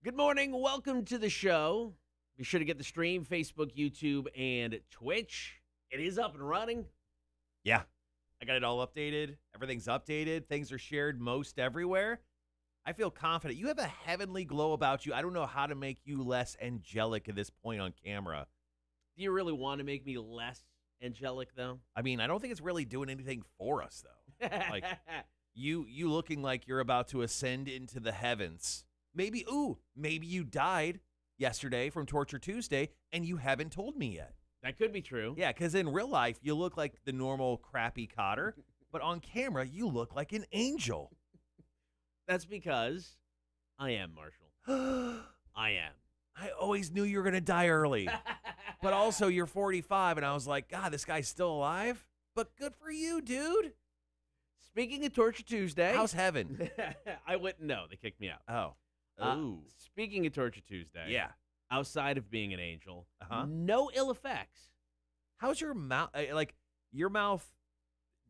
Good morning. Welcome to the show. Be sure to get the stream, Facebook, YouTube, and Twitch. It is up and running. Yeah, I got it all updated. Everything's updated. Things are shared most everywhere. I feel confident. You have a heavenly glow about you. I don't know how to make you less angelic at this point on camera. Do you really want to make me less angelic, though? I mean, I don't think it's really doing anything for us, though. Like, you looking like you're about to ascend into the heavens. Maybe you died yesterday from Torture Tuesday, and you haven't told me yet. That could be true. Yeah, because in real life, you look like the normal crappy Cotter, but on camera, you look like an angel. That's because I am, Marshall. I am. I always knew you were going to die early. But also, you're 45, and I was like, God, this guy's still alive? But good for you, dude. Speaking of Torture Tuesday. How's heaven? I wouldn't know. They kicked me out. Oh. Speaking of Torture Tuesday. Yeah. Outside of being an angel, Uh-huh. no ill effects. How's your mouth? Like, your mouth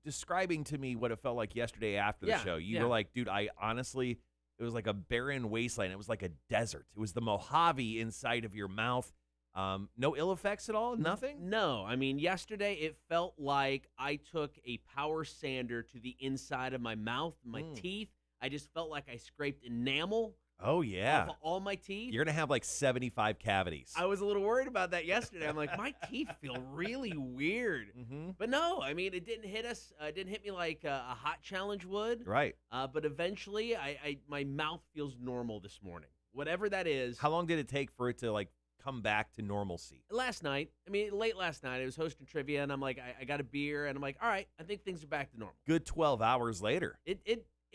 describing to me what it felt like yesterday after the show. You were like, dude, I honestly, it was like a barren wasteland. It was like a desert. It was the Mojave inside of your mouth. No ill effects at all? Nothing? No. I mean, yesterday it felt like I took a power sander to the inside of my mouth, my teeth. I just felt like I scraped enamel. Oh, yeah. Off all my teeth. You're going to have like 75 cavities. I was a little worried about that yesterday. I'm like, my teeth feel really weird. Mm-hmm. But no, I mean, it didn't hit us. It didn't hit me like a hot challenge would. Right. But eventually, my mouth feels normal this morning. Whatever that is. How long did it take for it to like come back to normalcy? Last night. I mean, late last night. I was hosting trivia, and I'm like, I got a beer, and I'm like, all right, I think things are back to normal. Good 12 hours later.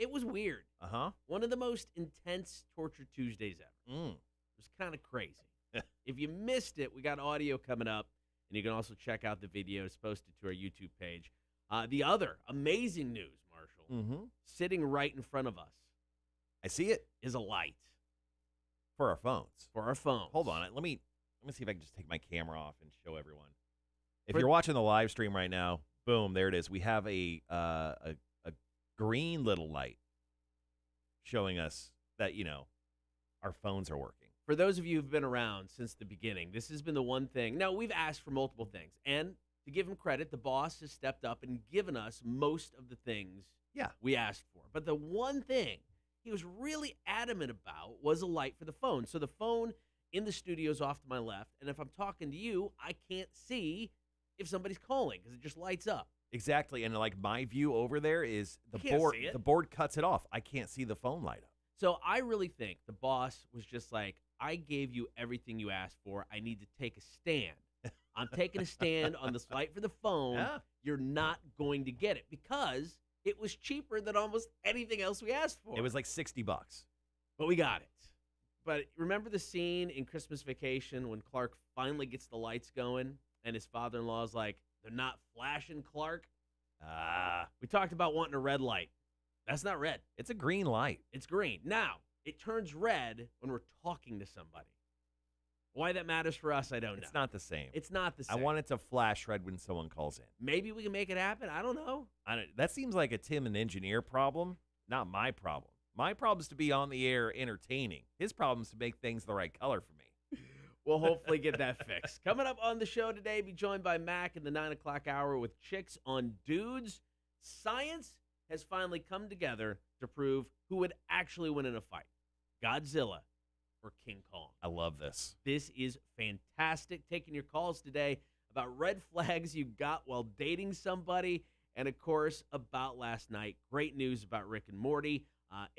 It was weird. Uh-huh. One of the most intense Torture Tuesdays ever. Mm. It was kind of crazy. If you missed it, we got audio coming up, and you can also check out the videos posted to our YouTube page. The other amazing news, Marshall, sitting right in front of us. I see it. Is a light. For our phones. For our phones. Hold on. Let me see if I can just take my camera off and show everyone. If you're watching the live stream right now, boom, there it is. We have a green little light showing us that, our phones are working. For those of you who've been around since the beginning, this has been the one thing. Now, we've asked for multiple things. And to give him credit, the boss has stepped up and given us most of the things we asked for. But the one thing he was really adamant about was a light for the phone. So the phone in the studio is off to my left. And if I'm talking to you, I can't see if somebody's calling because it just lights up. Exactly, and like my view over there is the You can't board. see it. The board cuts it off. I can't see the phone light up. So I really think the boss was just like, I gave you everything you asked for. I need to take a stand. I'm taking a stand on this light for the phone. Yeah. You're not going to get it because it was cheaper than almost anything else we asked for. It was like $60. But we got it. But remember the scene in Christmas Vacation when Clark finally gets the lights going and his father-in-law is like, they're not flashing, Clark? We talked about wanting a red light. That's not red. It's a green light. It's green. Now, it turns red when we're talking to somebody. Why that matters for us, I don't know. It's not the same. It's not the same. I want it to flash red when someone calls in. Maybe we can make it happen. I don't know. That seems like a Tim and engineer problem, not my problem. My problem is to be on the air entertaining. His problem is to make things the right color for me. We'll hopefully get that fixed. Coming up on the show today, be joined by Mac in the 9 o'clock hour with Chicks on Dudes. Science has finally come together to prove who would actually win in a fight, Godzilla or King Kong. I love this. This is fantastic. Taking your calls today about red flags you got while dating somebody, and, of course, about last night. Great news about Rick and Morty.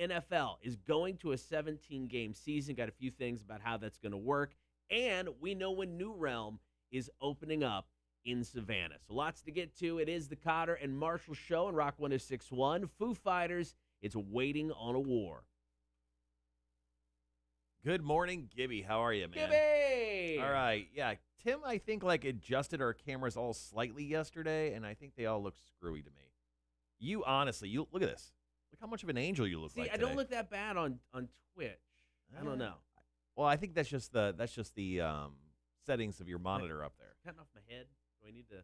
NFL is going to a 17-game season. Got a few things about how that's going to work. And we know when New Realm is opening up in Savannah. So lots to get to. It is the Cotter and Marshall Show on Rock 106.1. Foo Fighters, it's Waiting on a War. Good morning, Gibby. How are you, man? Gibby! All right. Yeah, Tim, I think, adjusted our cameras all slightly yesterday, and I think they all look screwy to me. You, honestly, look at this. Look how much of an angel you look like See, I today. don't look that bad on Twitch. I don't know. Well, I think that's just the settings of your monitor up there. Cutting off my head. Do I need to?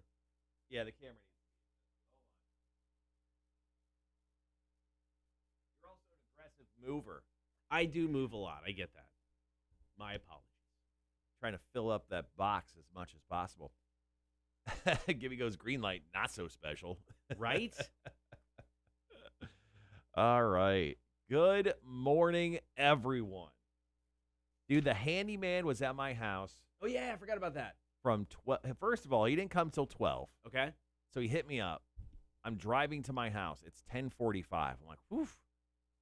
Yeah, the camera needs to be. Hold on. You're also an aggressive mover. I do move a lot. I get that. My apologies. Trying to fill up that box as much as possible. Gibby goes, green light, not so special. Right? All right. Good morning, everyone. Dude, the handyman was at my house. Oh, yeah, I forgot about that. From 12. First of all, he didn't come till 12. Okay. So he hit me up. I'm driving to my house. It's 10:45. I'm like, woof,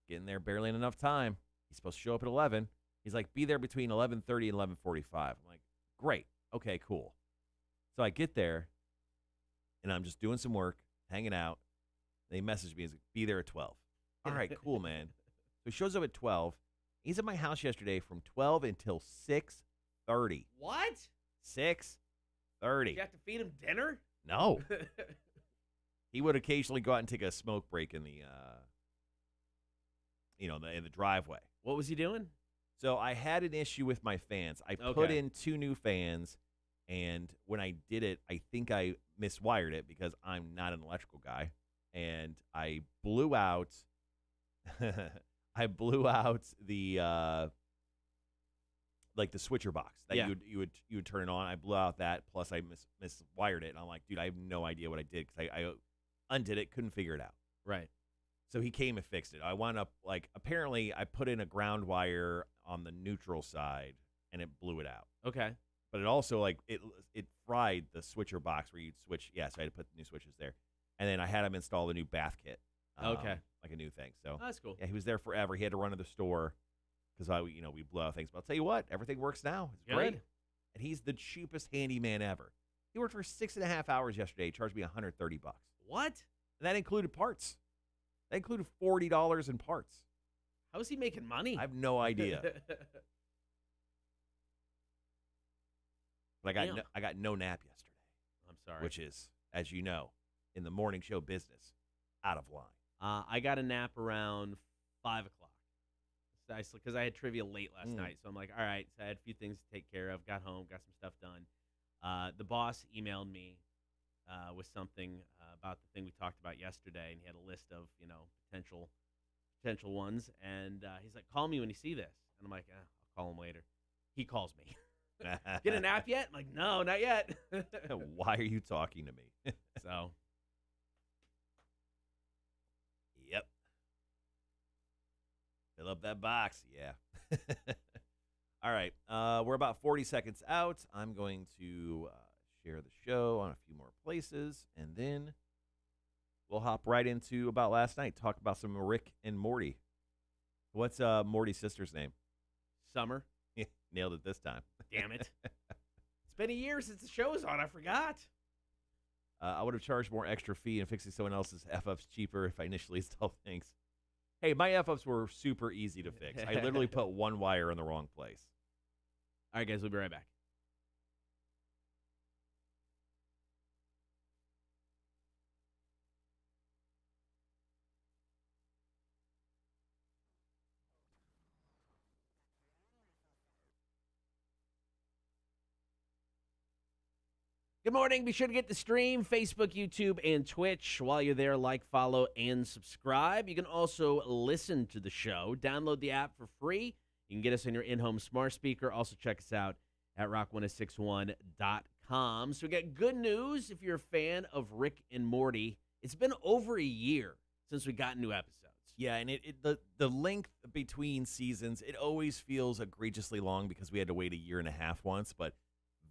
getting there barely in enough time. He's supposed to show up at 11. He's like, be there between 11:30 and 11:45. I'm like, great. Okay, cool. So I get there, and I'm just doing some work, hanging out. They message me. He's like, be there at 12. All right, cool, man. So he shows up at 12. He's at my house yesterday from 12 until 6:30. What? 6:30. Did you have to feed him dinner? No. He would occasionally go out and take a smoke break in the, in the driveway. What was he doing? So I had an issue with my fans. I put in 2 new fans, and when I did it, I think I miswired it because I'm not an electrical guy, and I blew out. I blew out the the switcher box that you would turn it on. I blew out that. Plus, I miswired it, and I'm like, dude, I have no idea what I did because I undid it, couldn't figure it out. Right. So he came and fixed it. I wound up apparently I put in a ground wire on the neutral side, and it blew it out. Okay. But it also it fried the switcher box where you'd switch. Yeah, so I had to put the new switches there, and then I had him install the new bath kit. Okay. Like a new thing. So that's cool. Yeah, he was there forever. He had to run to the store because we blew out things. But I'll tell you what, everything works now. It's great. And he's the cheapest handyman ever. He worked for 6.5 hours yesterday. He charged me $130. What? And that included parts. That included $40 in parts. How is he making money? I have no idea. But I got no nap yesterday. I'm sorry. Which is, as you know, in the morning show business, out of line. I got a nap around 5 o'clock because I had trivia late last night. So I'm like, all right. So I had a few things to take care of. Got home, got some stuff done. The boss emailed me with something about the thing we talked about yesterday, and he had a list of potential ones. And he's like, call me when you see this. And I'm like, I'll call him later. He calls me. Get a nap yet? I'm like, no, not yet. Why are you talking to me? So. Yep. Fill up that box. Yeah. All right. We're about 40 seconds out. I'm going to share the show on a few more places, and then we'll hop right into about last night, talk about some Rick and Morty. What's Morty's sister's name? Summer. Nailed it this time. Damn it. It's been a year since the show was on. I forgot. I would have charged more extra fee and fixing someone else's F-ups cheaper if I initially installed things. Hey, my F-ups were super easy to fix. I literally put one wire in the wrong place. All right, guys, we'll be right back. Good morning. Be sure to get the stream, Facebook, YouTube, and Twitch. While you're there, like, follow, and subscribe. You can also listen to the show. Download the app for free. You can get us on your in-home smart speaker. Also, check us out at rock1061.com. So we got good news if you're a fan of Rick and Morty. It's been over a year since we got new episodes. Yeah, and the length between seasons, it always feels egregiously long because we had to wait a year and a half once, but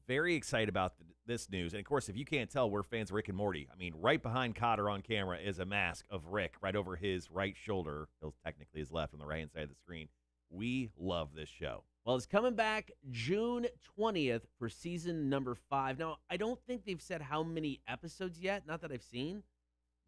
very excited about this news. And, of course, if you can't tell, we're fans of Rick and Morty. I mean, right behind Cotter on camera is a mask of Rick right over his right shoulder. He'll technically his left on the right-hand side of the screen. We love this show. Well, it's coming back June 20th for season number 5. Now, I don't think they've said how many episodes yet, not that I've seen,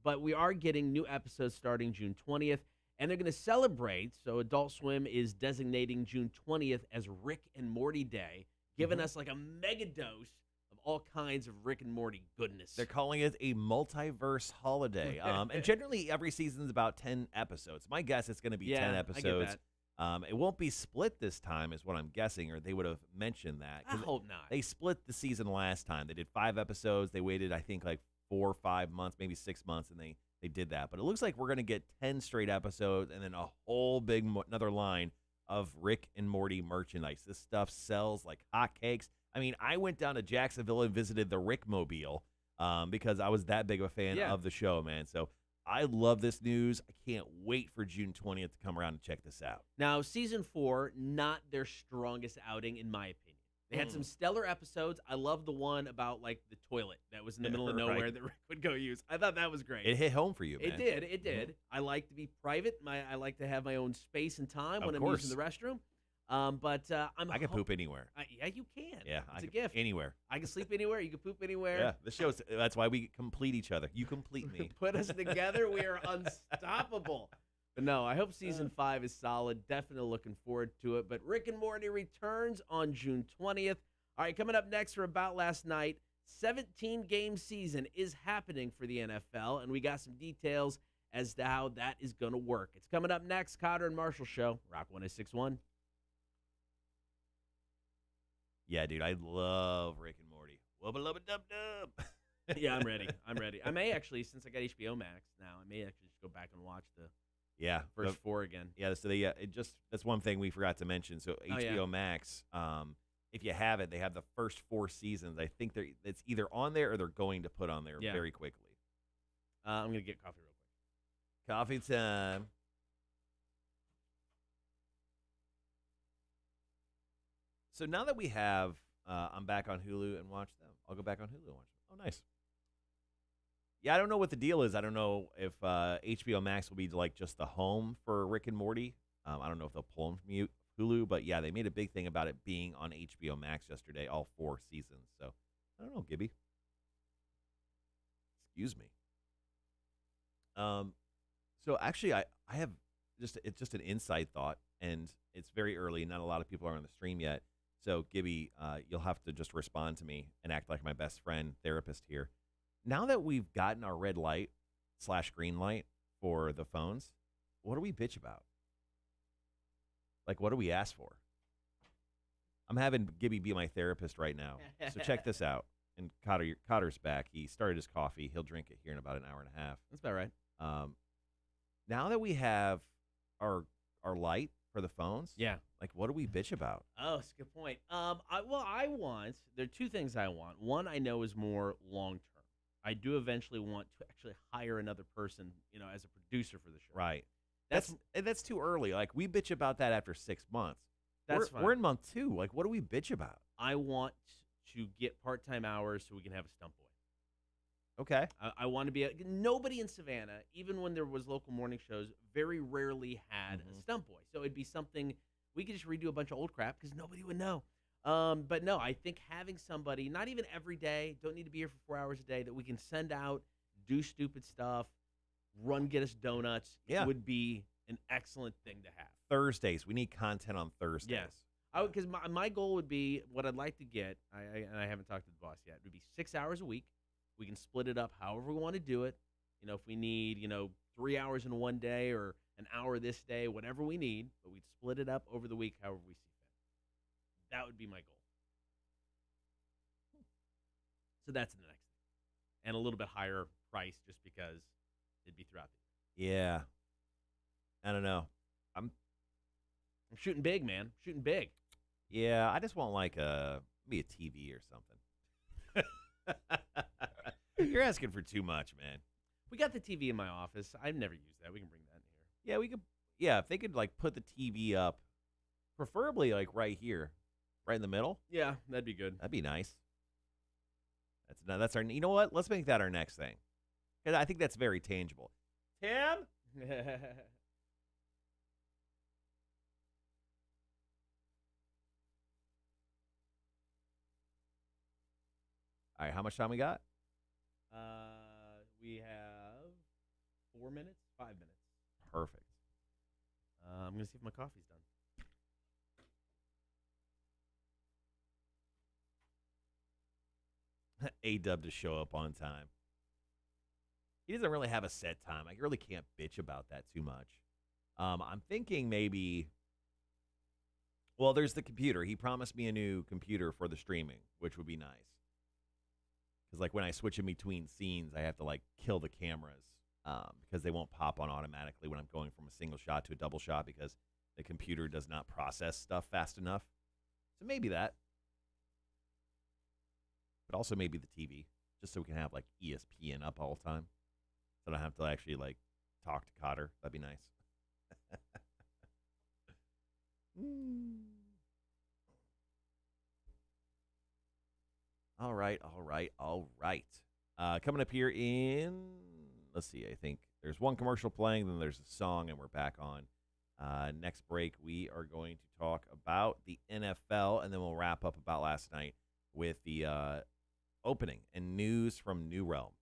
but we are getting new episodes starting June 20th, and they're going to celebrate. So Adult Swim is designating June 20th as Rick and Morty Day, giving us like a mega dose of all kinds of Rick and Morty goodness. They're calling it a multiverse holiday. And generally, every season is about 10 episodes. My guess it's going to be 10 episodes. I get that. It won't be split this time is what I'm guessing, or they would have mentioned that. I hope not. They split the season last time. They did 5 episodes. They waited, I think, like 4 or 5 months, maybe 6 months, and they did that. But it looks like we're going to get 10 straight episodes and then a whole big another line of Rick and Morty merchandise. This stuff sells like hotcakes. I mean, I went down to Jacksonville and visited the Rickmobile because I was that big of a fan of the show, man. So I love this news. I can't wait for June 20th to come around and check this out. Now, season 4, not their strongest outing, in my opinion. They had some stellar episodes. I love the one about, like, the toilet that was in the middle of nowhere that Rick would go use. I thought that was great. It hit home for you, man. It did. I like to be private. I like to have my own space and time when I'm using the restroom. I can poop anywhere. Yeah, you can. Yeah, it's a gift. Anywhere. I can sleep anywhere. You can poop anywhere. Yeah, the show's. That's why we complete each other. You complete me. Put us together. We are unstoppable. But no, I hope season 5 is solid. Definitely looking forward to it. But Rick and Morty returns on June 20th. All right, coming up next for About Last Night, 17-game season is happening for the NFL, and we got some details as to how that is going to work. It's coming up next. Cotter and Marshall Show, Rock 106.1. Yeah, dude, I love Rick and Morty. Wubba lubba dub dub. Yeah, I'm ready. I may actually, since I got HBO Max now, I may actually just go back and watch the first 4 again. Yeah, so that's one thing we forgot to mention. So HBO Max, if you have it, they have the first 4 seasons. I think it's either on there or they're going to put on there very quickly. I'm going to get coffee real quick. Coffee time. So now that we have, I'm back on Hulu and watch them. I'll go back on Hulu and watch them. Oh, nice. Yeah, I don't know what the deal is. I don't know if HBO Max will be like just the home for Rick and Morty. I don't know if they'll pull them from Hulu, but yeah, they made a big thing about it being on HBO Max yesterday, all 4 seasons. So I don't know, Gibby. Excuse me. So actually, I have it's an inside thought, and it's very early. Not a lot of people are on the stream yet. So Gibby, you'll have to just respond to me and act like my best friend therapist here. Now that we've gotten our red light / green light for the phones, what do we bitch about? Like, what do we ask for? I'm having Gibby be my therapist right now. So check this out. And Cotter's back. He started his coffee. He'll drink it here in about an hour and a half. That's about right. Now that we have our light for the phones, like, what do we bitch about? Oh, that's a good point. There are 2 things I want. One I know is more long-term. I do eventually want to actually hire another person, as a producer for the show. Right. That's too early. Like, we bitch about that after 6 months. That's fine. We're in month 2. Like, what do we bitch about? I want to get part-time hours so we can have a stunt boy. Okay. I want to be nobody in Savannah, even when there was local morning shows, very rarely had a stunt boy. So it'd be something we could just redo a bunch of old crap because nobody would know. But no, I think having somebody, not even every day, don't need to be here for 4 hours a day, that we can send out, do stupid stuff, get us donuts, would be an excellent thing to have. Thursdays. We need content on Thursdays. Yes. Because my goal would be, what I'd like to get, and I haven't talked to the boss yet, would be 6 hours a week. We can split it up however we want to do it. If we need, 3 hours in one day or an hour this day, whatever we need, but we'd split it up over the week however we see fit. That would be my goal. So that's the next thing. And a little bit higher price just because it'd be throughout the year. Yeah. I don't know. I'm shooting big, man. Shooting big. Yeah, I just want maybe a TV or something. You're asking for too much, man. We got the TV in my office. I've never used that. We can bring that in here. Yeah, we could. Yeah, if they could put the TV up, preferably right here, right in the middle. Yeah, that'd be good. That'd be nice. That's our. You know what? Let's make that our next thing, because I think that's very tangible. Tim. All right, how much time we got? We have 4 minutes, 5 minutes. Perfect. I'm going to see if my coffee's done. A-Dub to show up on time. He doesn't really have a set time. I really can't bitch about that too much. I'm thinking maybe... Well, there's the computer. He promised me a new computer for the streaming, which would be nice. Because when I switch in between scenes, I have to kill the cameras because they won't pop on automatically when I'm going from a single shot to a double shot because The computer does not process stuff fast enough. So maybe that. But also maybe the TV, just so we can have like ESPN up all the time. So I don't have to actually like talk to Cotter. That'd be nice. All right. Coming up here in, let's see, I think there's one commercial playing, then there's a song, and we're back on. Next break, we are going to talk about the NFL, and then we'll wrap up about last night with the opening and news from New Realm.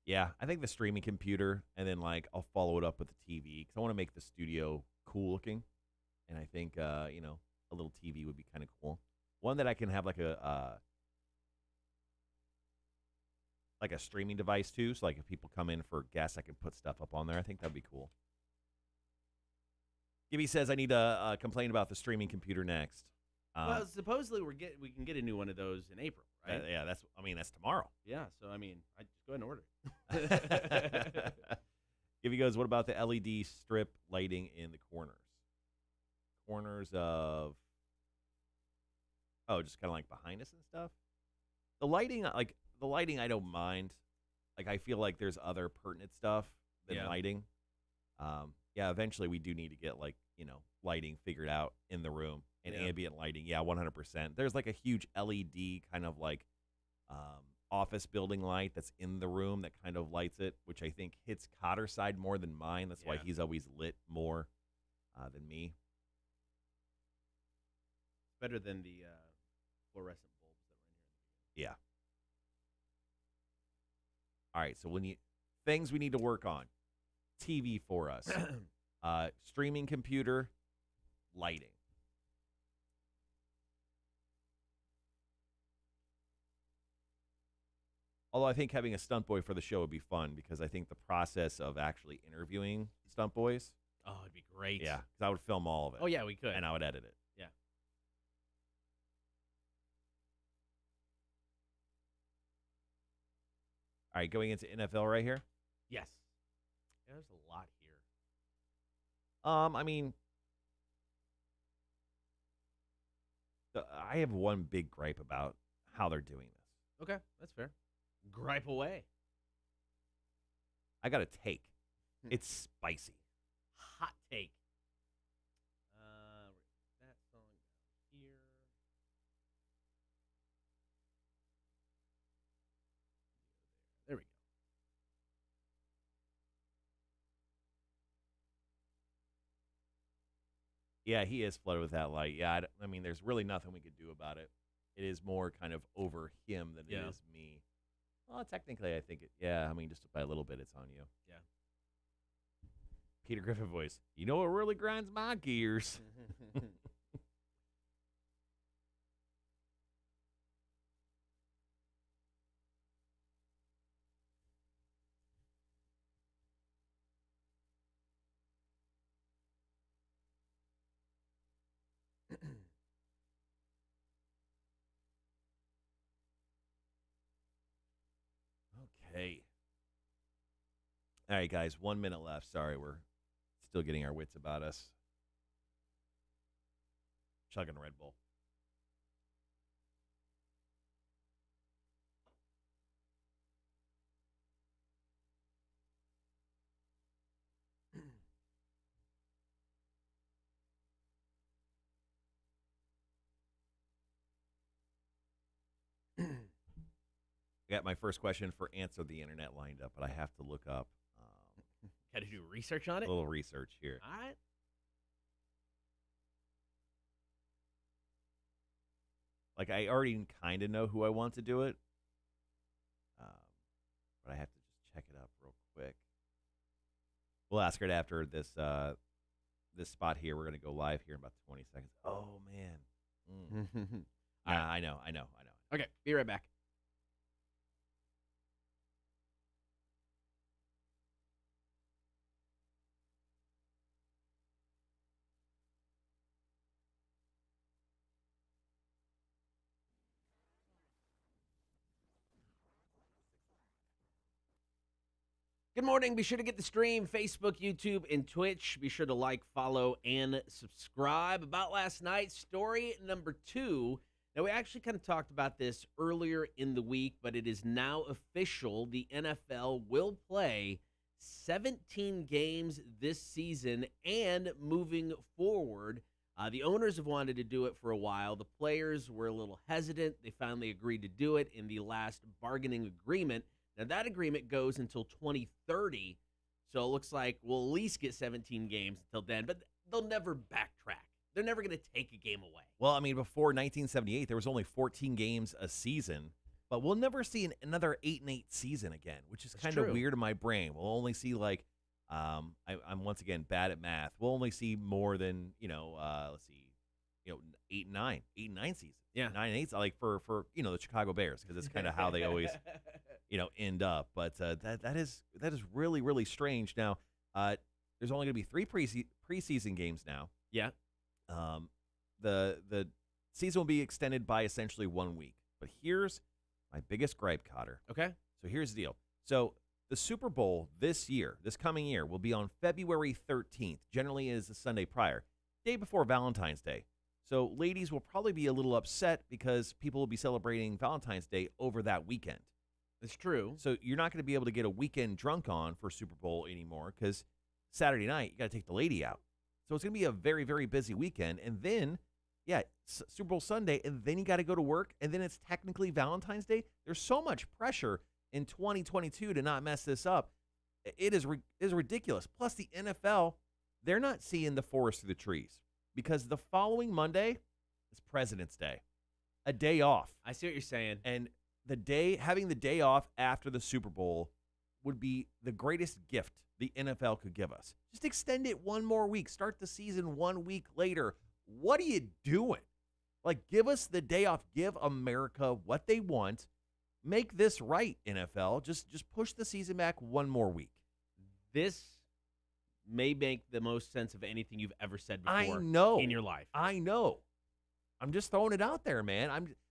Yeah, I think the streaming computer, and then like I'll follow it up with the TV because I want to make the studio cool looking, and I think a little TV would be kind of cool. One that I can have like a streaming device too, so like if people come in for guests, I can put stuff up on there. I think that'd be cool. Gibby says I need to complain about the streaming computer next. Well, supposedly we can get a new one of those in April, right? Yeah, that's tomorrow. Yeah, so I just go ahead and order it. Gibby goes, what about the LED strip lighting in the corners? Corners of just kind of like behind us and stuff. The lighting, I don't mind. Like I feel like there's other pertinent stuff than lighting. Eventually we do need to get lighting figured out in the room and ambient lighting. Yeah, 100%. There's like a huge LED kind of like office building light that's in the room that kind of lights it, which I think hits Cotter's side more than mine. That's why he's always lit more than me. Better than the fluorescent bulbs that were in here. Yeah. All right, so things we need to work on. TV for us. Streaming computer, lighting. Although I think having a stunt boy for the show would be fun because I think the process of actually interviewing stunt boys. Oh, it'd be great. Yeah, because I would film all of it. Oh, yeah, we could. And I would edit it. Yeah. All right, going into NFL right here. Yes. Yeah, there's a lot here. I have one big gripe about how they're doing this. Okay, that's fair. Gripe away. I got a take. It's spicy. Hot take. That song down here. There we go. Yeah, he is flooded with that light. Yeah, I mean, there's really nothing we could do about it. It is more kind of over him than it is me. Well, technically, I think just by a little bit, it's on you. Yeah. Peter Griffin voice. You know what really grinds my gears? Okay. All right, guys, 1 minute left. Sorry, we're still getting our wits about us. Chugging a Red Bull. I got my first question for Answer the Internet lined up, but I have to look up. Got to do research on it? A little research here. All right. Like, I already kind of know who I want to do it, but I have to just check it up real quick. We'll ask it after this this spot here. We're going to go live here in about 20 seconds. Oh, man. Yeah, I know. Okay, be right back. Good morning. Be sure to get the stream, Facebook, YouTube, and Twitch. Be sure to like, follow, and subscribe. About last night, story number 2. Now, we actually kind of talked about this earlier in the week, but it is now official. The NFL will play 17 games this season and moving forward. The owners have wanted to do it for a while. The players were a little hesitant. They finally agreed to do it in the last bargaining agreement. Now, that agreement goes until 2030, so it looks like we'll at least get 17 games until then, but they'll never backtrack. They're never going to take a game away. Well, I mean, before 1978, there was only 14 games a season, but we'll never see another 8-8 season again, which is kind of weird in my brain. We'll only see, like, I'm once again bad at math. We'll only see more than, let's see, 8-9 seasons. Yeah. 9-8, like for the Chicago Bears, because it's kind of how they always end up. But that is really, really strange. Now, there's only going to be 3 preseason games now. Yeah. The season will be extended by essentially 1 week. But here's my biggest gripe, Cotter. Okay. So here's the deal. So the Super Bowl this coming year, will be on February 13th. Generally, it is the Sunday prior, day before Valentine's Day. So ladies will probably be a little upset because people will be celebrating Valentine's Day over that weekend. It's true. So you're not going to be able to get a weekend drunk on for Super Bowl anymore because Saturday night, you got to take the lady out. So it's going to be a very, very busy weekend. And then, Super Bowl Sunday, and then you got to go to work, and then it's technically Valentine's Day. There's so much pressure in 2022 to not mess this up. It is ridiculous. Plus, the NFL, they're not seeing the forest through the trees because the following Monday is President's Day, a day off. I see what you're saying. And having the day off after the Super Bowl would be the greatest gift the NFL could give us. Just extend it 1 more week. Start the season 1 week later. What are you doing? Like, give us the day off. Give America what they want. Make this right, NFL. Just push the season back 1 more week. This may make the most sense of anything you've ever said before in your life. I know. I'm just throwing it out there, man.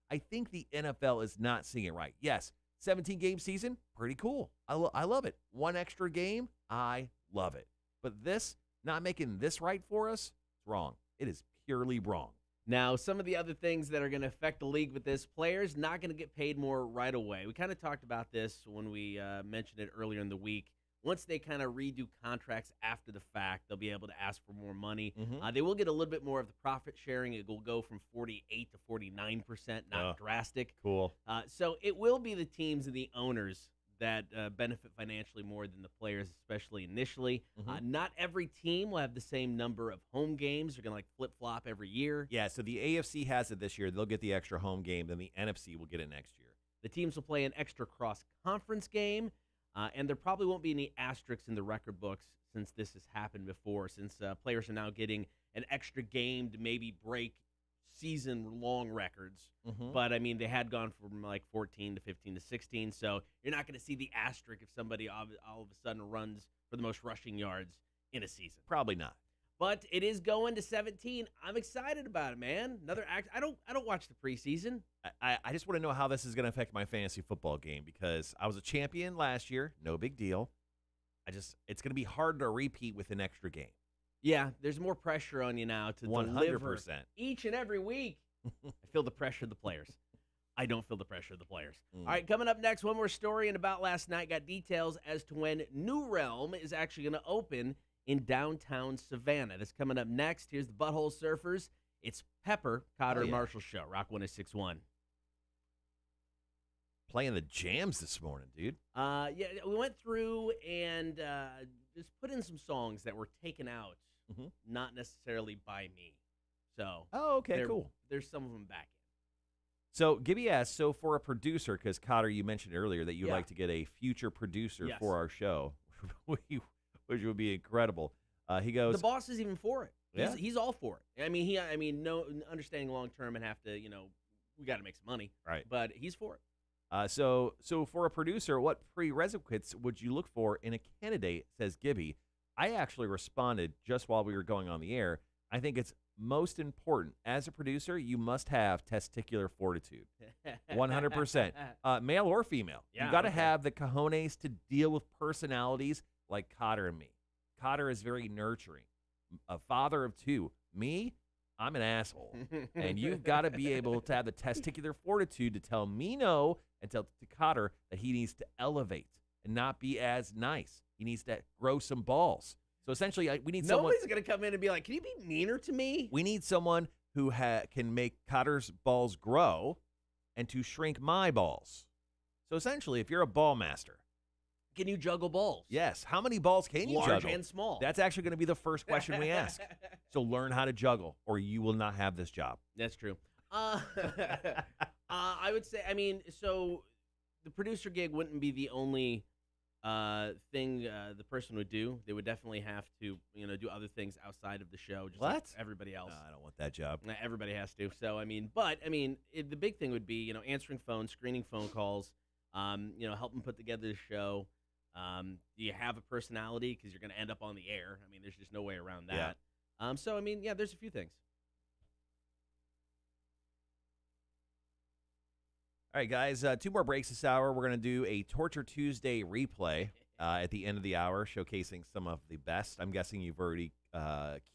I think the NFL is not seeing it right. Yes, 17-game season, pretty cool. I love it. 1 extra game, I love it. But this, not making this right for us, it's wrong. It is purely wrong. Now, some of the other things that are going to affect the league with this, players not going to get paid more right away. We kind of talked about this when we mentioned it earlier in the week. Once they kind of redo contracts after the fact, they'll be able to ask for more money. Mm-hmm. They will get a little bit more of the profit sharing. It will go from 48 to 49%, not drastic. Cool. So it will be the teams and the owners that benefit financially more than the players, especially initially. Mm-hmm. Not every team will have the same number of home games. They're going to flip-flop every year. Yeah, so the AFC has it this year. They'll get the extra home game. Then the NFC will get it next year. The teams will play an extra cross-conference game. And there probably won't be any asterisks in the record books since this has happened before, since players are now getting an extra game to maybe break season-long records. Mm-hmm. But, I mean, they had gone from like 14 to 15 to 16, so you're not going to see the asterisk if somebody all of a sudden runs for the most rushing yards in a season. Probably not. But it is going to 17. I'm excited about it, man. Another act. I don't watch the preseason. I just want to know how this is going to affect my fantasy football game because I was a champion last year. No big deal. It's going to be hard to repeat with an extra game. Yeah, there's more pressure on you now to 100%. deliver each and every week. I feel the pressure of the players. I don't feel the pressure of the players. All right, coming up next, one more story and about last night. Got details as to when New Realm is actually going to open in downtown Savannah. That's coming up next. Here's the Butthole Surfers. It's Pepper, Cotter, and Marshall Show. Rock 106.1. Playing the jams this morning, dude. We went through and just put in some songs that were taken out, not necessarily by me. So, okay, cool. There's some of them back in. So, Gibby asked, so for a producer, because Cotter, you mentioned earlier that you'd like to get a future producer for our show, which would be incredible. He goes, the boss is even for it. Yeah. He's all for it. I mean, no understanding long term and have to, we got to make some money. Right. But he's for it. So for a producer, what prerequisites would you look for in a candidate, says Gibby. I actually responded just while we were going on the air. I think it's most important, as a producer, you must have testicular fortitude. 100%. Male or female. Yeah, you got to have the cojones to deal with personalities like Cotter and me. Cotter is very nurturing. A father of two. Me, I'm an asshole. And you've got to be able to have the testicular fortitude to tell me no and tell to Cotter that he needs to elevate and not be as nice. He needs to grow some balls. So essentially, we need someone. Nobody's going to come in and be like, can you be meaner to me? We need someone who can make Cotter's balls grow and to shrink my balls. So essentially, if you're a ball master. Can you juggle balls? Yes. How many balls can you juggle? Large and small. That's actually going to be the first question we ask. So learn how to juggle, or you will not have this job. That's true. I would say, so the producer gig wouldn't be the only thing the person would do. They would definitely have to, do other things outside of the show, just like everybody else. No, I don't want that job. Everybody has to. So, the big thing would be, answering phones, screening phone calls, helping put together the show. Do you have a personality? Because you're going to end up on the air. There's just no way around that. Yeah. There's a few things. All right, guys, 2 more breaks this hour. We're going to do a Torture Tuesday replay at the end of the hour, showcasing some of the best. I'm guessing you've already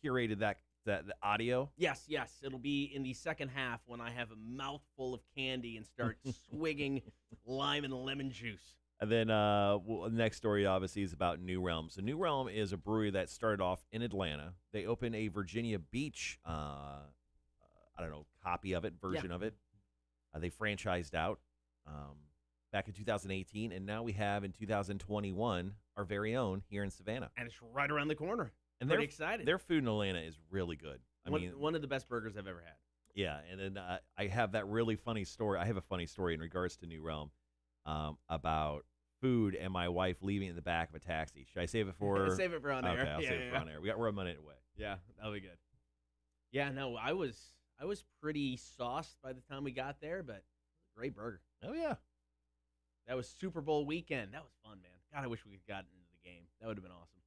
curated the audio. Yes. It'll be in the second half when I have a mouthful of candy and start swigging lime and lemon juice. And then the next story, obviously, is about New Realm. So New Realm is a brewery that started off in Atlanta. They opened a Virginia Beach, copy of it, version of it. They franchised out back in 2018, and now we have, in 2021, our very own here in Savannah. And it's right around the corner. And Pretty excited. Their food in Atlanta is really good. One of the best burgers I've ever had. Yeah, and then I have that really funny story. I have a funny story in regards to New Realm about food and my wife leaving in the back of a taxi. Should I save it for? Save it for on air. Okay, I'll save it for on air. We're a minute away. Yeah, that'll be good. Yeah, no, I was pretty sauced by the time we got there, but great burger. Oh yeah, that was Super Bowl weekend. That was fun, man. God, I wish we could have gotten into the game. That would have been awesome.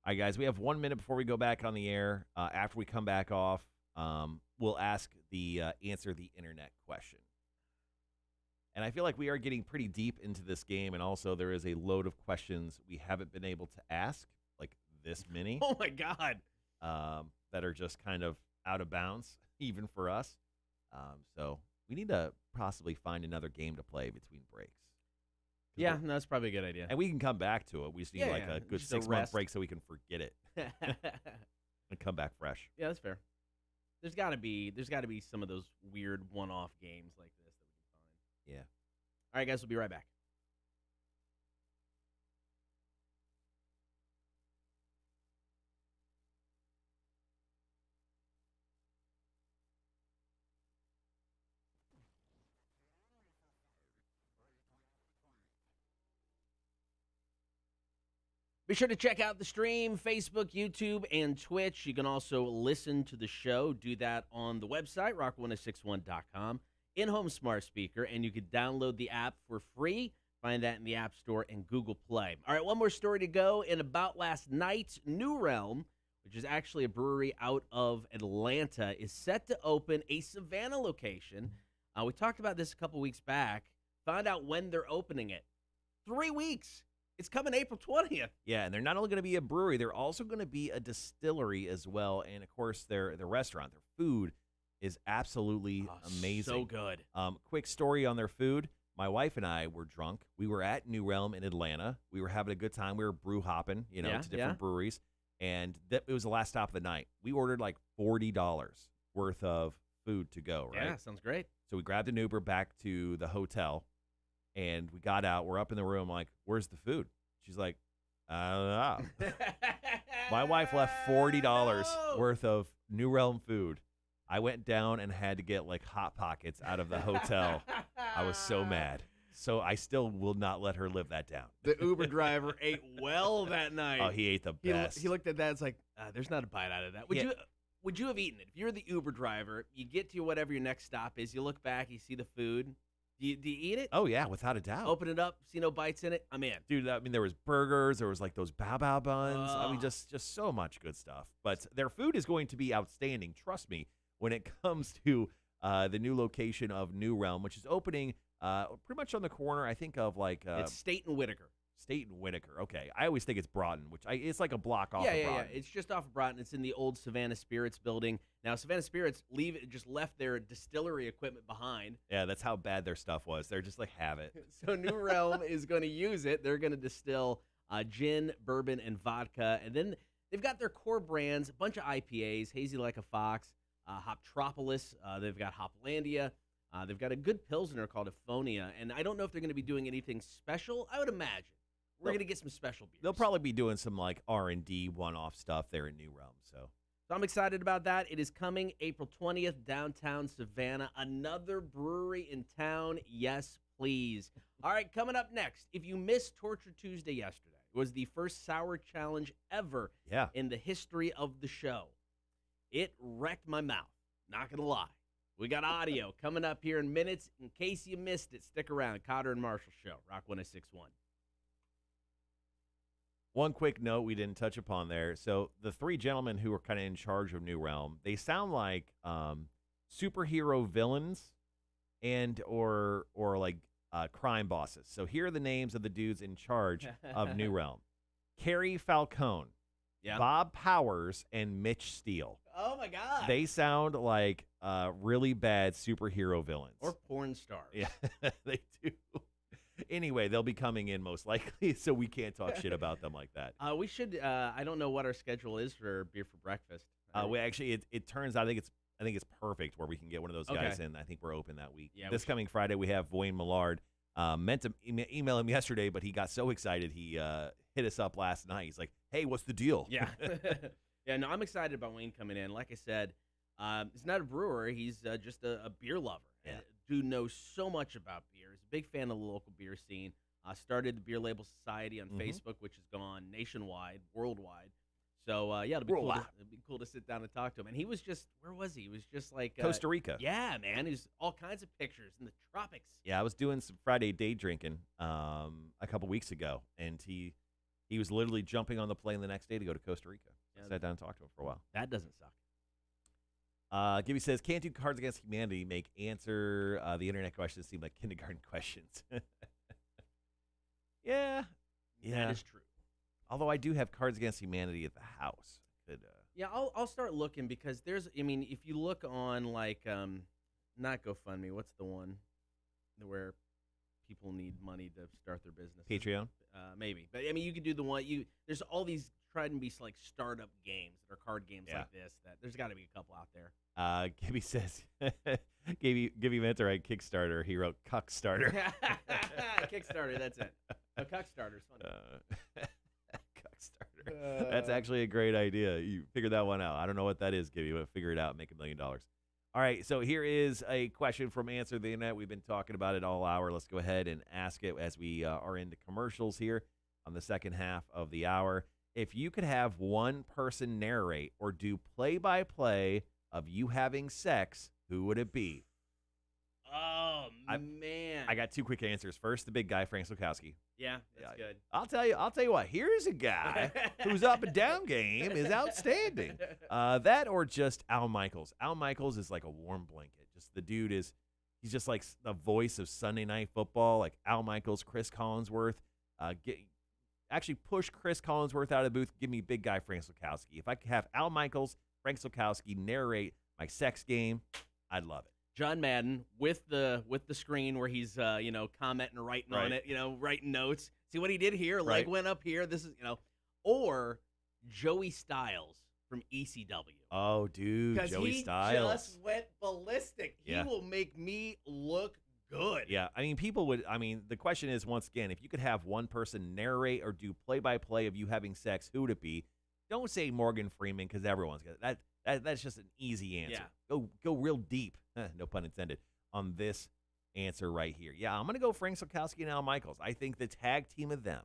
All right, guys, we have 1 minute before we go back on the air. After we come back off, we'll ask the answer the internet question. And I feel like we are getting pretty deep into this game, and also there is a load of questions we haven't been able to ask, like this many. Oh, my God. That are just kind of out of bounds, even for us. So we need to possibly find another game to play between breaks. Yeah, no, that's probably a good idea. And we can come back to it. We just need a good 6-month break so we can forget it and come back fresh. Yeah, that's fair. There's got to be some of those weird one-off games like this that we can find. Yeah. All right, guys, we'll be right back. Be sure to check out the stream, Facebook, YouTube, and Twitch. You can also listen to the show. Do that on the website, rock1061.com, in-home smart speaker, and you can download the app for free. Find that in the App Store and Google Play. All right, one more story to go. In about last night, New Realm, which is actually a brewery out of Atlanta, is set to open a Savannah location. We talked about this a couple weeks back. Found out when they're opening it. 3 weeks. It's coming April 20th. Yeah, and they're not only going to be a brewery, they're also going to be a distillery as well. And, of course, their restaurant, their food is absolutely amazing. So good. Quick story on their food. My wife and I were drunk. We were at New Realm in Atlanta. We were having a good time. We were brew hopping, to different breweries. And it was the last stop of the night. We ordered like $40 worth of food to go, right? Yeah, sounds great. So we grabbed an Uber back to the hotel. And we got out. We're up in the room like, where's the food? She's like, I don't know. My wife left $40 worth of New Realm food. I went down and had to get like Hot Pockets out of the hotel. I was so mad. So I still will not let her live that down. The Uber driver ate well that night. Oh, he ate the best. He looked at that. It's like, there's not a bite out of that. Would you have eaten it? If you're the Uber driver, you get to whatever your next stop is. You look back, you see the food. Do you eat it? Oh, yeah, without a doubt. Open it up, see no bites in it, I'm in. Dude, I mean, there was burgers. There was, like, those bao buns. I mean, just so much good stuff. But their food is going to be outstanding, trust me, when it comes to the new location of New Realm, which is opening pretty much on the corner, I think, of, like... it's State and Whitaker. State and Whitaker. Okay. I always think it's Broughton, it's like a block off of Broughton. Yeah. It's just off of Broughton. It's in the old Savannah Spirits building. Now, Savannah Spirits just left their distillery equipment behind. Yeah, that's how bad their stuff was. They're just like, have it. So New Realm is going to use it. They're going to distill gin, bourbon, and vodka. And then they've got their core brands, a bunch of IPAs, Hazy Like a Fox, Hoptropolis. They've got Hoplandia. They've got a good Pilsner called Aphonia. And I don't know if they're going to be doing anything special. I would imagine. We're going to get some special beers. They'll probably be doing some like R&D one-off stuff there in New Realm. So I'm excited about that. It is coming April 20th, downtown Savannah. Another brewery in town. Yes, please. All right, coming up next. If you missed Torture Tuesday yesterday, it was the first sour challenge ever in the history of the show. It wrecked my mouth. Not going to lie. We got audio coming up here in minutes. In case you missed it, stick around. Cotter and Marshall Show, Rock 106.1. One quick note we didn't touch upon there. So the three gentlemen who are kind of in charge of New Realm, they sound like superhero villains and or like crime bosses. So here are the names of the dudes in charge of New Realm. Carrie Falcone, Bob Powers, and Mitch Steele. Oh, my God. They sound like really bad superhero villains. Or porn stars. Yeah, they do. Anyway, they'll be coming in most likely, so we can't talk shit about them like that. We should. I don't know what our schedule is for beer for breakfast. We actually, it turns out, I think it's perfect where we can get one of those guys in. I think we're open that week. Yeah, this coming Friday, we have Wayne Millard. Meant to email him yesterday, but he got so excited he hit us up last night. He's like, "Hey, what's the deal?" Yeah, yeah. No, I'm excited about Wayne coming in. Like I said, he's not a brewer. He's just a beer lover. Yeah. Dude knows so much about beer. He's a big fan of the local beer scene. Started the Beer Label Society on Facebook, which has gone nationwide, worldwide. So, it'll be cool to sit down and talk to him. And he was just, where was he? He was just like... Costa Rica. Yeah, man. He was all kinds of pictures in the tropics. Yeah, I was doing some Friday day drinking a couple weeks ago, and he was literally jumping on the plane the next day to go to Costa Rica. Yeah, sat down and talked to him for a while. That doesn't suck. Gibby says, can't do Cards Against Humanity make answer the internet questions seem like kindergarten questions. Yeah. That is true. Although I do have Cards Against Humanity at the house. Yeah, I'll start looking because if you look on like, not GoFundMe, what's the one where people need money to start their business? Patreon? Maybe. But I mean, you could do the one, there's all these try and be like startup games that are card games like this. That there's got to be a couple out there. Gibby says, Gibby meant to write Kickstarter. He wrote Cuckstarter. Kickstarter, that's it. No, Cuckstarter's funny. Cuckstarter. That's actually a great idea. You figured that one out. I don't know what that is, Gibby, but figure it out and make $1 million. All right, so here is a question from Answer the Internet. We've been talking about it all hour. Let's go ahead and ask it as we are into commercials here on the second half of the hour. If you could have one person narrate or do play-by-play of you having sex, who would it be? Oh, man. I got two quick answers. First, the big guy, Frank Slukowski. Yeah, that's good. I'll tell you what. Here's a guy whose up and down game is outstanding. That or just Al Michaels. Al Michaels is like a warm blanket. Just the dude he's just like the voice of Sunday Night Football. Like Al Michaels, Chris Collinsworth. Actually push Chris Collinsworth out of the booth. Give me big guy Frank Slukowski. If I could have Al Michaels, Frank Slukowski narrate my sex game, I'd love it. John Madden with the screen where he's commenting or writing on it, writing notes. See what he did here? Leg went up here. This is or Joey Styles from ECW. Oh, dude, Joey Styles. Because he just went ballistic. He will make me look good. Yeah, I mean, the question is, once again, if you could have one person narrate or do play-by-play of you having sex, who would it be? Don't say Morgan Freeman because everyone's got that. That's just an easy answer. Yeah. Go real deep, no pun intended, on this answer right here. Yeah, I'm going to go Frank Slukowski and Al Michaels. I think the tag team of them.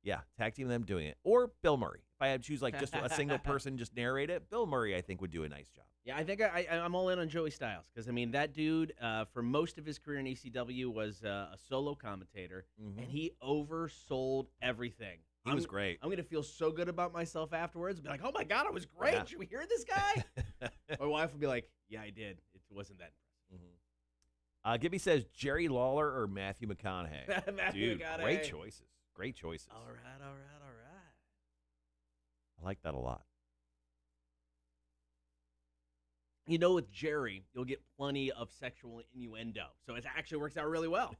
Yeah, tag team of them doing it. Or Bill Murray. I had to choose like just a single person just narrate it, Bill Murray I think would do a nice job. Yeah, I think I'm all in on Joey Styles because I mean that dude for most of his career in ECW was a solo commentator, and he oversold everything. He was great. I'm gonna feel so good about myself afterwards. Be like, oh my god, I was great. Yeah. Should we hear this guy? My wife will be like, yeah, I did. It wasn't that impressive. Gibby says Jerry Lawler or Matthew McConaughey. Matthew Dude, McConaughey. Great choices. Great choices. All right. I like that a lot. You know, with Jerry, you'll get plenty of sexual innuendo, so it actually works out really well.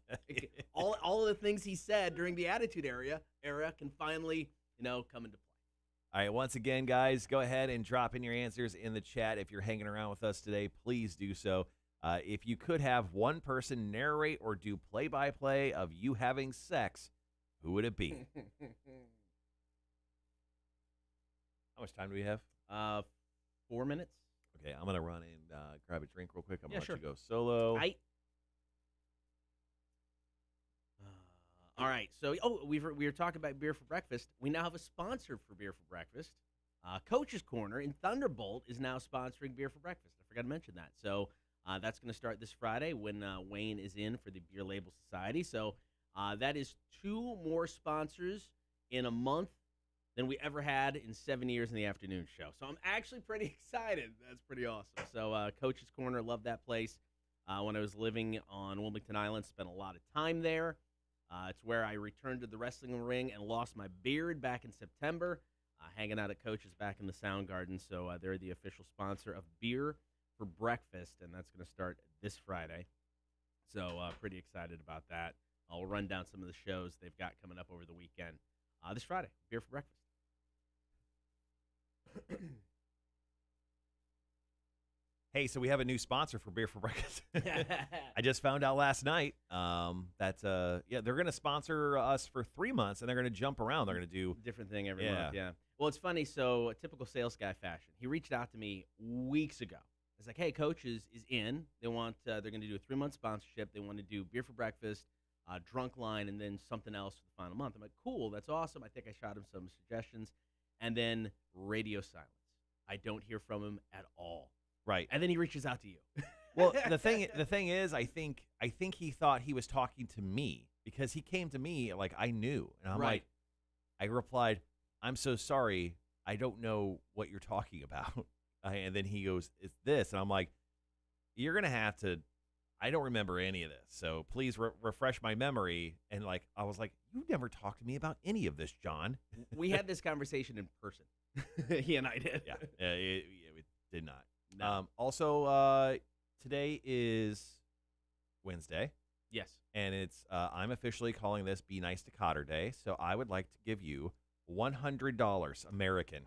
all of the things he said during the Attitude Era can finally, come into play. All right, once again, guys, go ahead and drop in your answers in the chat. If you're hanging around with us today, please do so. If you could have one person narrate or do play-by-play of you having sex, who would it be? How much time do we have? 4 minutes. Okay, I'm going to run and grab a drink real quick. I'm going to let you go solo. All right. So, we were talking about beer for breakfast. We now have a sponsor for beer for breakfast. Coach's Corner in Thunderbolt is now sponsoring beer for breakfast. I forgot to mention that. So, that's going to start this Friday when Wayne is in for the Beer Label Society. So, that is 2 more sponsors in a month than we ever had in 7 years in the afternoon show. So I'm actually pretty excited. That's pretty awesome. So Coach's Corner, love that place. When I was living on Wilmington Island, spent a lot of time there. It's where I returned to the wrestling ring and lost my beard back in September, hanging out at Coach's back in the Sound Garden. So they're the official sponsor of Beer for Breakfast, and that's going to start this Friday. So pretty excited about that. I'll run down some of the shows they've got coming up over the weekend. This Friday, Beer for Breakfast. Hey, so we have a new sponsor for Beer for Breakfast. I just found out last night that they're going to sponsor us for 3 months, and they're going to jump around. They're going to do different thing every month. Yeah. Well, it's funny. So, typical sales guy fashion. He reached out to me weeks ago. It's like, hey, Coach is in. They want they're going to do a 3-month sponsorship. They want to do Beer for Breakfast, Drunk Line, and then something else for the final month. I'm like, cool, that's awesome. I think I shot him some suggestions. And then radio silence. I don't hear from him at all. Right. And then he reaches out to you. Well, the thing is, I think he thought he was talking to me because he came to me like I knew. And I'm like, I replied, I'm so sorry. I don't know what you're talking about. And then he goes, it's this. And I'm like, you're going to have to, I don't remember any of this. So please refresh my memory. And I was like, you never talked to me about any of this, John. We had this conversation in person. He and I did. Yeah. We did not. No. Also, today is Wednesday. Yes. And it's I'm officially calling this Be Nice to Cotter Day. So I would like to give you $100 American.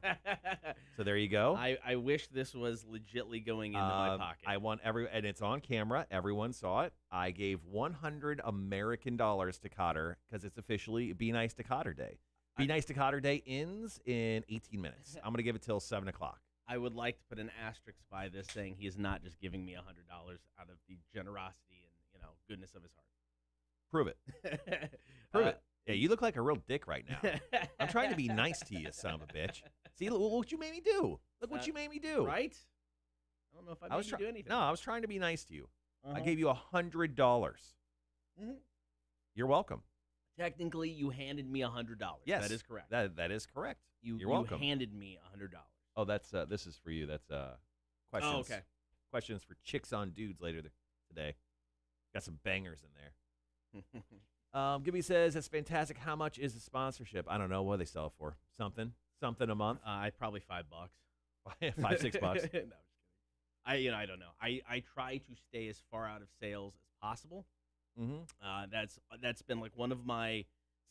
So there you go. I wish this was legitly going into my pocket. I want and it's on camera. Everyone saw it. I gave $100 American to Cotter because it's officially Be Nice to Cotter Day. Be Nice to Cotter Day ends in 18 minutes. I'm going to give it till 7 o'clock. I would like to put an asterisk by this saying he is not just giving me $100 out of the generosity and goodness of his heart. Prove it. Prove it. Yeah, you look like a real dick right now. I'm trying to be nice to you, son of a bitch. See, look what you made me do. Look what you made me do. Right? I don't know if I made you do anything. No, I was trying to be nice to you. I gave you $100. Mm-hmm. You're welcome. Technically, you handed me $100. Yes, that is correct. That is correct. You're welcome. You handed me $100. Oh, that's this is for you. That's questions. Oh, okay. Questions for Chicks on Dudes later today. Got some bangers in there. Gibby says that's fantastic. How much is the sponsorship? I don't know. What do they sell it for? Something a month. Probably $5. $5, $6. No, I'm just kidding. I don't know. I try to stay as far out of sales as possible. Mm-hmm. That's been like one of my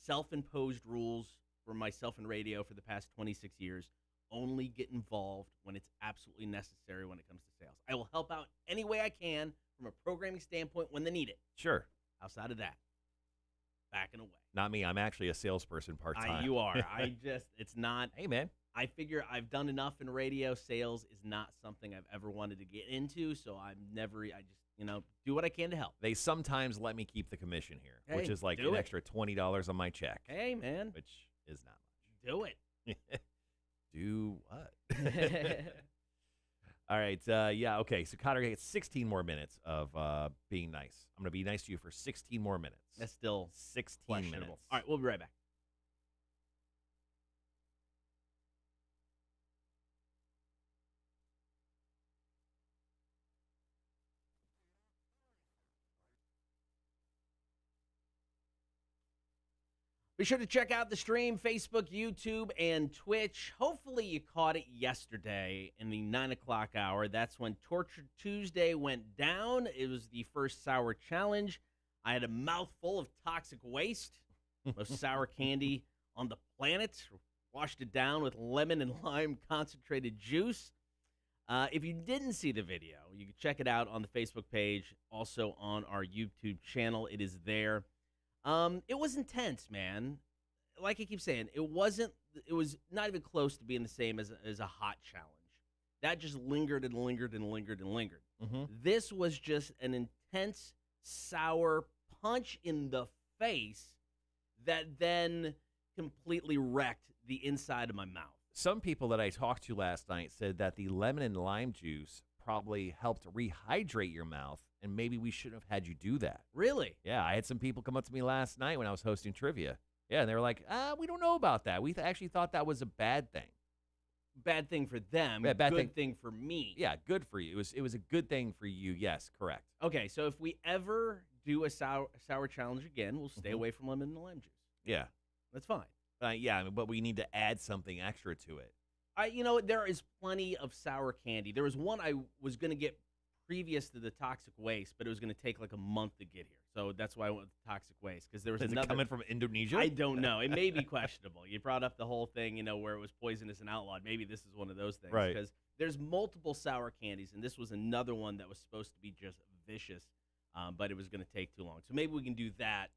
self-imposed rules for myself in radio for the past 26 years. Only get involved when it's absolutely necessary when it comes to sales. I will help out any way I can from a programming standpoint when they need it. Sure. Outside of that, backing away. Not me. I'm actually a salesperson part-time. You are. It's not. Hey, man. I figure I've done enough in radio. Sales is not something I've ever wanted to get into, so I just do what I can to help. They sometimes let me keep the commission here, which is like an extra $20 on my check. Hey, man. Which is not much. Do it. Do what? All right. Yeah. Okay. So Cotter gets 16 more minutes of being nice. I'm going to be nice to you for 16 more minutes. That's still 16 minutes. All right. We'll be right back. Be sure to check out the stream, Facebook, YouTube, and Twitch. Hopefully you caught it yesterday in the 9 o'clock hour. That's when Torture Tuesday went down. It was the first sour challenge. I had a mouthful of toxic waste, most sour candy on the planet. Washed it down with lemon and lime concentrated juice. If you didn't see the video, you can check it out on the Facebook page, also on our YouTube channel. It is there. It was intense, man. Like I keep saying, it was not even close to being the same as a hot challenge. That just lingered and lingered and lingered and lingered. Mm-hmm. This was just an intense, sour punch in the face that then completely wrecked the inside of my mouth. Some people that I talked to last night said that the lemon and lime juice probably helped rehydrate your mouth, and maybe we shouldn't have had you do that. Really? Yeah, I had some people come up to me last night when I was hosting trivia. Yeah, and they were like, we don't know about that. We actually thought that was a bad thing. Bad thing for them, bad good thing for me. Yeah, good for you. It was a good thing for you. Yes, correct. Okay, so if we ever do a sour challenge again, we'll stay away from lemon and lime juice. Yeah. That's fine. Yeah, but we need to add something extra to it. There is plenty of sour candy. There was one I was going to get previous to the toxic waste, but it was going to take like a month to get here. So that's why I went with the toxic waste, because there was another. Is it coming from Indonesia? I don't know. It may be questionable. You brought up the whole thing, where it was poisonous and outlawed. Maybe this is one of those things. Right. Because there's multiple sour candies, and this was another one that was supposed to be just vicious, but it was going to take too long. So maybe we can do that,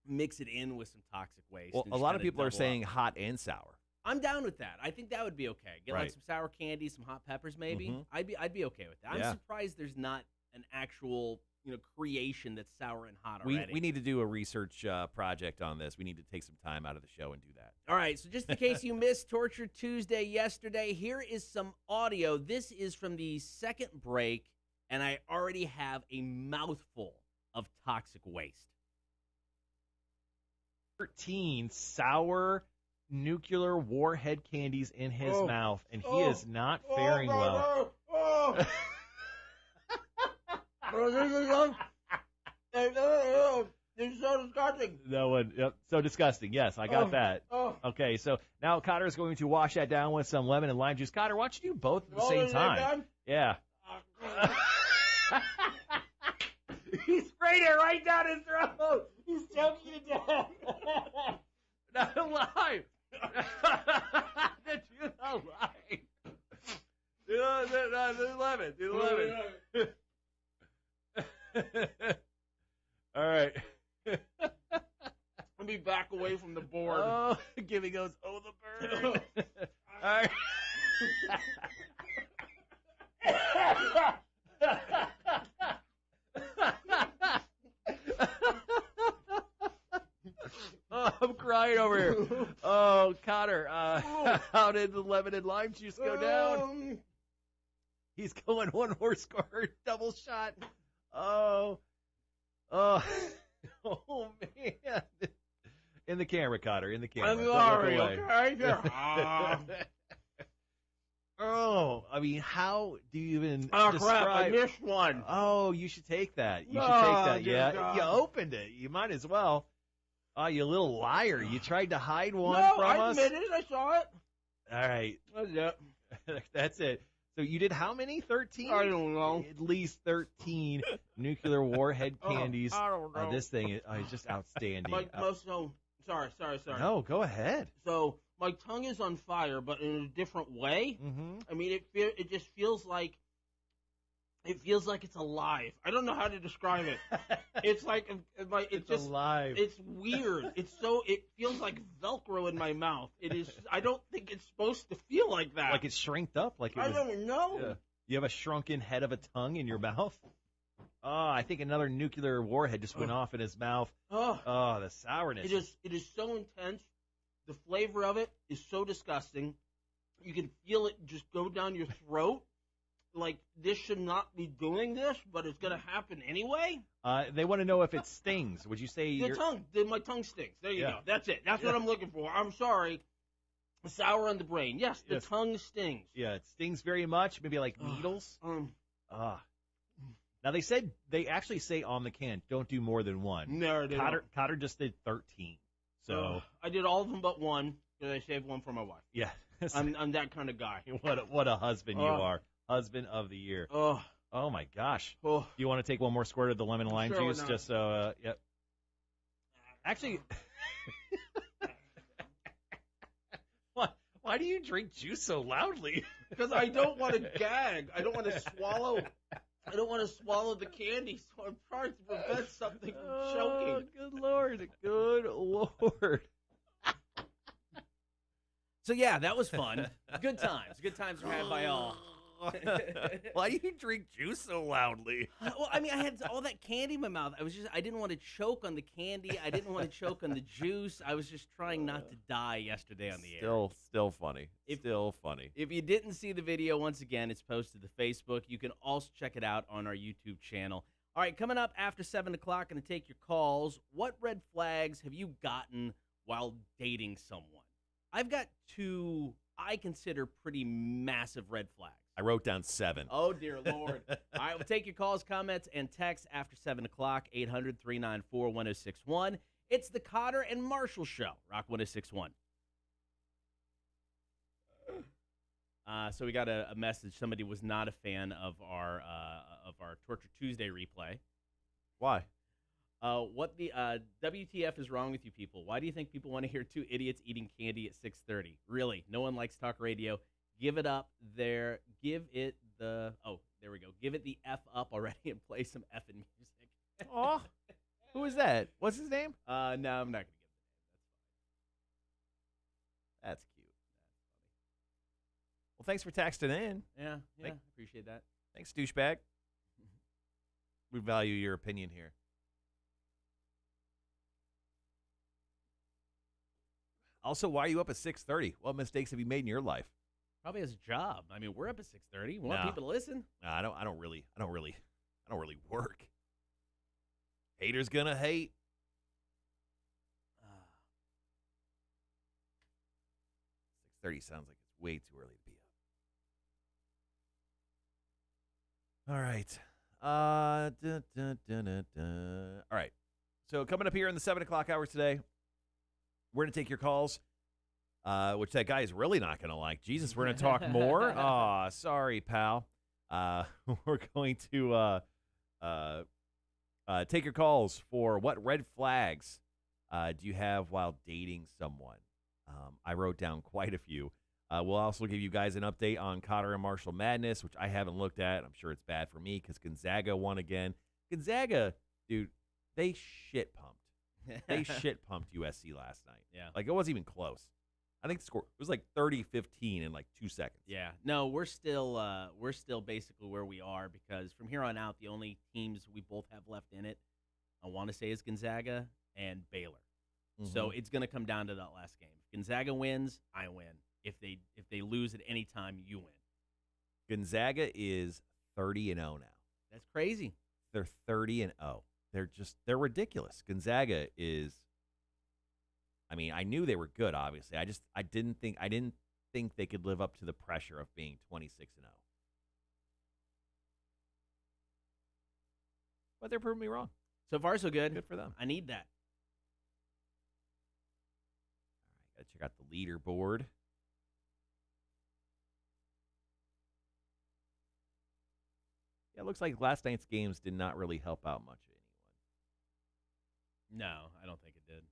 mix it in with some toxic waste. Well, a lot of people are saying hot and sour. I'm down with that. I think that would be okay. Get Right. like some sour candy, some hot peppers, maybe. Mhm. I'd be okay with that. Yeah. I'm surprised there's not an actual creation that's sour and hot already. We need to do a research project on this. We need to take some time out of the show and do that. All right, so just in case you missed Torture Tuesday yesterday, here is some audio. This is from the second break, and I already have a mouthful of toxic waste. 13 sour nuclear warhead candies in his mouth, and he is not faring well. This is so disgusting. No one, yep, so disgusting. Yes, I got that. Okay, so now Cotter is going to wash that down with some lemon and lime juice. Cotter, why don't you do both at the same time? Yeah. He sprayed it right down his throat. He's choking to death. Not alive. Do the lemon. Do the lemon. All right. Let me back away from the board. Oh, Gibby goes, oh, the bird. All right. Oh, I'm crying over here. Oh, Cotter, how did the lemon and lime juice go down? He's going one more score, double shot. Oh, man. In the camera, Cotter, in the camera. I'm sorry, okay? Oh, I mean, how do you even describe? Crap, I missed one. Oh, you should take that. You should take that. Yeah, God. You opened it. You might as well. Oh, you little liar. You tried to hide one from I us? admit it. I saw it. All right. That's it. That's it. So you did how many? 13? I don't know. At least 13 nuclear warhead candies. I don't know. This thing is just outstanding. Sorry. No, go ahead. So my tongue is on fire, but in a different way. Mm-hmm. I mean, it just feels like it's alive. I don't know how to describe it. It's like it's just alive. It's weird. It feels like Velcro in my mouth. It is. I don't think it's supposed to feel like that. Like it's shrinked up. I don't know. Yeah. You have a shrunken head of a tongue in your mouth. Oh, I think another nuclear warhead just went off in his mouth. Oh, the sourness. It is so intense. The flavor of it is so disgusting. You can feel it just go down your throat. Like, this should not be doing this, but it's going to happen anyway. They want to know if it stings. Would you say my tongue stings. There you go. That's it. That's what I'm looking for. I'm sorry. Sour on the brain. Yes, the tongue stings. Yeah, it stings very much. Maybe like needles. Now they actually say on the can, don't do more than one. No, Cotter just did 13. So I did all of them but one, because I saved one for my wife. Yeah. I'm that kind of guy. What a husband you are. Husband of the year. Oh my gosh. Do you want to take one more squirt of the lemon and lime juice? Just so, yep. Actually, why do you drink juice so loudly? Because I don't want to gag. I don't want to swallow. I don't want to swallow the candy, so I'm trying to prevent something from choking. Good Lord. Good Lord. So, yeah, that was fun. Good times. Good times were had by all. Why do you drink juice so loudly? Well, I mean, I had all that candy in my mouth. I didn't want to choke on the candy. I didn't want to choke on the juice. I was just trying not to die yesterday on the air. Still funny. Still funny. If you didn't see the video, once again, it's posted to Facebook. You can also check it out on our YouTube channel. All right, coming up after 7 o'clock, going to take your calls. What red flags have you gotten while dating someone? I've got two I consider pretty massive red flags. I wrote down 7. Oh, dear Lord. All right, we'll take your calls, comments, and texts after 7 o'clock, 800-394-1061. It's the Cotter and Marshall Show, Rock 1061. So we got a message. Somebody was not a fan of our Torture Tuesday replay. Why? What the WTF is wrong with you people? Why do you think people want to hear two idiots eating candy at 6:30? Really, no one likes talk radio. Give it up there. Give it the there we go. Give it the F up already and play some effing music. Oh, who is that? What's his name? No, I'm not gonna give the name. That's cute. Well, thanks for texting in. Yeah, appreciate that. Thanks, douchebag. We value your opinion here. Also, why are you up at 6:30? What mistakes have you made in your life? Probably as a job. I mean, we're up at 6:30. We want people to listen. No, I don't really work. Haters gonna hate. 6:30 sounds like it's way too early to be up. All right. All right. So coming up here in the 7 o'clock hours today, we're going to take your calls, which that guy is really not going to like. Jesus, we're going to talk more? Aw, sorry, pal. We're going to take your calls for what red flags do you have while dating someone? I wrote down quite a few. We'll also give you guys an update on Cotter and Marshall Madness, which I haven't looked at. I'm sure it's bad for me because Gonzaga won again. Gonzaga, dude, they shit pumped. They shit pumped USC last night. Yeah. Like, it wasn't even close. I think the score was like 30-15 in like 2 seconds. Yeah. No, we're still basically where we are because from here on out, the only teams we both have left in it, I want to say, is Gonzaga and Baylor. Mm-hmm. So it's going to come down to that last game. If Gonzaga wins, I win. If they lose at any time, you win. Gonzaga is 30-0 now. That's crazy. They're 30-0. They're ridiculous. Gonzaga is, I mean, I knew they were good, obviously. I didn't think they could live up to the pressure of being 26-0. But they're proving me wrong. So far, so good. Good for them. I need that. All right, gotta check out the leaderboard. Yeah, it looks like last night's games did not really help out much of anyone. No, I don't think it did.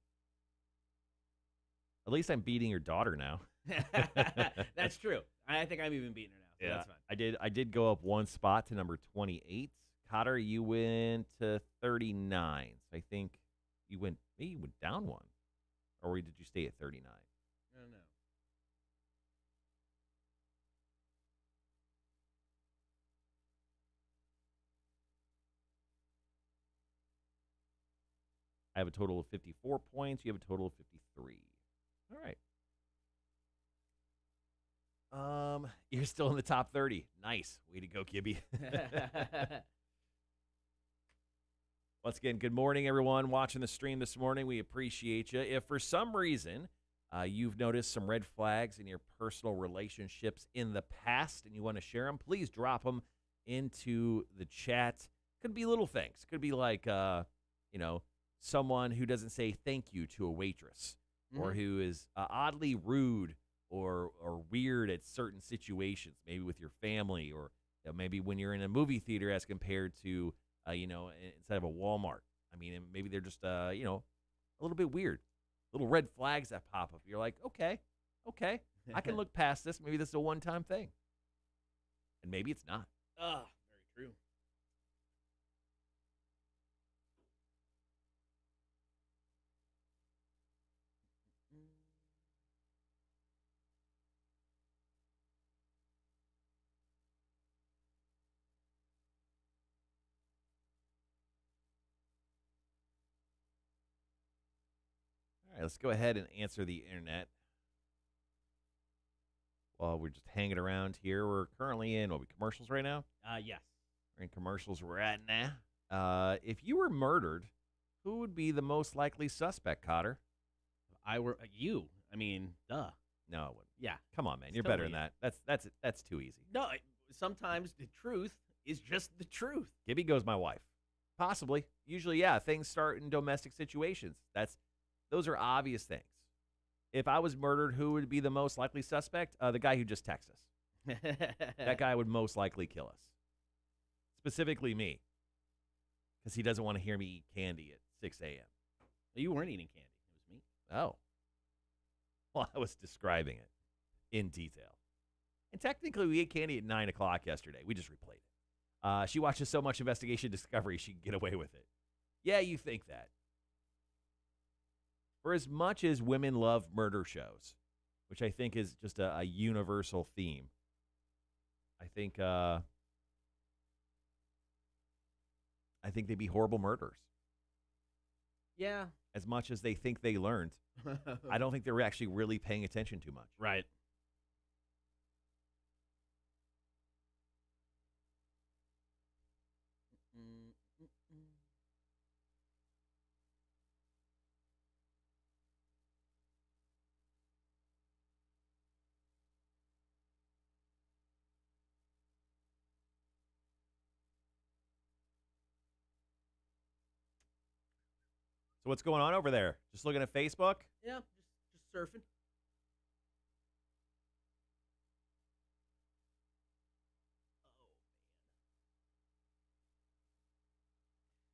At least I'm beating your daughter now. That's true. I think I'm even beating her now. So Yeah, that's fine. I did go up one spot to number 28. Cotter, you went to 39. So I think you went down one. Or did you stay at 39? I don't know. I have a total of 54 points. You have a total of 53. All right. You're still in the top 30. Nice. Way to go, Gibby. Once again, good morning, everyone watching the stream this morning. We appreciate you. If for some reason you've noticed some red flags in your personal relationships in the past and you want to share them, please drop them into the chat. Could be little things. Could be like, someone who doesn't say thank you to a waitress, or who is oddly rude or weird at certain situations, maybe with your family, or maybe when you're in a movie theater as compared to, instead of a Walmart. I mean, maybe they're just, a little bit weird. Little red flags that pop up. You're like, okay, I can look past this. Maybe this is a one-time thing. And maybe it's not. Very true. All right, let's go ahead and answer the internet. While we're just hanging around here, we're currently in, commercials right now? Yes. We're in commercials right now. If you were murdered, who would be the most likely suspect, Cotter? I were you. I mean, duh. No, I wouldn't. Yeah. Come on, man. It's You're totally better than that. That's too easy. No, sometimes the truth is just the truth. Gibby goes my wife. Possibly. Usually, yeah, things start in domestic situations. Those are obvious things. If I was murdered, who would be the most likely suspect? The guy who just texted us. That guy would most likely kill us. Specifically me. Because he doesn't want to hear me eat candy at 6 a.m. You weren't eating candy. It was me. Oh. Well, I was describing it in detail. And technically, we ate candy at 9 o'clock yesterday. We just replayed it. She watches so much Investigation Discovery, she can get away with it. Yeah, you think that. For as much as women love murder shows, which I think is just a universal theme, I think they'd be horrible murderers. Yeah. As much as they think they learned, I don't think they're actually really paying attention too much. Right. So what's going on over there? Just looking at Facebook? Yeah, just surfing.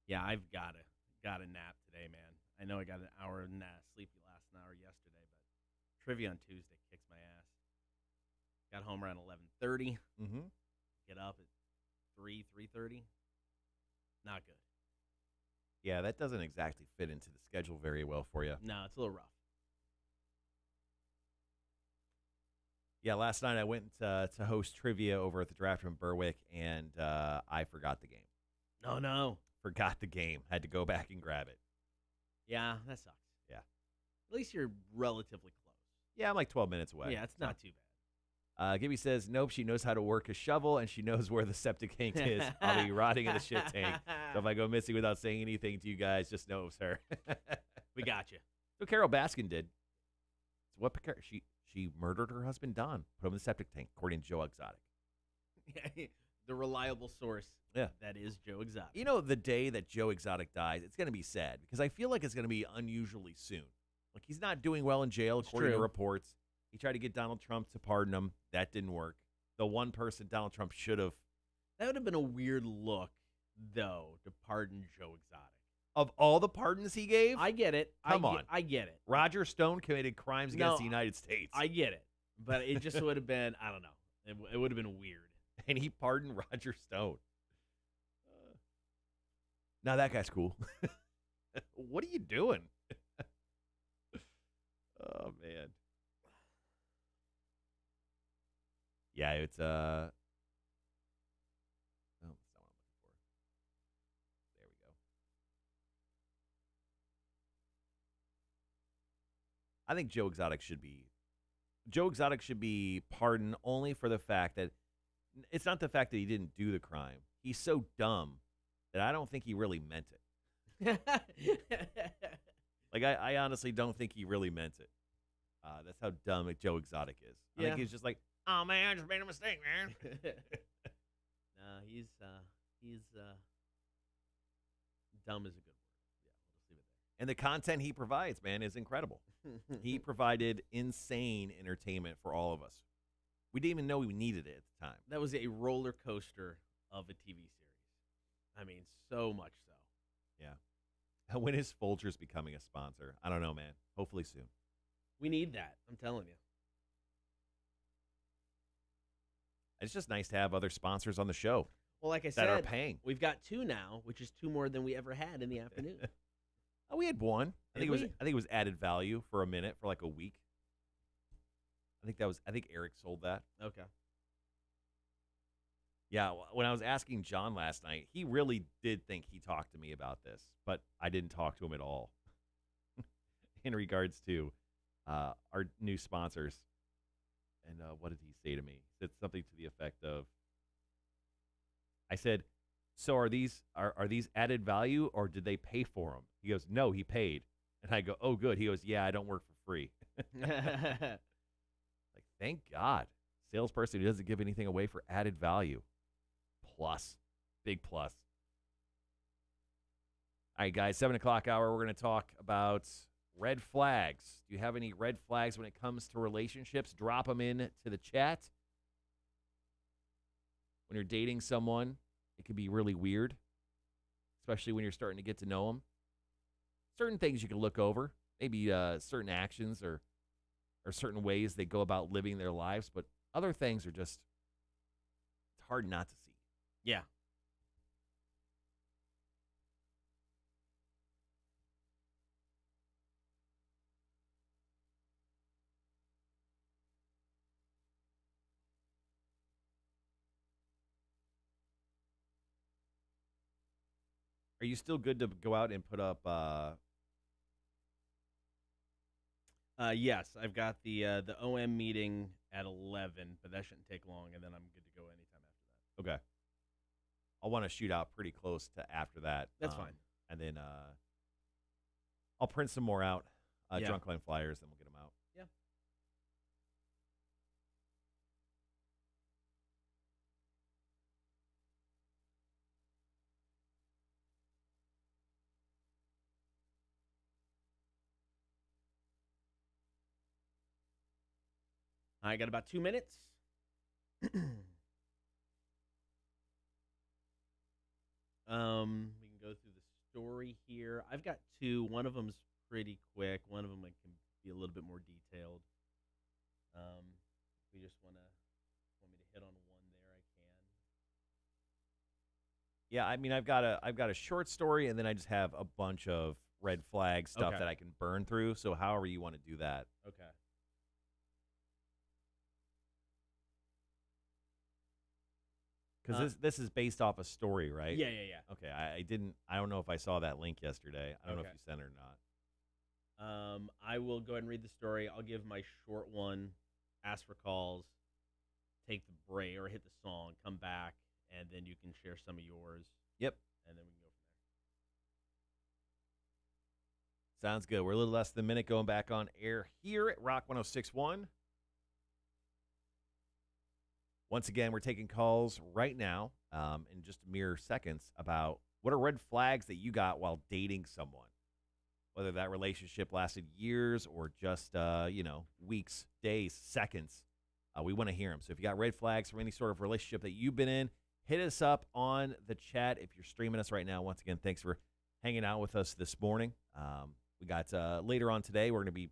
Yeah, I've got a nap today, man. I know I got an hour sleepy last hour yesterday, but trivia on Tuesday kicks my ass. Got home around 11:30. Mm-hmm. Get up at 3:30. Not good. Yeah, that doesn't exactly fit into the schedule very well for you. No, it's a little rough. Yeah, last night I went to host trivia over at the Draft in Berwick, and I forgot the game. No. Forgot the game. Had to go back and grab it. Yeah, that sucks. Yeah. At least you're relatively close. Yeah, I'm like 12 minutes away. Yeah, it's not too bad. Gibby says, nope, she knows how to work a shovel, and she knows where the septic tank is. I'll be rotting in the shit tank. So if I go missing without saying anything to you guys, just know it was her. We got you. So Carol Baskin did. So what? She murdered her husband, Don. Put him in the septic tank, according to Joe Exotic. The reliable source. Yeah. That is Joe Exotic. You know, the day that Joe Exotic dies, it's going to be sad, because I feel like it's going to be unusually soon. Like, he's not doing well in jail, according to reports. He tried to get Donald Trump to pardon him. That didn't work. The one person Donald Trump should have. That would have been a weird look, though, to pardon Joe Exotic. Of all the pardons he gave? I get it. Come on. I get it. Roger Stone committed crimes against the United States. I get it. But it just would have been, I don't know. It would have been weird. And he pardoned Roger Stone. Now that guy's cool. What are you doing? Oh, man. Yeah, it's oh, that's not what I'm looking for. There we go. I think Joe Exotic should be Joe Exotic should be pardoned only for the fact that it's not the fact that he didn't do the crime. He's so dumb that I don't think he really meant it. Like, I honestly don't think he really meant it. That's how dumb Joe Exotic is. I think he's just like, oh, man, I just made a mistake, man. No, he's dumb is a good word. Yeah, we'll just leave it And the content he provides, man, is incredible. there. He provided insane entertainment for all of us. We didn't even know we needed it at the time. That was a roller coaster of a TV series. I mean, so much so. Yeah. When is Folgers becoming a sponsor? I don't know, man. Hopefully soon. We need that. I'm telling you. It's just nice to have other sponsors on the show Well, like I that are said, paying. we've got 2 now, which is 2 more than we ever had in the afternoon. Oh, we had one. I Did think we? it was added value for a minute, for like a week. I think Eric sold that. Okay. Yeah, when I was asking John last night, he really did think he talked to me about this, but I didn't talk to him at all in regards to our new sponsors. And what did he say to me? He said something to the effect of, I said, so are these added value, or did they pay for them? He goes, no, he paid. And I go, oh, good. He goes, yeah, I don't work for free. Like, thank God. Salesperson who doesn't give anything away for added value. Plus. Big plus. All right, guys, 7 o'clock hour, we're going to talk about red flags. Do you have any red flags when it comes to relationships? Drop them in to the chat. When you're dating someone, it can be really weird, especially when you're starting to get to know them. Certain things you can look over, maybe certain actions or certain ways they go about living their lives, but other things are just, it's hard not to see. Yeah. Are you still good to go out and put up Yes, I've got the OM meeting at 11, but that shouldn't take long, and then I'm good to go anytime after that. Okay. I'll want to shoot out pretty close to after that. That's fine. And then I'll print some more out, Yeah. Drunkline flyers, then we'll get them out. Yeah. I got about 2 minutes. We can go through the story here. I've got 2. One of them's pretty quick. One of them can be a little bit more detailed. If you just want me to hit on one there, I can. Yeah, I mean, I've got a short story, and then I just have a bunch of red flag stuff Okay. that I can burn through. So however you want to do that. Okay. Because this is based off a story, right? Yeah, yeah, yeah. Okay, I don't know if I saw that link yesterday. I don't know if Okay. you sent it or not. I will go ahead and read the story. I'll give my short one, ask for calls, take the break or hit the song, come back, and then you can share some of yours. Yep. And then we can go from Sounds good. We're a little less than a minute going back on air here at Rock 106.1. Once again, we're taking calls right now in just mere seconds about what are red flags that you got while dating someone, whether that relationship lasted years or just, weeks, days, seconds. We want to hear them. So if you got red flags from any sort of relationship that you've been in, hit us up on the chat. If you're streaming us right now, once again, thanks for hanging out with us this morning. We got later on today, we're going to be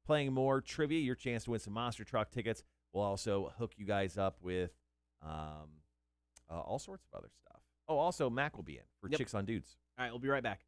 playing more trivia, your chance to win some Monster Truck tickets. We'll also hook you guys up with all sorts of other stuff. Oh, also, Mac will be in for Yep. Chicks on Dudes. All right, we'll be right back.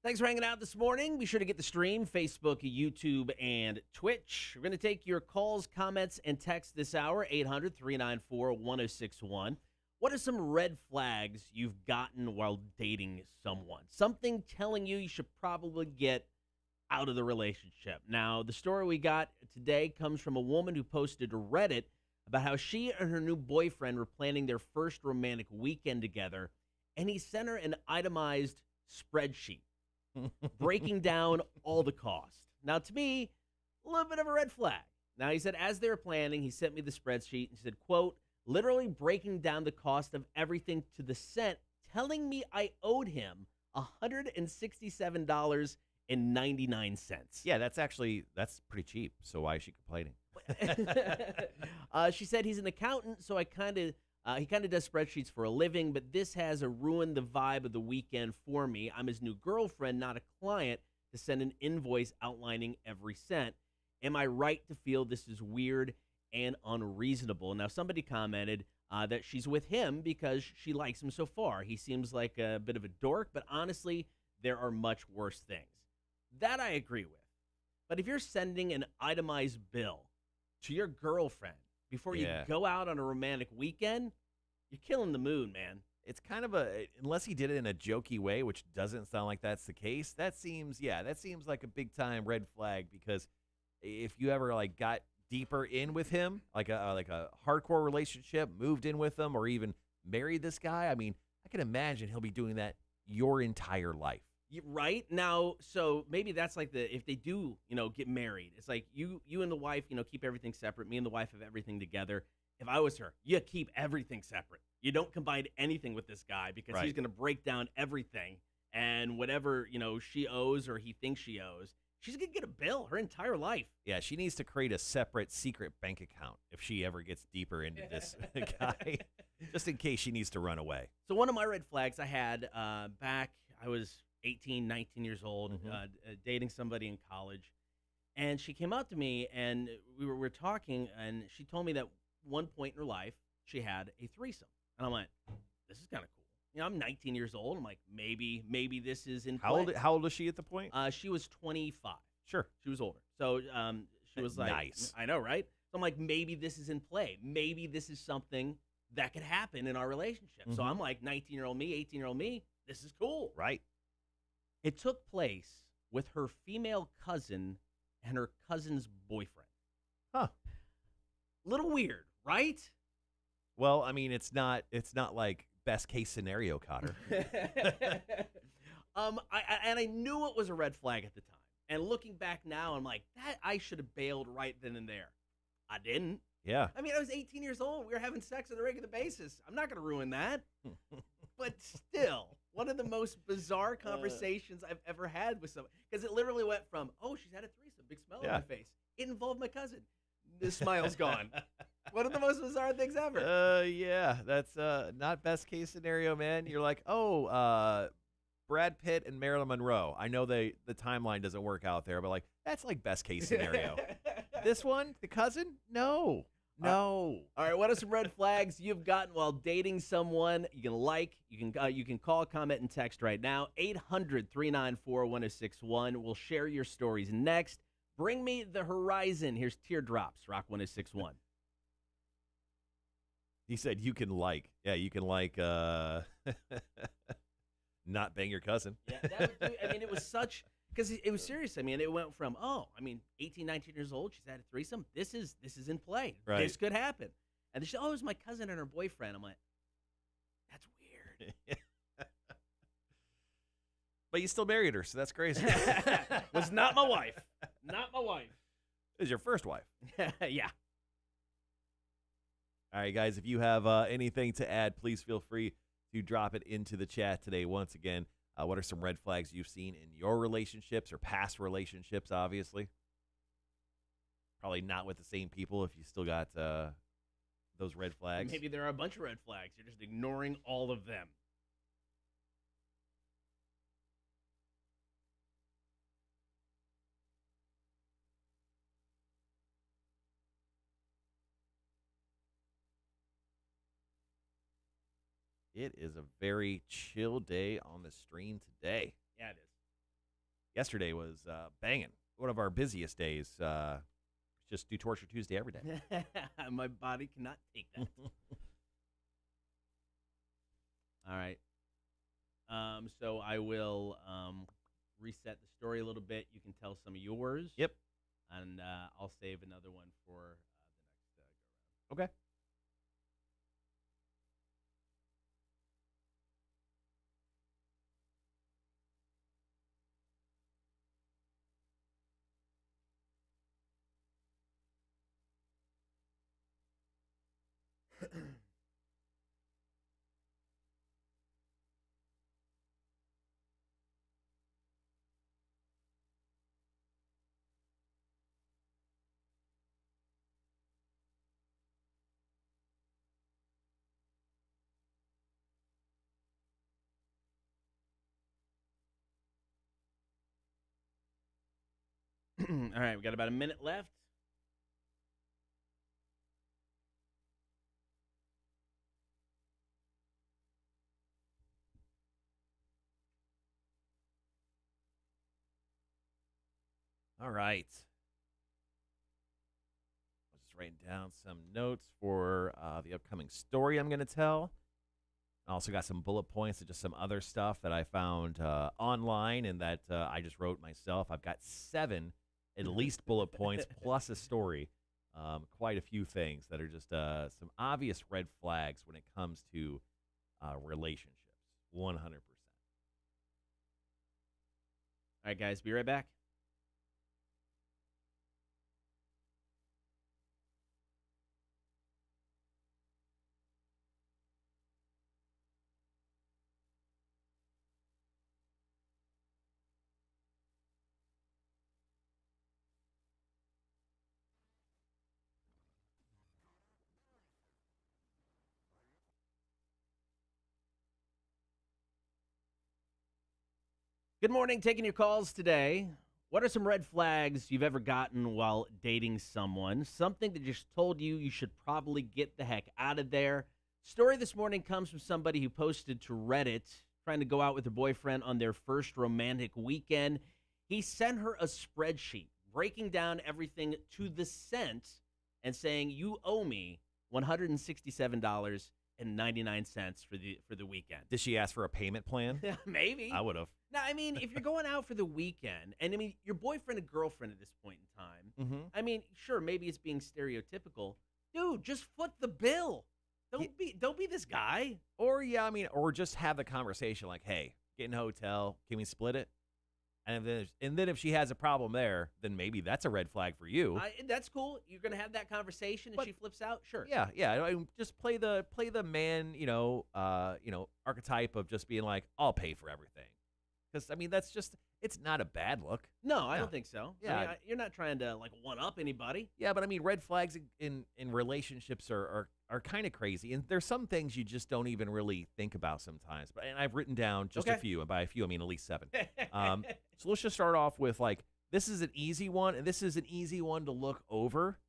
Thanks for hanging out this morning. Be sure to get the stream, Facebook, YouTube, and Twitch. We're going to take your calls, comments, and texts this hour, 800-394-1061. What are some red flags you've gotten while dating someone? Something telling you should probably get out of the relationship. Now, the story we got today comes from a woman who posted to Reddit about how she and her new boyfriend were planning their first romantic weekend together, and he sent her an itemized spreadsheet breaking down all the costs. Now, to me, a little bit of a red flag. Now, he said, as they were planning, he sent me the spreadsheet and said, quote, literally breaking down the cost of everything to the cent, telling me I owed him $167.99. Yeah, that's pretty cheap. So why is she complaining? She said he's an accountant, so he kind of does spreadsheets for a living, but this has ruined the vibe of the weekend for me. I'm his new girlfriend, not a client, to send an invoice outlining every cent. Am I right to feel this is weird and unreasonable? Now, somebody commented that she's with him because she likes him so far. He seems like a bit of a dork, but honestly, there are much worse things. That I agree with. But if you're sending an itemized bill to your girlfriend before you go out on a romantic weekend, you're killing the mood, man. It's kind of unless he did it in a jokey way, which doesn't sound like that's the case. That seems like a big time red flag, because if you ever like got deeper in with him, like a hardcore relationship, moved in with him, or even married this guy, I mean, I can imagine he'll be doing that your entire life. Right now, so maybe that's like if they do, get married, it's like you and the wife, keep everything separate. Me and the wife have everything together. If I was her, you keep everything separate. You don't combine anything with this guy, because he's going to break down everything, and whatever, she owes or he thinks she owes, she's going to get a bill her entire life. Yeah, she needs to create a separate secret bank account if she ever gets deeper into this guy, just in case she needs to run away. So one of my red flags I had back, I was 18, 19 years old, dating somebody in college. And she came up to me, and we were talking, and she told me that one point in her life, she had a threesome. And I'm like, this is kind of cool. I'm 19 years old. I'm like, maybe this is in play. How old was she at the point? She was 25. Sure. She was older. So she was like, nice. I know, right? So I'm like, maybe this is in play. Maybe this is something that could happen in our relationship. So I'm like, 19-year-old me, 18-year-old me, this is cool. Right. It took place with her female cousin and her cousin's boyfriend. Huh. Little weird, right? Well, I mean, it's not like best case scenario, Cotter. I knew it was a red flag at the time. And looking back now, I'm like, that I should have bailed right then and there. I didn't. Yeah. I mean, I was 18 years old. We were having sex on a regular basis. I'm not going to ruin that. But still, one of the most bizarre conversations I've ever had with someone. Because it literally went from, oh, she's had a threesome, big smile on my face. It involved my cousin. The smile's gone. One of the most bizarre things ever. Yeah, that's not best case scenario, man. You're like, oh, Brad Pitt and Marilyn Monroe. I know the timeline doesn't work out there, but like that's like best case scenario. This one, the cousin? No. All right, what are some red flags you've gotten while dating someone? You can call, comment, and text right now. 800-394-1061. We'll share your stories next. Bring me the horizon. Here's Teardrops, Rock 1061. He said you can like not bang your cousin. Yeah, it was such, because it was serious. I mean, it went from, 18, 19 years old, she's had a threesome. This is in play. Right. This could happen. And she said, it was my cousin and her boyfriend. I'm like, that's weird. But you still married her, so that's crazy. Was not my wife. Not my wife. It was your first wife. Yeah. All right, guys, if you have anything to add, please feel free to drop it into the chat today. Once again, what are some red flags you've seen in your relationships or past relationships, obviously? Probably not with the same people if you still got those red flags. Maybe there are a bunch of red flags. You're just ignoring all of them. It is a very chill day on the stream today. Yeah, it is. yesterday was banging. One of our busiest days. Just do Torture Tuesday every day. My body cannot take that. All right. So I will reset the story a little bit. You can tell some of yours. Yep. And I'll save another one for the next go-round. Okay. All right, we got about a minute left. All right. I was just writing down some notes for the upcoming story I'm going to tell. I also got some bullet points and just some other stuff that I found online and that I just wrote myself. I've got 7 at least bullet points plus a story. Quite a few things that are just some obvious red flags when it comes to relationships. 100%. All right, guys, be right back. Good morning. Taking your calls today. What are some red flags you've ever gotten while dating someone? Something that just told you should probably get the heck out of there. Story this morning comes from somebody who posted to Reddit trying to go out with her boyfriend on their first romantic weekend. He sent her a spreadsheet breaking down everything to the cent and saying, "You owe me $167.99 for the weekend." Did she ask for a payment plan? Maybe. I would have. No, I mean, if you're going out for the weekend, and I mean, your boyfriend and girlfriend at this point in time, I mean, sure, maybe it's being stereotypical. Dude, just foot the bill. Don't be this guy. Or or just have the conversation like, hey, get in a hotel, can we split it? And then if she has a problem there, then maybe that's a red flag for you. That's cool. You're gonna have that conversation, and she flips out. Sure. Yeah. I mean, just play the man, archetype of just being like, I'll pay for everything. Because, I mean, it's not a bad look. No, I don't think so. Yeah. I mean, you're not trying to, one-up anybody. Yeah, but, I mean, red flags in relationships are kind of crazy. And there's some things you just don't even really think about sometimes. And I've written down just a few. And by a few, I mean at least 7. So let's just start off with, this is an easy one, and this is an easy one to look over.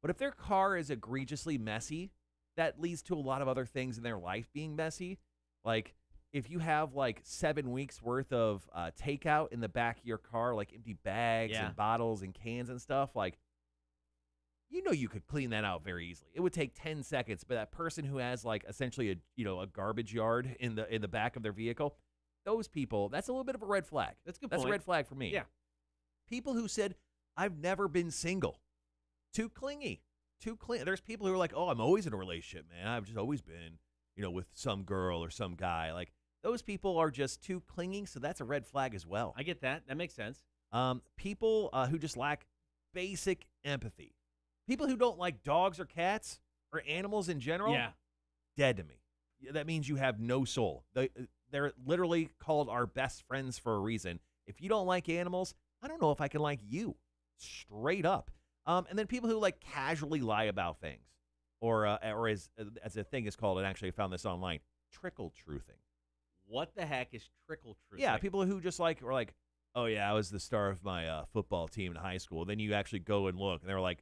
But if their car is egregiously messy, that leads to a lot of other things in their life being messy. Like, if you have 7 weeks worth of takeout in the back of your car, like empty bags and bottles and cans and stuff, you could clean that out very easily. It would take 10 seconds, but that person who has essentially a garbage yard in the back of their vehicle, those people, that's a little bit of a red flag. That's a good That's point. a red flag for me. Yeah. People who said, I've never been single. Too clingy. There's people who are like, oh, I'm always in a relationship, man. I've just always been, with some girl or some guy. Those people are just too clinging, so that's a red flag as well. I get that. That makes sense. People who just lack basic empathy. People who don't like dogs or cats or animals in general, dead to me. That means you have no soul. They're literally called our best friends for a reason. If you don't like animals, I don't know if I can like you. Straight up. And then people who casually lie about things. Or as a thing is called, and actually I found this online, trickle truthing. What the heck is trickle truthing? Yeah, people who just were like, oh yeah, I was the star of my football team in high school. Then you actually go and look, and they're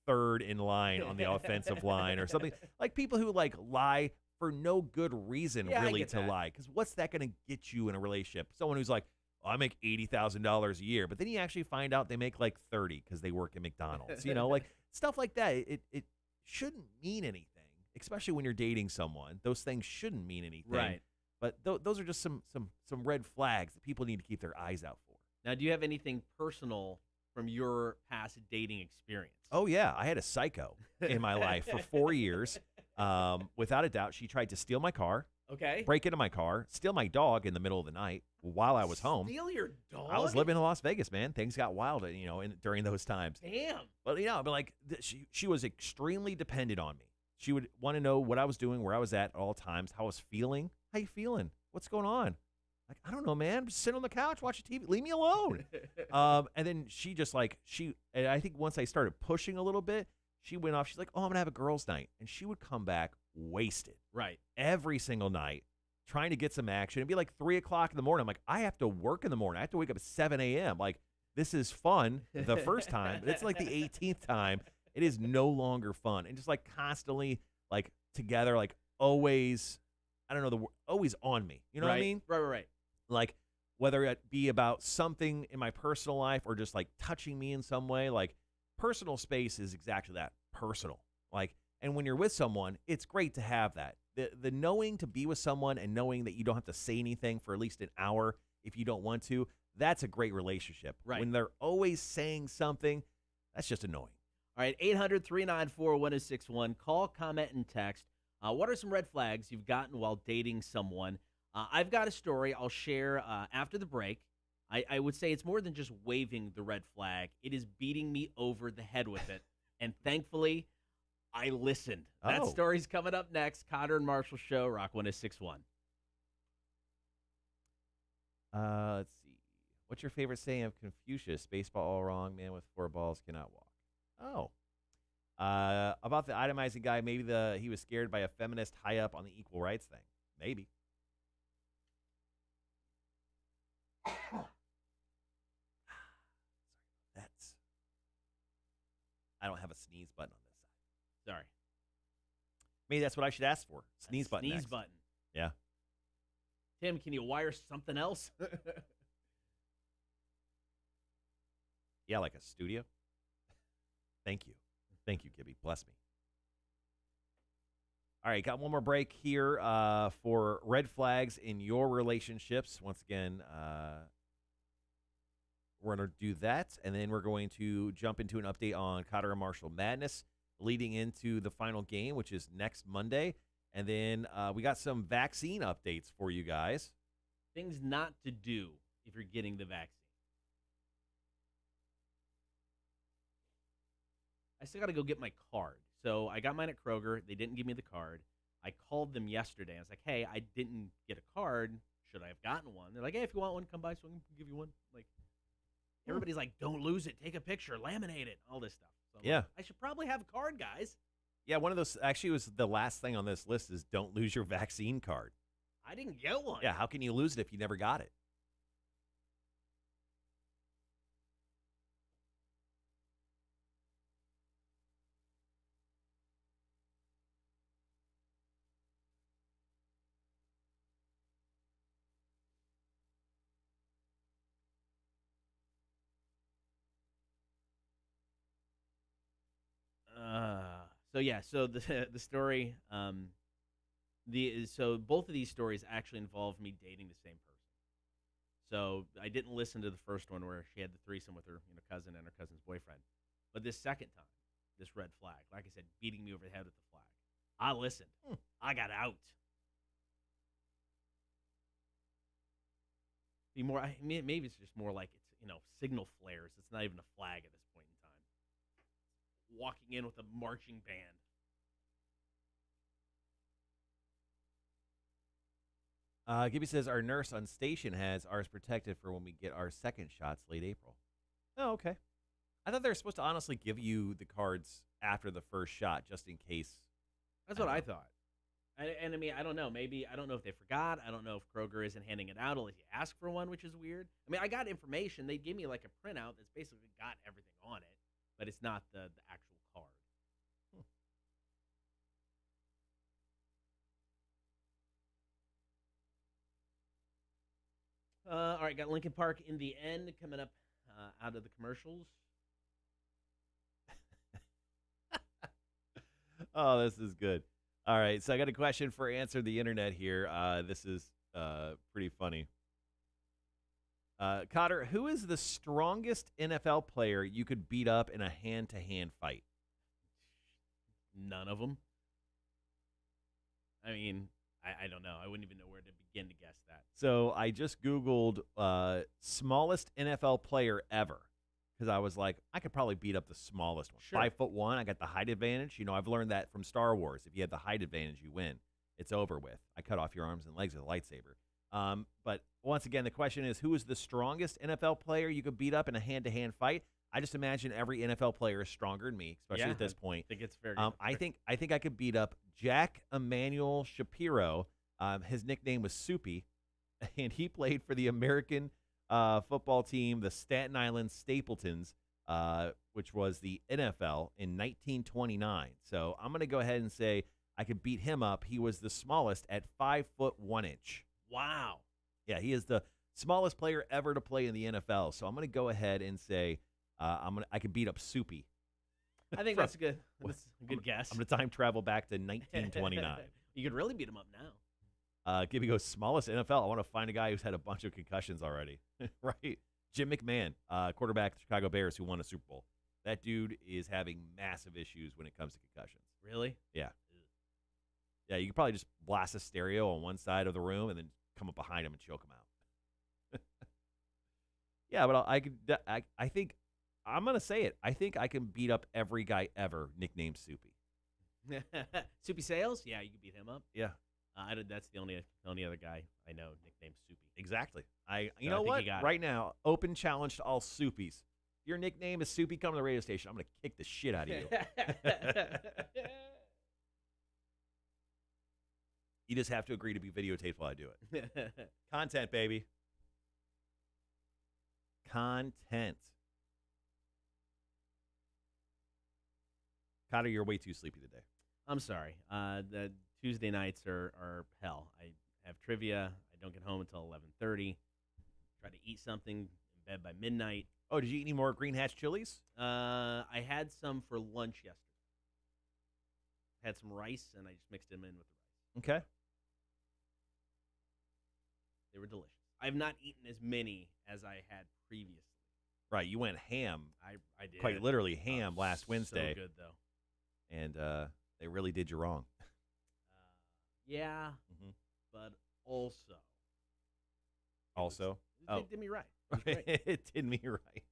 third in line on the offensive line or something. People who lie for no good reason really to lie. Because what's that going to get you in a relationship? Someone who's like, I make $80,000 a year. But then you actually find out they make like 30 because they work at McDonald's. You know, like stuff like that. It shouldn't mean anything, especially when you're dating someone. Those things shouldn't mean anything. Right. But those are just some red flags that people need to keep their eyes out for. Now, do you have anything personal from your past dating experience? Oh, yeah. I had a psycho in my life for 4 years. Without a doubt, she tried to steal my car, Okay. break into my car, steal my dog in the middle of the night while I was home. Steal your dog? I was living in Las Vegas, man. Things got wild, during those times. Damn. But, but like, she was extremely dependent on me. She would want to know what I was doing, where I was at all times, how I was feeling. How you feeling? What's going on? Like, I don't know, man. Just sit on the couch, watch TV. Leave me alone. And then she just and I think once I started pushing a little bit, she went off. She's like, oh, I'm going to have a girls' night. And she would come back wasted. Right. Every single night, trying to get some action. It'd be like 3 o'clock in the morning. I'm like, I have to work in the morning. I have to wake up at 7 a.m. Like, this is fun the first time. But it's like the 18th time. It is no longer fun. And just like constantly like together, like always, I don't know, always on me. You know what I mean? Right. Like, whether it be about something in my personal life or just like touching me in some way, like personal space is exactly that, personal. Like, and when you're with someone, it's great to have that. The knowing to be with someone and knowing that you don't have to say anything for at least an hour if you don't want to, that's a great relationship. Right. When they're always saying something, that's just annoying. All right, 800-394-1061. Call, comment, and text. What are some red flags you've gotten while dating someone? I've got a story I'll share after the break. I would say it's more than just waving the red flag. It is beating me over the head with it. And thankfully, I listened. That story's coming up next. Cotter and Marshall Show, Rock 1061. Let's see. What's your favorite saying of Confucius? Baseball all wrong, man with 4 balls cannot walk. Oh. About the itemizing guy, maybe he was scared by a feminist high up on the equal rights thing. Maybe. I don't have a sneeze button on this side. Sorry. Maybe that's what I should ask for. Sneeze button. Sneeze next. button. Yeah. Tim, can you wire something else? Yeah, like a studio. Thank you. Thank you, Gibby. Bless me. All right, got one more break here for red flags in your relationships. Once again, we're going to do that, and then we're going to jump into an update on Cotter and Marshall Madness leading into the final game, which is next Monday. And then we got some vaccine updates for you guys. Things not to do if you're getting the vaccine. I still got to go get my card. So I got mine at Kroger. They didn't give me the card. I called them yesterday. I was like, hey, I didn't get a card. Should I have gotten one? They're like, hey, if you want one, come by so I can give you one. Like, everybody's like, don't lose it. Take a picture. Laminate it. All this stuff. So I'm like, I should probably have a card, guys. Yeah, one of those actually was the last thing on this list is don't lose your vaccine card. I didn't get one. Yeah, how can you lose it if you never got it? So the story, so both of these stories actually involved me dating the same person. So I didn't listen to the first one where she had the threesome with her cousin and her cousin's boyfriend, but this second time, this red flag, like I said, beating me over the head with the flag. I listened. I got out. Maybe it's just more like it's signal flares. It's not even a flag at this point in time. Walking in with a marching band. Gibby says our nurse on station has ours protected for when we get our second shots late April. Oh, okay. I thought they were supposed to honestly give you the cards after the first shot just in case. That's what I thought. And I mean, I don't know. Maybe, I don't know if they forgot. I don't know if Kroger isn't handing it out unless you ask for one, which is weird. I mean, I got information. They gave me like a printout that's basically got everything on it, but it's not the actual card. All right, got Lincoln Park in the end coming up out of the commercials. Oh, this is good. All right, so I got a question for Answer the Internet here. This is pretty funny. Cotter, who is the strongest NFL player you could beat up in a hand-to-hand fight? None of them. I mean, I don't know. I wouldn't even know where to begin to guess that. So I just Googled smallest NFL player ever because I was like, I could probably beat up the smallest one. Sure. 5'1". I got the height advantage. You know, I've learned that from Star Wars. If you have the height advantage, you win. It's over with. I cut off your arms and legs with a lightsaber. But once again, the question is, who is the strongest NFL player you could beat up in a hand-to-hand fight? I just imagine every NFL player is stronger than me, especially at this point. I think it's fair. I think I could beat up Jack Emmanuel Shapiro. His nickname was Soupy, and he played for the American football team, the Staten Island Stapletons, which was the NFL in 1929. So I'm going to go ahead and say I could beat him up. He was the smallest at 5'1". Wow. Yeah, he is the smallest player ever to play in the NFL. So I'm going to go ahead and say I could beat up Soupy. I think that's a good guess. I'm going to time travel back to 1929. You could really beat him up now. Give me go smallest NFL. I want to find a guy who's had a bunch of concussions already. Right? Jim McMahon, quarterback of the Chicago Bears who won a Super Bowl. That dude is having massive issues when it comes to concussions. Really? Yeah. Yeah, you could probably just blast a stereo on one side of the room and then come up behind him and choke him out. Yeah, but I think I'm going to say it. I think I can beat up every guy ever nicknamed Soupy. Soupy Sales? Yeah, you could beat him up. Yeah. That's the only other guy I know nicknamed Soupy. Exactly. You So know what? you Right now, open challenge to all Soupies. Your nickname is Soupy. Come to the radio station. I'm going to kick the shit out of you. You just have to agree to be videotaped while I do it. Content, baby. Content. Cotter, you're way too sleepy today. I'm sorry. The Tuesday nights are hell. I have trivia. I don't get home until 11:30. Try to eat something in bed by midnight. Oh, did you eat any more Green Hatch chilies? I had some for lunch yesterday. I had some rice, and I just mixed them in with the rice. Okay. They were delicious. I have not eaten as many as I had previously. Right, you went ham. I did. Quite literally ham last Wednesday. So good, though. And they really did you wrong. Yeah, but also. Also? It did me right. It was great. It did me right.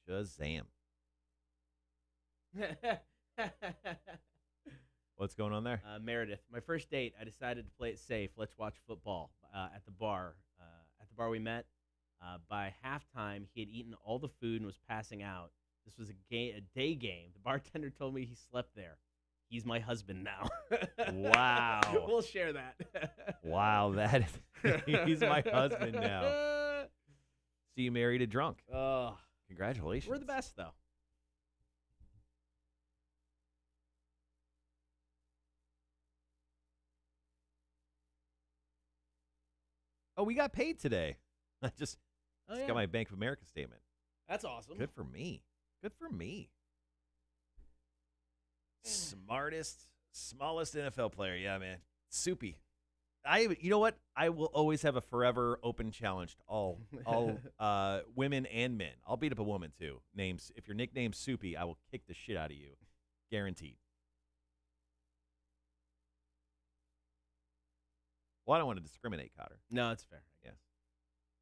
Shazam. What's going on there? Meredith, my first date, I decided to play it safe. Let's watch football at the bar. At the bar we met, by halftime, he had eaten all the food and was passing out. This was a day game. The bartender told me he slept there. He's my husband now. Wow. We'll share that. Wow, that is, he's my husband now. So you married a drunk. Congratulations. We're the best, though. Oh, we got paid today. I just Yeah. got my Bank of America statement. That's awesome. Good for me. Good for me. Smallest NFL player. Yeah, man. Soupy. You know what? I will always have a forever open challenge to all women and men. I'll beat up a woman too. If your nickname's Soupy, I will kick the shit out of you. Guaranteed. Well, I don't want to discriminate, Cotter. No, it's fair. Yes.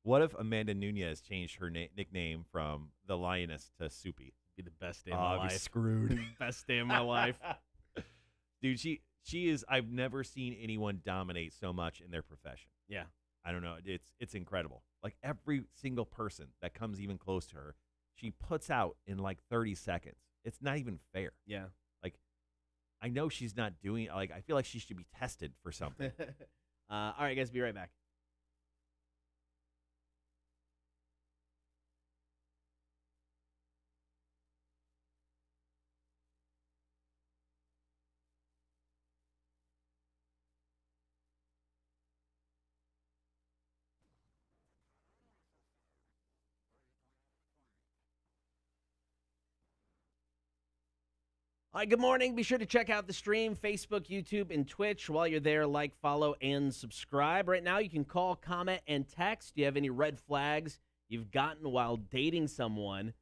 What if Amanda Nunez changed her nickname from the Lioness to Soupy? Be the best day of my I'd be life. screwed. Best day of my life. Dude, she is. I've never seen anyone dominate so much in their profession. Yeah. I don't know. It's incredible. Like every single person that comes even close to her, she puts out in like 30 seconds. It's not even fair. Yeah. Like, I know she's not doing. Like, I feel like she should be tested for something. All right, guys, be right back. All right, good morning. Be sure to check out the stream, Facebook, YouTube, and Twitch. While you're there, like, follow, and subscribe. Right now, you can call, comment, and text. Do you have any red flags you've gotten while dating someone?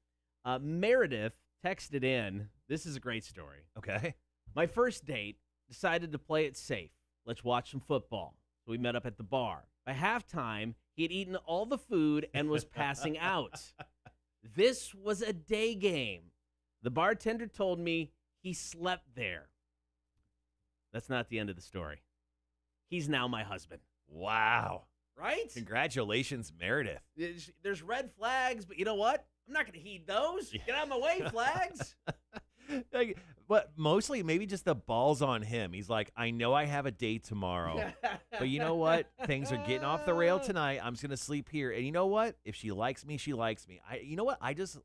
Meredith texted in. This is a great story. Okay. My first date decided to play it safe. Let's watch some football. So we met up at the bar. By halftime, he had eaten all the food and was passing out. This was a day game. The bartender told me he slept there. That's not the end of the story. He's now my husband. Wow. Right? Congratulations, Meredith. There's red flags, but you know what? I'm not going to heed those. Get out of my way, flags. But mostly maybe just the balls on him. He's like, I know I have a date tomorrow, but you know what? Things are getting off the rail tonight. I'm just going to sleep here. And you know what? If she likes me, she likes me. You know what? I just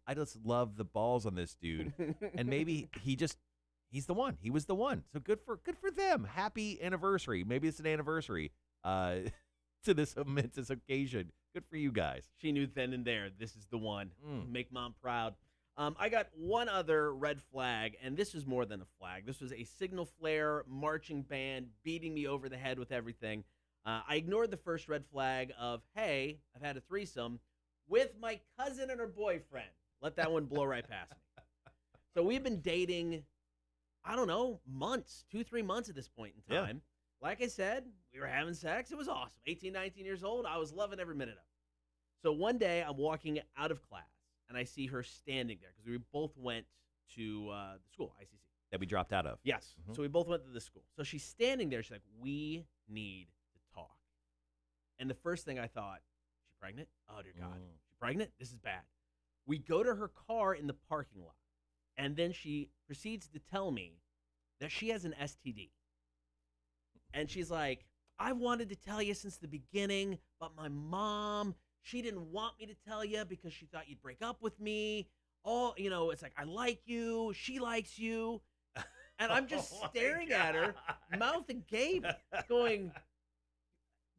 love the balls on this dude. And maybe he's the one. He was the one. So good for them. Happy anniversary. Maybe it's an anniversary to this momentous occasion. Good for you guys. She knew then and there, this is the one. Make mom proud. I got one other red flag, and this was more than a flag. This was a signal flare marching band beating me over the head with everything. I ignored the first red flag of, hey, I've had a threesome with my cousin and her boyfriend. Let that one blow right past me. So we've been dating, I don't know, months, 2-3 months at this point in time. Yeah. Like I said, we were having sex. It was awesome. 18, 19 years old. I was loving every minute of it. So one day I'm walking out of class, and I see her standing there because we both went to the school, ICC. That we dropped out of. Yes. Mm-hmm. So we both went to the school. So she's standing there. She's like, we need to talk. And the first thing I thought, she pregnant? Oh, dear God. She pregnant? This is bad. We go to her car in the parking lot, and then she proceeds to tell me that she has an STD. And she's like, I wanted to tell you since the beginning, but my mom, she didn't want me to tell you because she thought you'd break up with me. Oh, it's like, I like you. She likes you. And I'm just staring at her, mouth agape, going,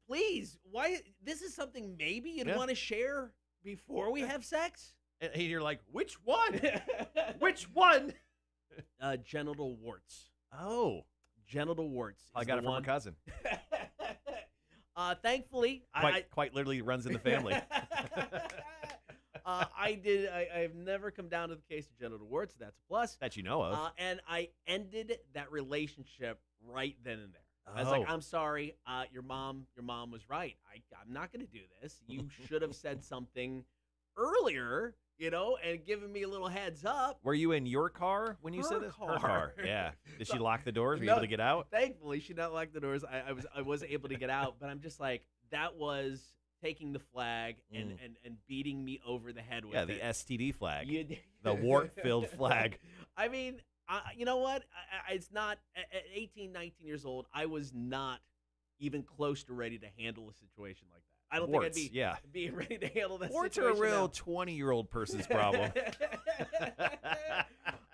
please, why? This is something maybe you'd want to share before we have sex? And you're like, which one? Which one? Genital warts. Oh. Genital warts. I got it from her cousin. Thankfully, quite literally runs in the family. I've never come down to the case of genital warts. That's a plus. That you know of. And I ended that relationship right then and there. I was like, I'm sorry. Your mom was right. I'm not going to do this. You should have said something earlier, and given me a little heads up. Were you in your car when you said this? Her car. Yeah. Did she lock the doors? Were you able to get out? Thankfully, she did not lock the doors. I was able to get out, but I'm just like, that was taking the flag and beating me over the head with it. Yeah, the STD flag. The wart-filled flag. I mean, you know what? It's not, at 18, 19 years old, I was not even close to ready to handle a situation like that. I don't think I'd be ready to handle that Warts situation. Warts are a real 20-year-old person's problem.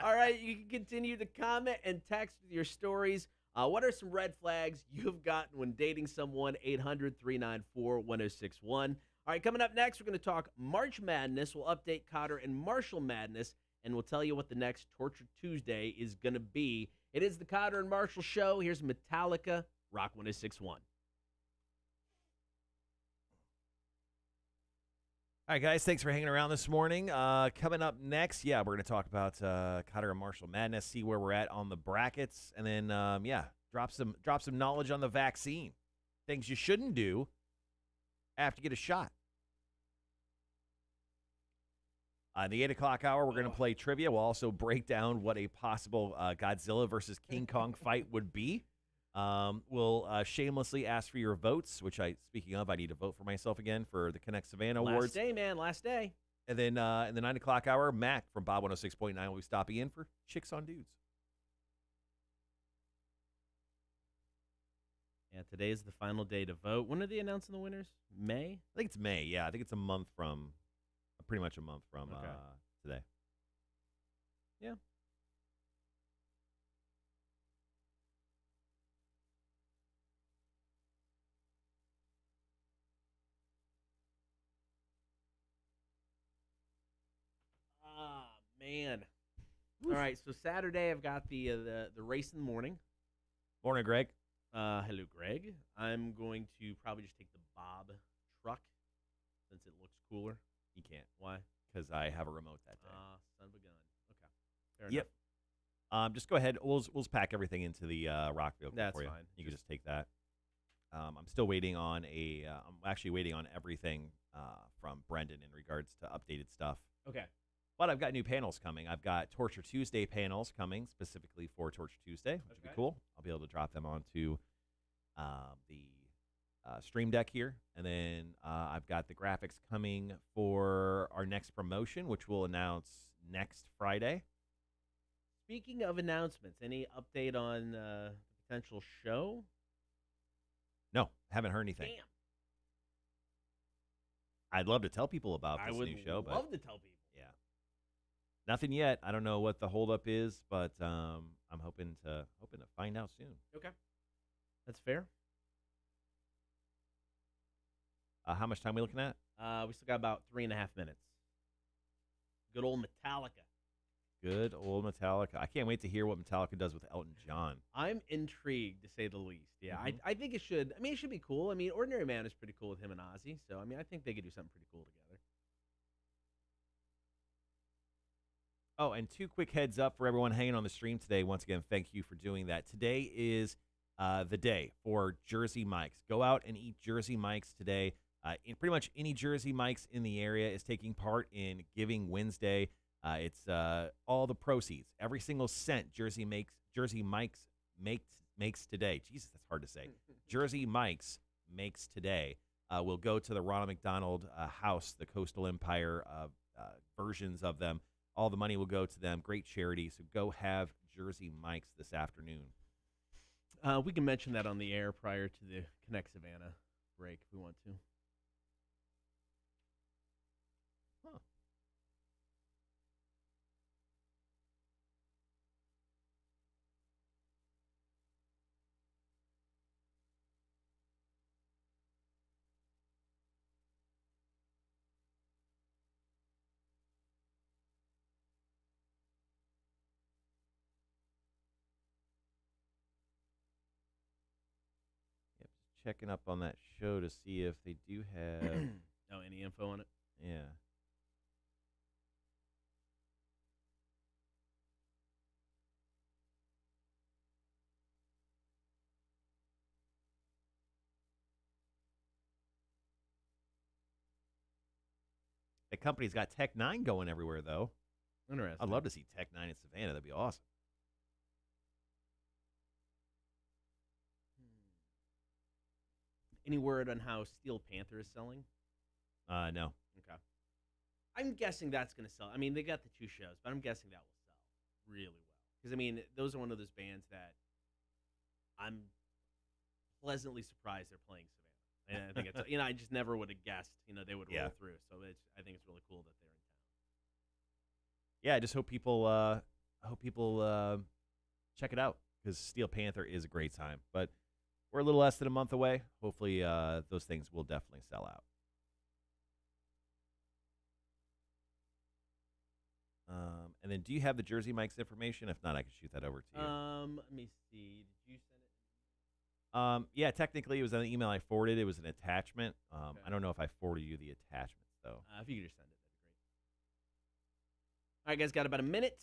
All right, you can continue to comment and text with your stories. What are some red flags you've gotten when dating someone? 800-394-1061. All right, coming up next, we're going to talk March Madness. We'll update Cotter and Marshall Madness, and we'll tell you what the next Torture Tuesday is going to be. It is the Cotter and Marshall Show. Here's Metallica, Rock 1061. All right, guys, thanks for hanging around this morning. Coming up next, we're going to talk about Cotter and Marshall Madness, see where we're at on the brackets, and then, drop some knowledge on the vaccine. Things you shouldn't do after you get a shot. In the 8 o'clock hour, we're going to play trivia. We'll also break down what a possible Godzilla versus King Kong fight would be. We'll shamelessly ask for your votes, which speaking of, I need to vote for myself again for the Connect Savannah Awards. Last day, man. Last day. And then in the 9 o'clock hour, Mac from Bob 106.9 will be stopping in for Chicks on Dudes. Yeah, today is the final day to vote. When are they announcing the winners? May? I think it's May. Yeah, I think it's a month from, pretty much a month from today. Yeah. Man. Oof. All right, so Saturday I've got the race in the morning. Morning, Greg. Hello, Greg. I'm going to probably just take the Bob truck since it looks cooler. You can't. Why? Because I have a remote that day. Son of a gun. Okay. Fair enough. Just go ahead. We'll pack everything into the rock vehicle for you. That's fine. You can just take that. I'm still waiting on I'm actually waiting on everything from Brendan in regards to updated stuff. Okay. But I've got new panels coming. I've got Torture Tuesday panels coming specifically for Torture Tuesday, which would be cool. I'll be able to drop them onto the Stream Deck here. And then I've got the graphics coming for our next promotion, which we'll announce next Friday. Speaking of announcements, any update on the potential show? No, haven't heard anything. Damn. I'd love to tell people about this new show. I would love to tell people. Yeah. Nothing yet. I don't know what the holdup is, but I'm hoping to find out soon. Okay. That's fair. How much time are we looking at? We still got about 3.5 minutes. Good old Metallica. Good old Metallica. I can't wait to hear what Metallica does with Elton John. I'm intrigued, to say the least. Yeah, Mm-hmm. I think it should. I mean, it should be cool. I mean, Ordinary Man is pretty cool with him and Ozzy. So, I mean, I think they could do something pretty cool together. Oh, and 2 quick heads up for everyone hanging on the stream today. Once again, thank you for doing that. Today is the day for Jersey Mike's. Go out and eat Jersey Mike's today. Pretty much any Jersey Mike's in the area is taking part in Giving Wednesday. It's all the proceeds, every single cent Jersey Mike's makes today. Jesus, that's hard to say. Jersey Mike's makes today will go to the Ronald McDonald House, the Coastal Empire versions of them. All the money will go to them. Great charity. So go have Jersey Mike's this afternoon. We can mention that on the air prior to the Connect Savannah break if we want to. Huh. Checking up on that show to see if they do have any info on it? Yeah. The company's got Tech 9 going everywhere, though. Interesting. I'd love to see Tech 9 in Savannah. That'd be awesome. Any word on how Steel Panther is selling? No. Okay. I'm guessing that's going to sell. I mean, they got the 2 shows, but I'm guessing that will sell really well. Because, I mean, those are one of those bands that I'm pleasantly surprised they're playing Savannah. And I think it's, I just never would have guessed, they would roll through. So I think it's really cool that they're in town. Yeah, I just hope people check it out because Steel Panther is a great time. But we're a little less than a month away. Hopefully, those things will definitely sell out. And then, do you have the Jersey Mike's information? If not, I can shoot that over to you. Let me see. Did you send it? Yeah, technically, it was an email I forwarded. It was an attachment. Okay. I don't know if I forwarded you the attachment, though. If you could just send it, that'd be great. All right, guys, got about a minute.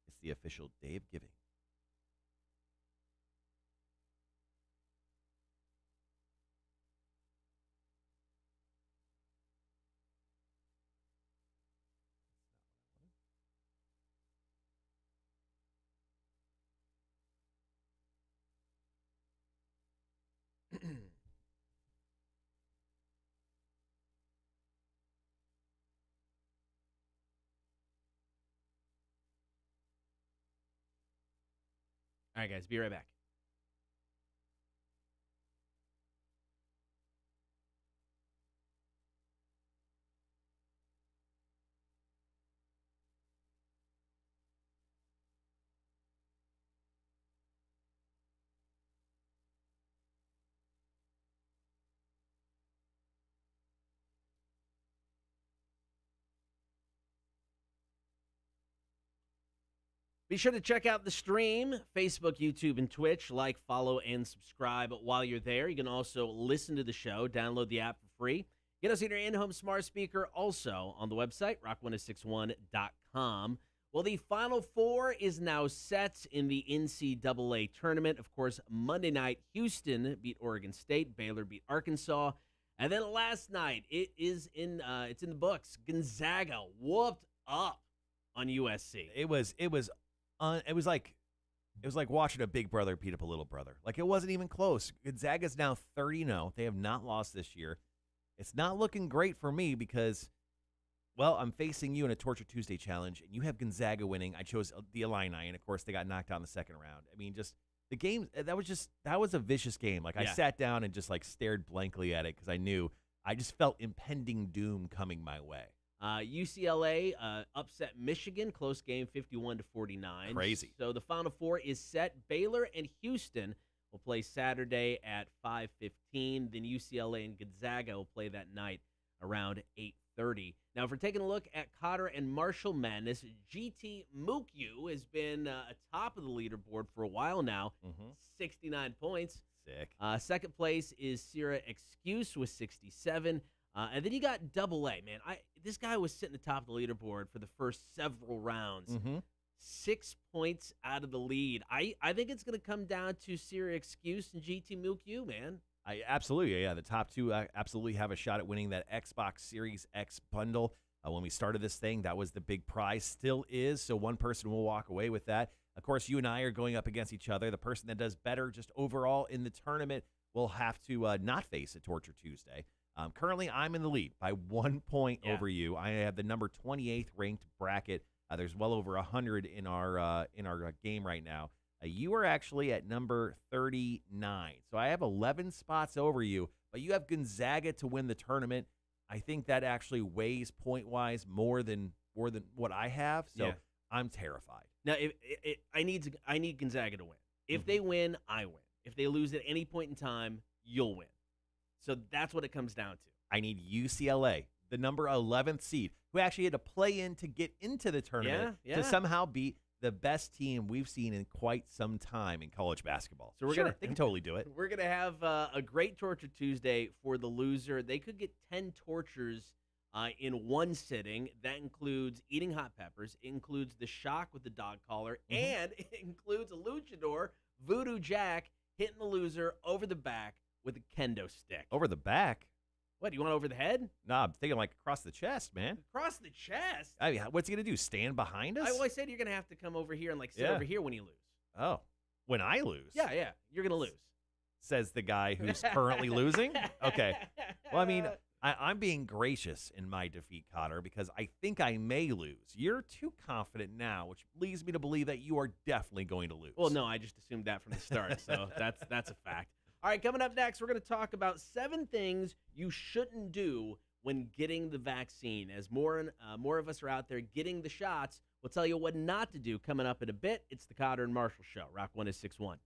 It's the official day of giving. All right, guys, be right back. Be sure to check out the stream, Facebook, YouTube, and Twitch. Like, follow, and subscribe while you're there. You can also listen to the show. Download the app for free. Get us in your in-home smart speaker, also on the website, rock1061.com. Well, the Final Four is now set in the NCAA tournament. Of course, Monday night, Houston beat Oregon State. Baylor beat Arkansas. And then last night, it's in the books. Gonzaga whooped up on USC. It was like watching a big brother beat up a little brother. Like, it wasn't even close. Gonzaga's now 30-0. They have not lost this year. It's not looking great for me because, well, I'm facing you in a Torture Tuesday challenge, and you have Gonzaga winning. I chose the Illini, and of course, they got knocked out in the second round. I mean, just the game, that was a vicious game. Like, I sat down and just, like, stared blankly at it because I just felt impending doom coming my way. UCLA upset Michigan, close game, 51-49. Crazy. So the Final Four is set. Baylor and Houston will play Saturday at 5:15. Then UCLA and Gonzaga will play that night around 8:30. Now, if we're taking a look at Cotter and Marshall Madness, GT Mukyu has been atop of the leaderboard for a while now, 69 points. Sick. Second place is Sierra Excuse with 67. And then you got Double A, man. This guy was sitting atop the leaderboard for the first several rounds. 6 points out of the lead. I think it's going to come down to Sierra Excuse and GT Mukyu, man. Absolutely, yeah. The top two absolutely have a shot at winning that Xbox Series X bundle. When we started this thing, that was the big prize. Still is, so one person will walk away with that. Of course, you and I are going up against each other. The person that does better just overall in the tournament will have to not face a Torture Tuesday. Currently, I'm in the lead by 1 point over you. I have the number 28th ranked bracket. There's well over 100 in our game right now. You are actually at number 39. So I have 11 spots over you, but you have Gonzaga to win the tournament. I think that actually weighs point-wise more than what I have, so I'm terrified. Now, I need Gonzaga to win. If they win, I win. If they lose at any point in time, you'll win. So that's what it comes down to. I need UCLA, the number 11th seed, who actually had to play in to get into the tournament to somehow beat the best team we've seen in quite some time in college basketball. So they can totally do it. We're going to have a great Torture Tuesday for the loser. They could get 10 tortures in one sitting. That includes eating hot peppers, it includes the shock with the dog collar, and it includes a luchador, Voodoo Jack, hitting the loser over the back with a kendo stick. Over the back? What, you want over the head? Nah, I'm thinking like across the chest, man. Across the chest? I mean, what's he going to do, stand behind us? I said you're going to have to come over here and like sit over here when you lose. Oh, when I lose? Yeah, you're going to lose. Says the guy who's currently losing? Okay. Well, I mean, I'm being gracious in my defeat, Cotter, because I think I may lose. You're too confident now, which leads me to believe that you are definitely going to lose. Well, no, I just assumed that from the start, so that's a fact. All right, coming up next, we're going to talk about 7 things you shouldn't do when getting the vaccine. As more of us are out there getting the shots, we'll tell you what not to do coming up in a bit. It's the Cotter and Marshall Show, Rock 1061.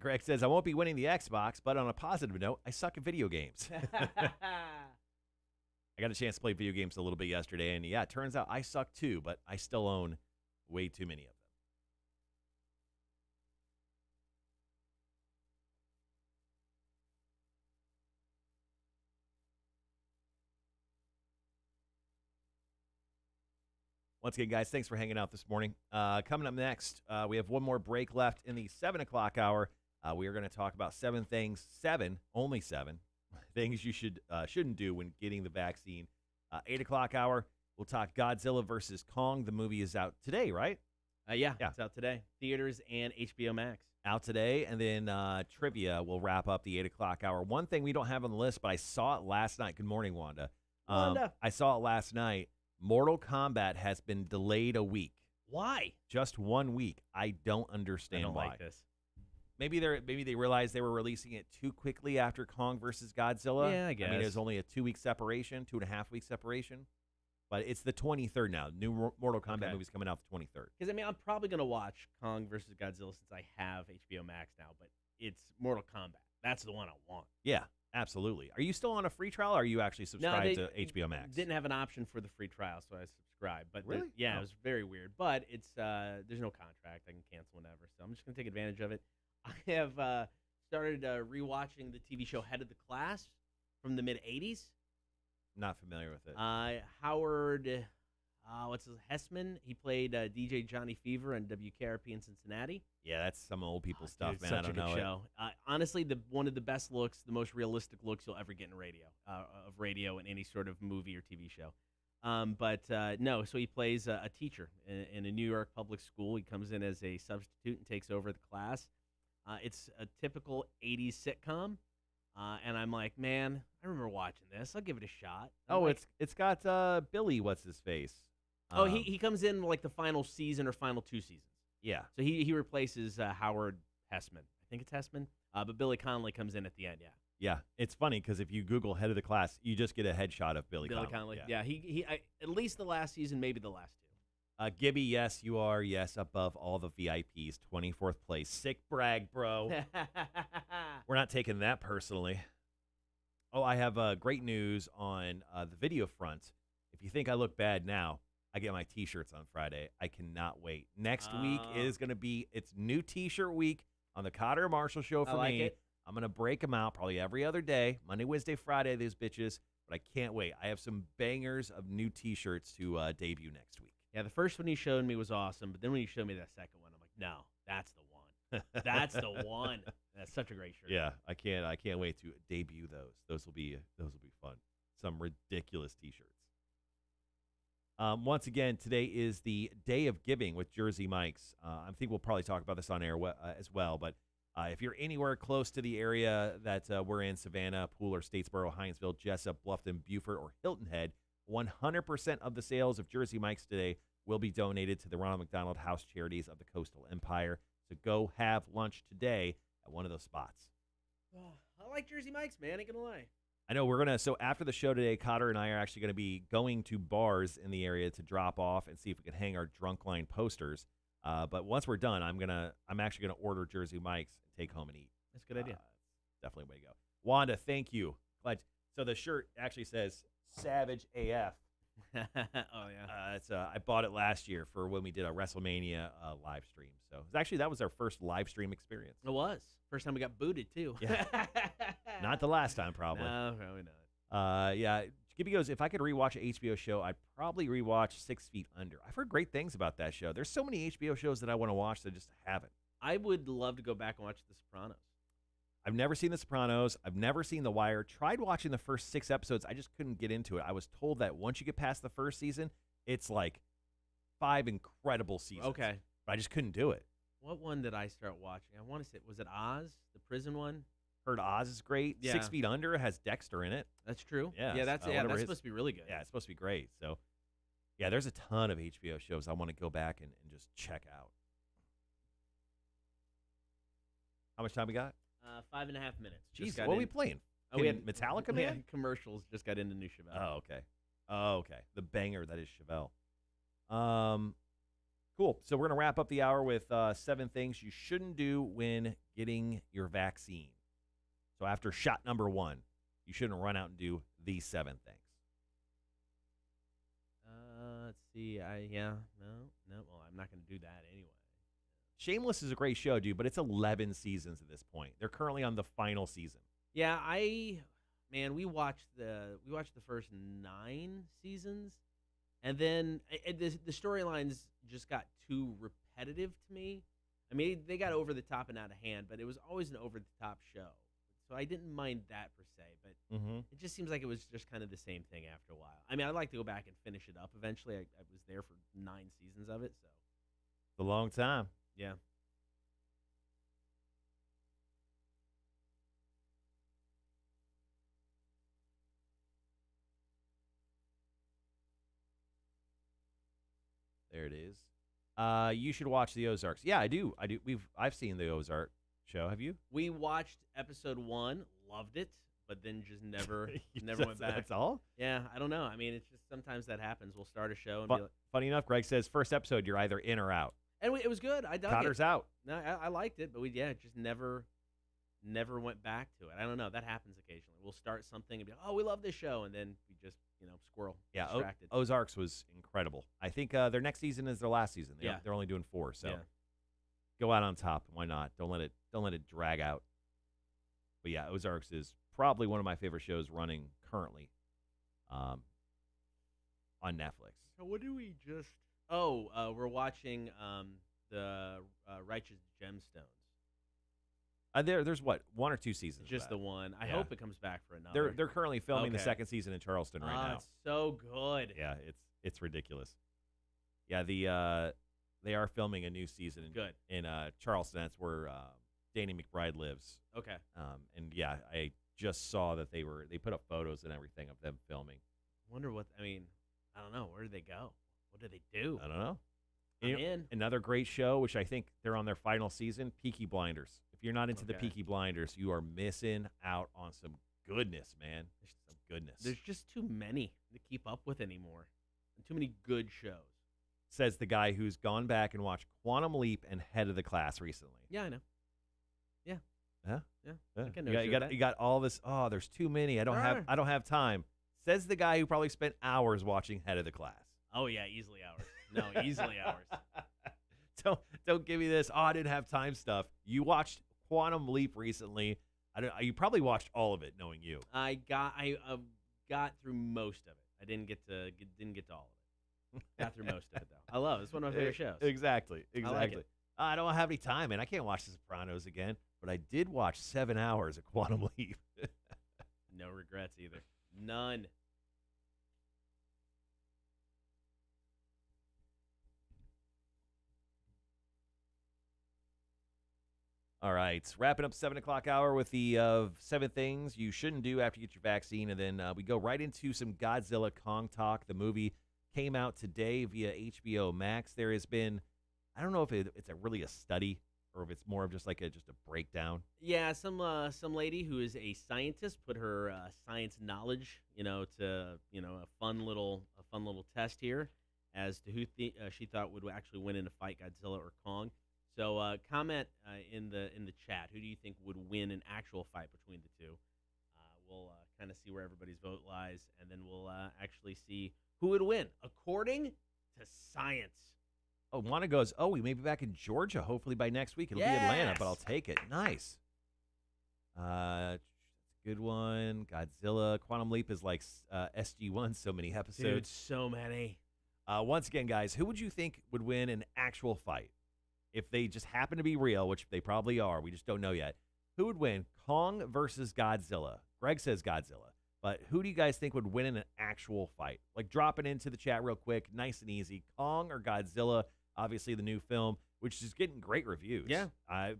Greg says, I won't be winning the Xbox, but on a positive note, I suck at video games. I got a chance to play video games a little bit yesterday, and yeah, it turns out I suck too, but I still own way too many of them. Once again, guys, thanks for hanging out this morning. Coming up next, we have one more break left in the 7 o'clock hour. We are going to talk about 7 things, only 7 things you shouldn't do when getting the vaccine. 8 o'clock hour, we'll talk Godzilla versus Kong. The movie is out today, right? Yeah, it's out today. Theaters and HBO Max. Out today, and then trivia will wrap up the 8 o'clock hour. One thing we don't have on the list, but I saw it last night. Good morning, Wanda. Wanda. I saw it last night. Mortal Kombat has been delayed a week. Why? Just 1 week. I don't understand I don't why. like this. Maybe they realized they were releasing it too quickly after Kong versus Godzilla. Yeah, I guess. I mean, it was only a 2-week separation, 2.5-week separation. But it's the 23rd now. New Mortal Kombat movie's coming out the 23rd. Because, I mean, I'm probably going to watch Kong versus Godzilla since I have HBO Max now, but it's Mortal Kombat. That's the one I want. Yeah, absolutely. Are you still on a free trial, or are you actually subscribed to HBO Max? Didn't have an option for the free trial, so I subscribed. But really? Yeah, it was very weird. But it's there's no contract. I can cancel whenever. So I'm just going to take advantage of it. I have started rewatching the TV show Head of the Class from the mid-'80s. Not familiar with it. Howard, what's his Hessman? He played DJ Johnny Fever on WKRP in Cincinnati. Yeah, that's some old people stuff, Dude, man. Such I don't a good know show. Honestly, one of the best looks, the most realistic looks you'll ever get in radio in any sort of movie or TV show. No, so he plays a teacher in a New York public school. He comes in as a substitute and takes over the class. It's a typical 80s sitcom. And I'm like, man, I remember watching this. I'll give it a shot. It's got Billy, what's his face? He comes in like the final season or final 2 seasons. Yeah. So he replaces Howard Hessman. I think it's Hessman. But Billy Connolly comes in at the end, yeah. Yeah, it's funny because if you Google Head of the Class, you just get a headshot of Billy Connolly. Yeah, he at least the last season, maybe the last 2. Gibby, yes, you are. Yes, above all the VIPs. 24th place. Sick brag, bro. We're not taking that personally. Oh, I have great news on the video front. If you think I look bad now, I get my T-shirts on Friday. I cannot wait. Next week is going to be it's new T-shirt week on the Cotter Marshall Show for me. It. I'm going to break them out probably every other day, Monday, Wednesday, Friday, these bitches. But I can't wait. I have some bangers of new T-shirts to debut next week. Yeah, the first one you showed me was awesome, but then when you showed me that second one, I'm like, no, that's the one. That's the one. That's such a great shirt. Yeah, I can't wait to debut those. Those will be fun. Some ridiculous T-shirts. Once again, today is the Day of Giving with Jersey Mike's. I think we'll probably talk about this on air as well, but if you're anywhere close to the area that we're in, Savannah, Pooler, Statesboro, Hinesville, Jessup, Bluffton, Beaufort, or Hilton Head, 100% of the sales of Jersey Mike's today will be donated to the Ronald McDonald House Charities of the Coastal Empire. So go have lunch today at one of those spots. I like Jersey Mike's, man. Ain't gonna lie. I know so after the show today, Cotter and I are actually going to be going to bars in the area to drop off and see if we can hang our drunk line posters. But once we're done, I'm actually going to order Jersey Mike's and take home and eat. That's a good idea. Definitely a way to go. Wanda, thank you. So the shirt actually says Savage AF. Oh yeah. I bought it last year for when we did a WrestleMania live stream. So that was our first live stream experience. It was. First time we got booted too. Yeah. Not the last time, probably. No, probably not. Yeah. Gibby goes, if I could rewatch an HBO show, I'd probably rewatch 6 Feet Under. I've heard great things about that show. There's so many HBO shows that I want to watch that I just haven't. I would love to go back and watch The Sopranos. I've never seen The Sopranos. I've never seen The Wire. Tried watching the first 6 episodes. I just couldn't get into it. I was told that once you get past the first season, it's like 5 incredible seasons. Okay. But I just couldn't do it. What one did I start watching? I want to say, was it Oz, the prison one? Heard Oz is great. Yeah. 6 Feet Under has Dexter in it. That's true. Yeah, that's supposed to be really good. Yeah, it's supposed to be great. So, yeah, there's a ton of HBO shows I want to go back and just check out. How much time we got? 5.5 minutes. Jeez, what are we playing? We had Metallica, man? We had commercials. Just got into new Chevelle. Oh, okay. The banger that is Chevelle. Cool. So we're going to wrap up the hour with 7 things you shouldn't do when getting your vaccine. So after shot number 1, you shouldn't run out and do these 7 things. Let's see. No. Well, I'm not going to do that anyway. Shameless is a great show, dude, but it's 11 seasons at this point. They're currently on the final season. Yeah, we watched the first 9 seasons, and then the storylines just got too repetitive to me. I mean, they got over the top and out of hand, but it was always an over the top show. So I didn't mind that per se, but it just seems like it was just kind of the same thing after a while. I mean, I'd like to go back and finish it up eventually. I was there for 9 seasons of it, so. It's a long time. Yeah. There it is. You should watch the Ozarks. Yeah, I do. I've seen the Ozark show. Have you? We watched episode 1, loved it, but then just never went back. That's all? Yeah, I don't know. I mean, it's just sometimes that happens. We'll start a show and be like, funny enough, Greg says first episode you're either in or out. and it was good. I dug Connor's it. out. No, I liked it, but just never went back to it. I don't know. That happens occasionally. We'll start something and be like, oh, we love this show, and then we just squirrel. Yeah, distracted. Ozarks was incredible. I think their next season is their last season. They're only doing 4, so go out on top. Why not? Don't let it drag out. But yeah, Ozarks is probably one of my favorite shows running currently on Netflix. So what do we just? Oh, we're watching the Righteous Gemstones. There's what, 1 or 2 seasons? Just of that. the one. I hope it comes back for another. They're currently filming the Okay. second season in Charleston right now. It's so good. Yeah, it's ridiculous. Yeah, they are filming a new season in Charleston. That's where Danny McBride lives. Okay. And yeah, I just saw that they put up photos and everything of them filming. Wonder what I don't know. Where do they go? What do they do? I don't know. I'm in. Another great show, which I think they're on their final season, Peaky Blinders. If you're not into the Okay. Peaky Blinders, you are missing out on some goodness, man. Some goodness. There's just too many to keep up with anymore. And too many good shows. Says the guy who's gone back and watched Quantum Leap and Head of the Class recently. Yeah, I know. Yeah. Huh? Yeah. Yeah. I can negotiate You got all this. Oh, there's too many. I don't have time. Says the guy who probably spent hours watching Head of the Class. Oh yeah, easily hours. No, easily hours. Don't give me this. Oh, I didn't have time stuff. You watched Quantum Leap recently. You probably watched all of it, knowing you. I got through most of it. I didn't get to all of it. Got through most of it though. I love it. It's one of my favorite shows. Exactly. I like it. I don't have any time, man. I can't watch The Sopranos again. But I did watch 7 hours of Quantum Leap. No regrets either. None. All right, wrapping up 7 o'clock hour with the 7 things you shouldn't do after you get your vaccine, and then we go right into some Godzilla Kong talk. The movie came out today via HBO Max. There has been, I don't know if it's really a study or if it's more of just like a breakdown. Yeah, some lady who is a scientist put her science knowledge, to a fun little test here as to who she thought would actually win in a fight, Godzilla or Kong. So comment in the chat. Who do you think would win an actual fight between the two? We'll kind of see where everybody's vote lies, and then we'll actually see who would win according to science. Oh, Wanda goes, we may be back in Georgia. Hopefully by next week. It'll be Atlanta, but I'll take it. Nice. Good one. Godzilla. Quantum Leap is like SG-1, so many episodes. Dude, so many. Once again, guys, who would you think would win an actual fight? If they just happen to be real, which they probably are, we just don't know yet. Who would win? Kong versus Godzilla. Greg says Godzilla. But who do you guys think would win in an actual fight? Like, drop it into the chat real quick, nice and easy. Kong or Godzilla? Obviously, the new film, which is getting great reviews. Yeah.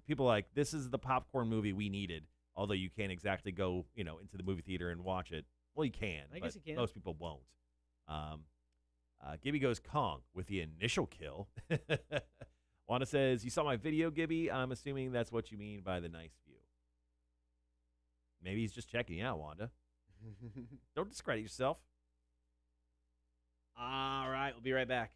People are like, this is the popcorn movie we needed, although you can't exactly go, into the movie theater and watch it. Well, you can. I guess you can. Most people won't. Gibby goes Kong with the initial kill. Wanda says, you saw my video, Gibby? I'm assuming that's what you mean by the nice view. Maybe he's just checking you out, Wanda. Don't discredit yourself. All right, we'll be right back.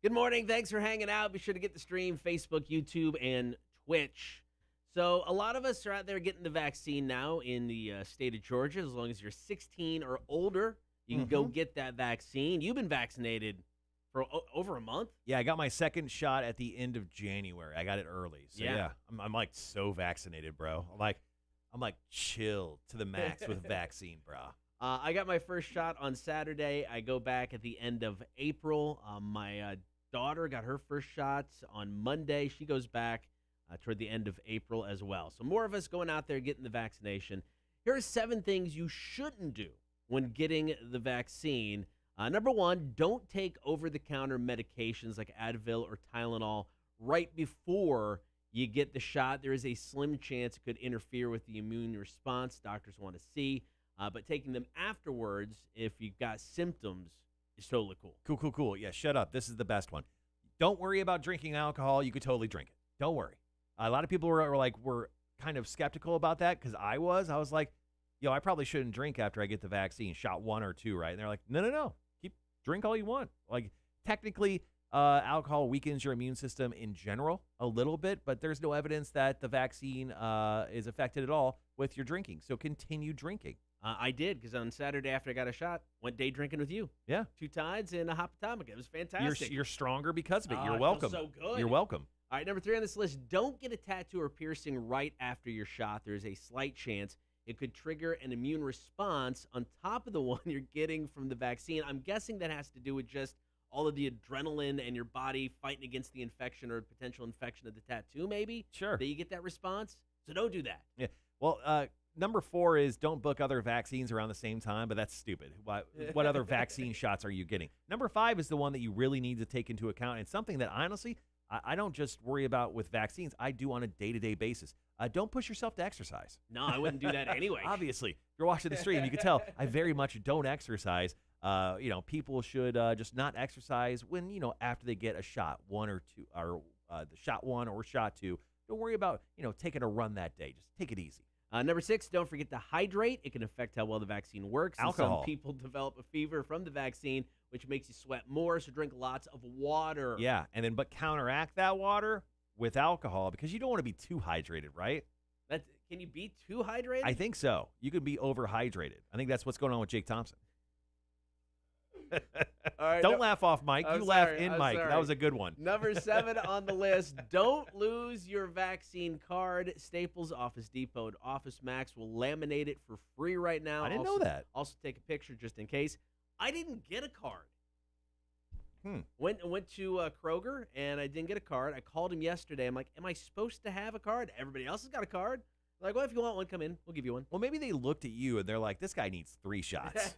Good morning. Thanks for hanging out. Be sure to get the stream, Facebook, YouTube, and Twitch. So a lot of us are out there getting the vaccine now in the state of Georgia. As long as you're 16 or older, you can go get that vaccine. You've been vaccinated for over a month? Yeah, I got my second shot at the end of January. I got it early. So yeah, I'm like so vaccinated, bro. I'm like chilled to the max with vaccine, bro. I got my first shot on Saturday. I go back at the end of April. My daughter got her first shots on Monday. She goes back toward the end of April as well. So more of us going out there getting the vaccination. Here are 7 things you shouldn't do when getting the vaccine. Number 1, don't take over-the-counter medications like Advil or Tylenol right before you get the shot. There is a slim chance it could interfere with the immune response doctors want to see. But taking them afterwards, if you've got symptoms, is totally cool. Cool. Yeah, shut up. This is the best one. Don't worry about drinking alcohol. You could totally drink it. Don't worry. A lot of people were kind of skeptical about that because I was like, I probably shouldn't drink after I get the vaccine, shot 1 or 2, right? And they're like, no. Drink all you want. Like, technically, alcohol weakens your immune system in general a little bit, but there's no evidence that the vaccine is affected at all with your drinking. So continue drinking. I did, because on Saturday after I got a shot, went day drinking with you. Yeah. 2 tides and a Hop Atomic. It was fantastic. You're stronger because of it. You're I welcome. feel so good. You're welcome. All right, number 3 on this list, don't get a tattoo or piercing right after your shot. There's a slight chance it could trigger an immune response on top of the one you're getting from the vaccine. I'm guessing that has to do with just all of the adrenaline and your body fighting against the infection or potential infection of the tattoo, maybe? Sure. That you get that response. So don't do that. Yeah. Well, number 4 is don't book other vaccines around the same time, but that's stupid. What other vaccine shots are you getting? Number 5 is the one that you really need to take into account, and something that, honestly, I don't just worry about with vaccines. I do on a day-to-day basis. Don't push yourself to exercise. No, I wouldn't do that anyway. Obviously, if you're watching the stream, you can tell I very much don't exercise. People should just not exercise when, after they get a shot 1 or 2, or the shot 1 or shot 2. Don't worry about, taking a run that day. Just take it easy. Number 6, don't forget to hydrate. It can affect how well the vaccine works. Alcohol. Some people develop a fever from the vaccine, which makes you sweat more, so drink lots of water. Yeah, but counteract that water with alcohol because you don't want to be too hydrated, right? Can you be too hydrated? I think so. You could be overhydrated. I think that's what's going on with Jake Thompson. All right, don't laugh off Mike. You laugh in Mike. Sorry. That was a good one. Number 7 on the list, don't lose your vaccine card. Staples, Office Depot, and Office Max will laminate it for free right now. I didn't know that. Also take a picture just in case. I didn't get a card. Went to Kroger, and I didn't get a card. I called him yesterday. I'm like, am I supposed to have a card? Everybody else has got a card. Like, well, if you want one, come in. We'll give you one. Well, maybe they looked at you, and they're like, this guy needs 3 shots.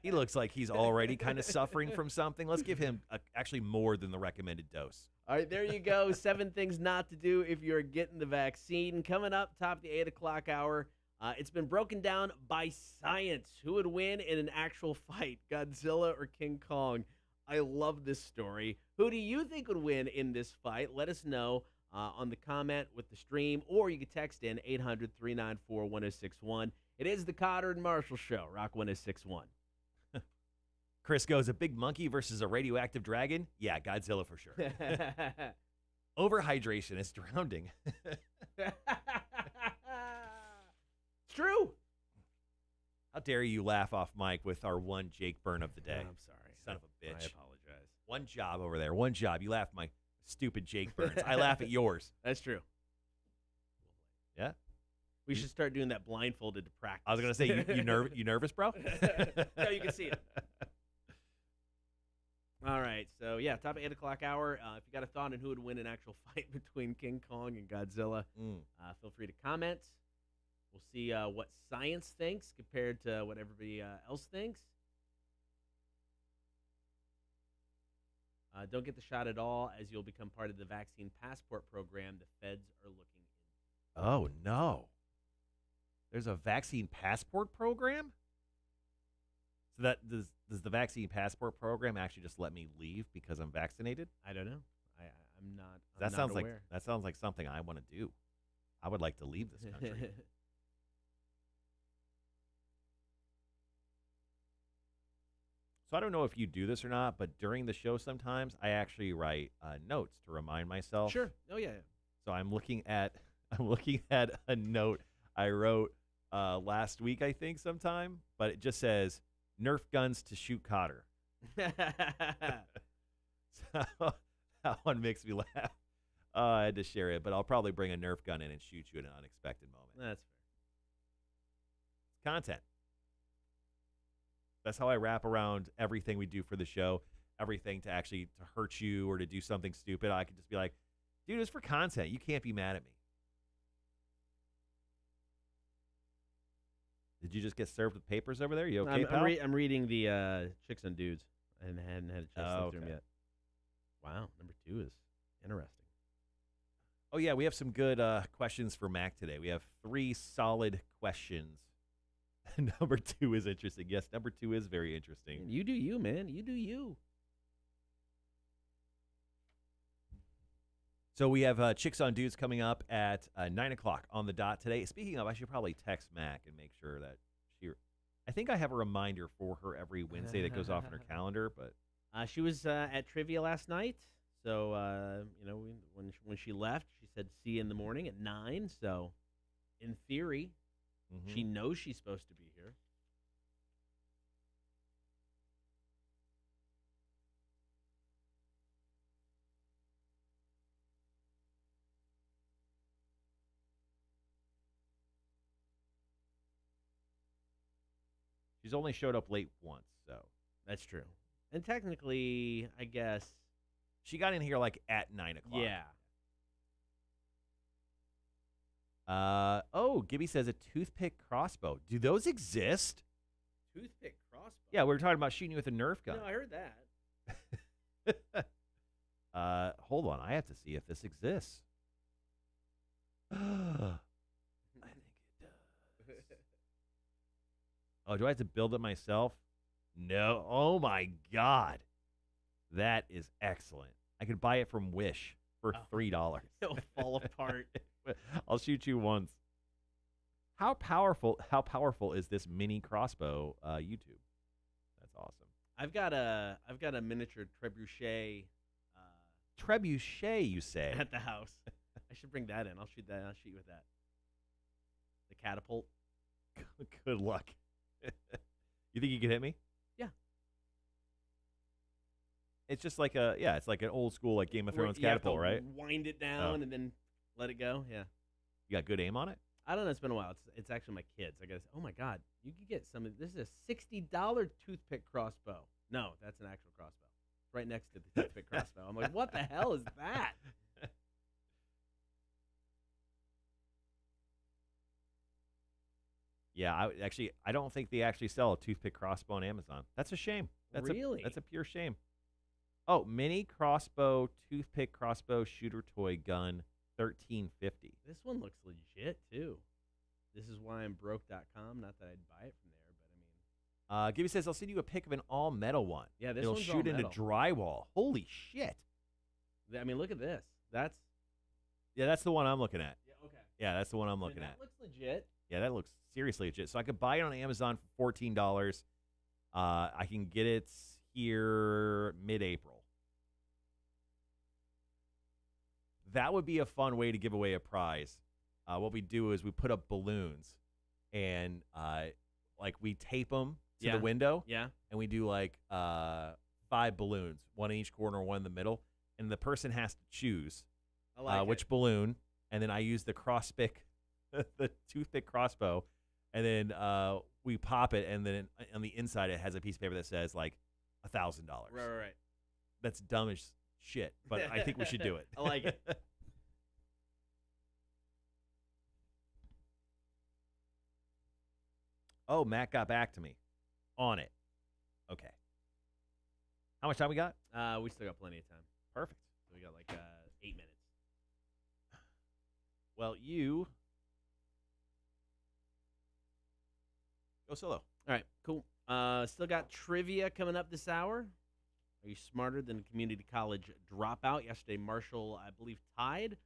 he looks like he's already kind of suffering from something. Let's give him actually more than the recommended dose. All right, there you go. 7 things not to do if you're getting the vaccine. Coming up, top of the 8 o'clock hour, it's been broken down by science. Who would win in an actual fight, Godzilla or King Kong? I love this story. Who do you think would win in this fight? Let us know on the comment with the stream, or you can text in 800-394-1061. It is the Cotter and Marshall Show, Rock 1061. Chris goes, a big monkey versus a radioactive dragon? Yeah, Godzilla for sure. Overhydration is drowning. It's true. How dare you laugh off Mike with our one Jake burn of the day. I'm sorry. Son of a bitch. I apologize. One job over there. One job. You laugh at my stupid Jake burns. I laugh at yours. That's true. Yeah? We should start doing that blindfolded to practice. I was going to say, you nervous, bro? No, you can see it. All right. So, yeah, top of 8 o'clock hour. If you got a thought on who would win an actual fight between King Kong and Godzilla, feel free to comment. We'll see what science thinks compared to what everybody else thinks. Don't get the shot at all, as you'll become part of the vaccine passport program the feds are looking into. Oh, no. There's a vaccine passport program? So that does the vaccine passport program actually just let me leave because I'm vaccinated? I don't know. I'm not. That not sounds aware. that sounds like something I want to do. I would like to leave this country. So I don't know if you do this or not, but during the show sometimes I actually write notes to remind myself. Sure. Oh yeah. So I'm looking at a note I wrote last week, I think, sometime, but it just says Nerf guns to shoot Cotter. So that one makes me laugh. I had to share it, but I'll probably bring a Nerf gun in and shoot you at an unexpected moment. That's fair. Content. That's how I wrap around everything we do for the show. Everything to actually to hurt you or to do something stupid. I could just be like, Dude, it's for content. You can't be mad at me. Did you just get served with papers over there? You okay, pal? I'm reading the Chicks on Dudes. I hadn't had a chance to look through them yet. Wow, number 2 is interesting. Oh, yeah, we have some good questions for Mac today. We have 3 solid questions. Number 2 is interesting. Yes, number 2 is very interesting. Man, you do you, man. You do you. So we have Chicks on Dudes coming up at 9 o'clock on the dot today. Speaking of, I should probably text Mac and make sure that I think I have a reminder for her every Wednesday that goes off in her calendar. But she was at trivia last night. So, when she left, she said, see you in the morning at 9. So, in theory, she knows she's supposed to be here. She's only showed up late once, so. That's true. And technically, I guess. She got in here like at 9 o'clock. Yeah. Gibby says a toothpick crossbow. Do those exist? Toothpick crossbow? Yeah, we were talking about shooting you with a Nerf gun. No, I heard that. Hold on. I have to see if this exists. I think it does. Oh, do I have to build it myself? No. Oh, my God. That is excellent. I could buy it from Wish for $3. It'll fall apart. I'll shoot you once. How powerful is this mini crossbow YouTube? That's awesome. I've got a miniature trebuchet. Trebuchet, you say? At the house. I should bring that in. I'll shoot you with that. The catapult. Good luck. You think you can hit me? Yeah. It's just like it's like an old school like Game of Thrones catapult, right? Wind it down and then let it go. Yeah. You got good aim on it? I don't know. It's been a while. It's actually my kids. I guess. Oh my God, you could get some. This is a $60 toothpick crossbow. No, that's an actual crossbow. It's right next to the toothpick crossbow. I'm like, what the hell is that? Yeah, I don't think they actually sell a toothpick crossbow on Amazon. That's a shame. That's a pure shame. Oh, mini crossbow, toothpick crossbow, shooter toy gun, $13.50. This one looks legit too. This is why I'm broke.com. Not that I'd buy it from there, but I mean. Gibby says I'll send you a pic of an all metal one. Yeah, it'll shoot into drywall. Holy shit! I mean, look at this. That's the one I'm looking at. Yeah, okay. Yeah, that's the one I'm looking at. That looks legit. Yeah, that looks seriously legit. So I could buy it on Amazon for $14. I can get it here mid-April. That would be a fun way to give away a prize. What we do is we put up balloons, and we tape them to the window. Yeah. And we do 5 balloons, one in each corner, one in the middle, and the person has to choose which balloon, and then I use the the toothpick crossbow, and then we pop it, and then on the inside it has a piece of paper that says $1,000. Right. That's dumb as shit, but I think we should do it. I like it. Oh, Matt got back to me on it. Okay. How much time we got? We still got plenty of time. Perfect. So we got 8 minutes. Well, you go solo. All right, cool. Still got trivia coming up this hour. Are you smarter than a community college dropout? Yesterday, Marshall, I believe, tied.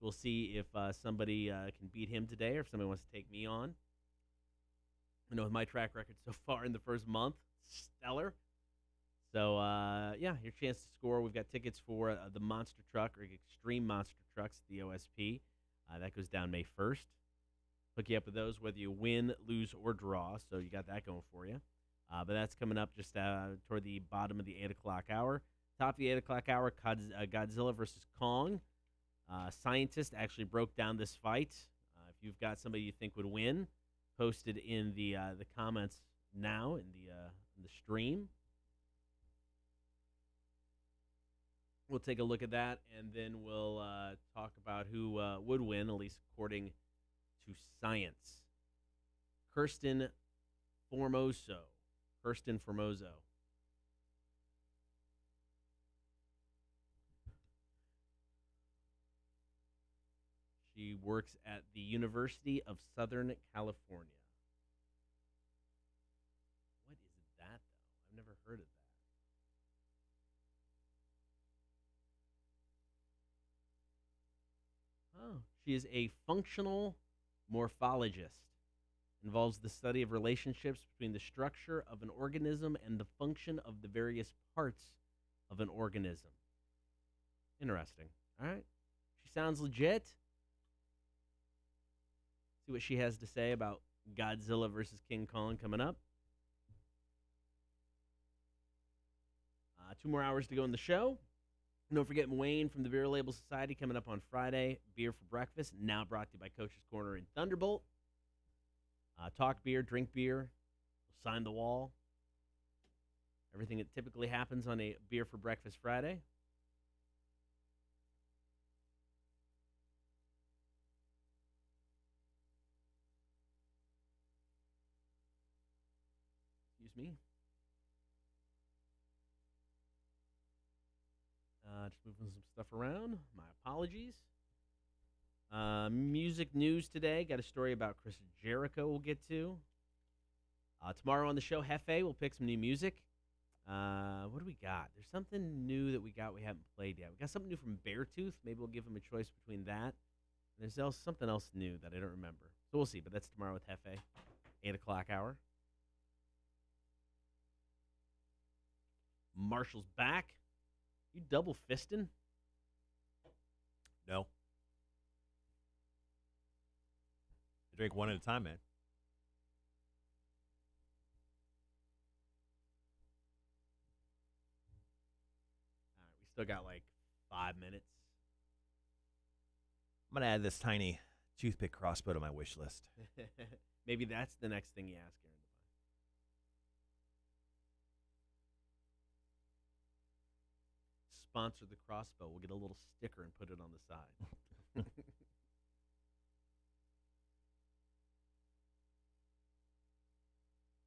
We'll see if somebody can beat him today or if somebody wants to take me on. I know with my track record so far in the first month, stellar. So, your chance to score. We've got tickets for the Monster Truck or Extreme Monster Trucks, the OSP. That goes down May 1st. Hook you up with those whether you win, lose, or draw. So you got that going for you. But that's coming up just toward the bottom of the 8 o'clock hour. Top of the 8 o'clock hour, Godzilla versus Kong. Scientist actually broke down this fight. If you've got somebody you think would win, post it in the comments now in the stream. We'll take a look at that, and then we'll talk about who would win, at least according to science. Kirsten Formoso. She works at the University of Southern California. What is that, though? I've never heard of that. Oh, she is a functional morphologist. Involves the study of relationships between the structure of an organism and the function of the various parts of an organism. Interesting. All right. She sounds legit. See what she has to say about Godzilla versus King Kong coming up. 2 more hours to go in the show. Don't forget Wayne from the Beer Label Society coming up on Friday. Beer for breakfast, now brought to you by Coach's Corner and Thunderbolt. Talk beer, drink beer, sign the wall. Everything that typically happens on a Beer for Breakfast Friday. Excuse me. Just moving some stuff around. My apologies. Music news today. Got a story about Chris Jericho we'll get to. Tomorrow on the show, Hefe will pick some new music. What do we got? There's something new that we haven't played yet. We got something new from Beartooth. Maybe we'll give him a choice between that. And there's something else new that I don't remember. So we'll see, but that's tomorrow with Hefe. 8 o'clock hour. Marshall's back. You double fisting? No. I drink one at a time, man. All right, we still got like 5 minutes. I'm going to add this tiny toothpick crossbow to my wish list. Maybe that's the next thing you ask Aaron to buy. Sponsor the crossbow. We'll get a little sticker and put it on the side.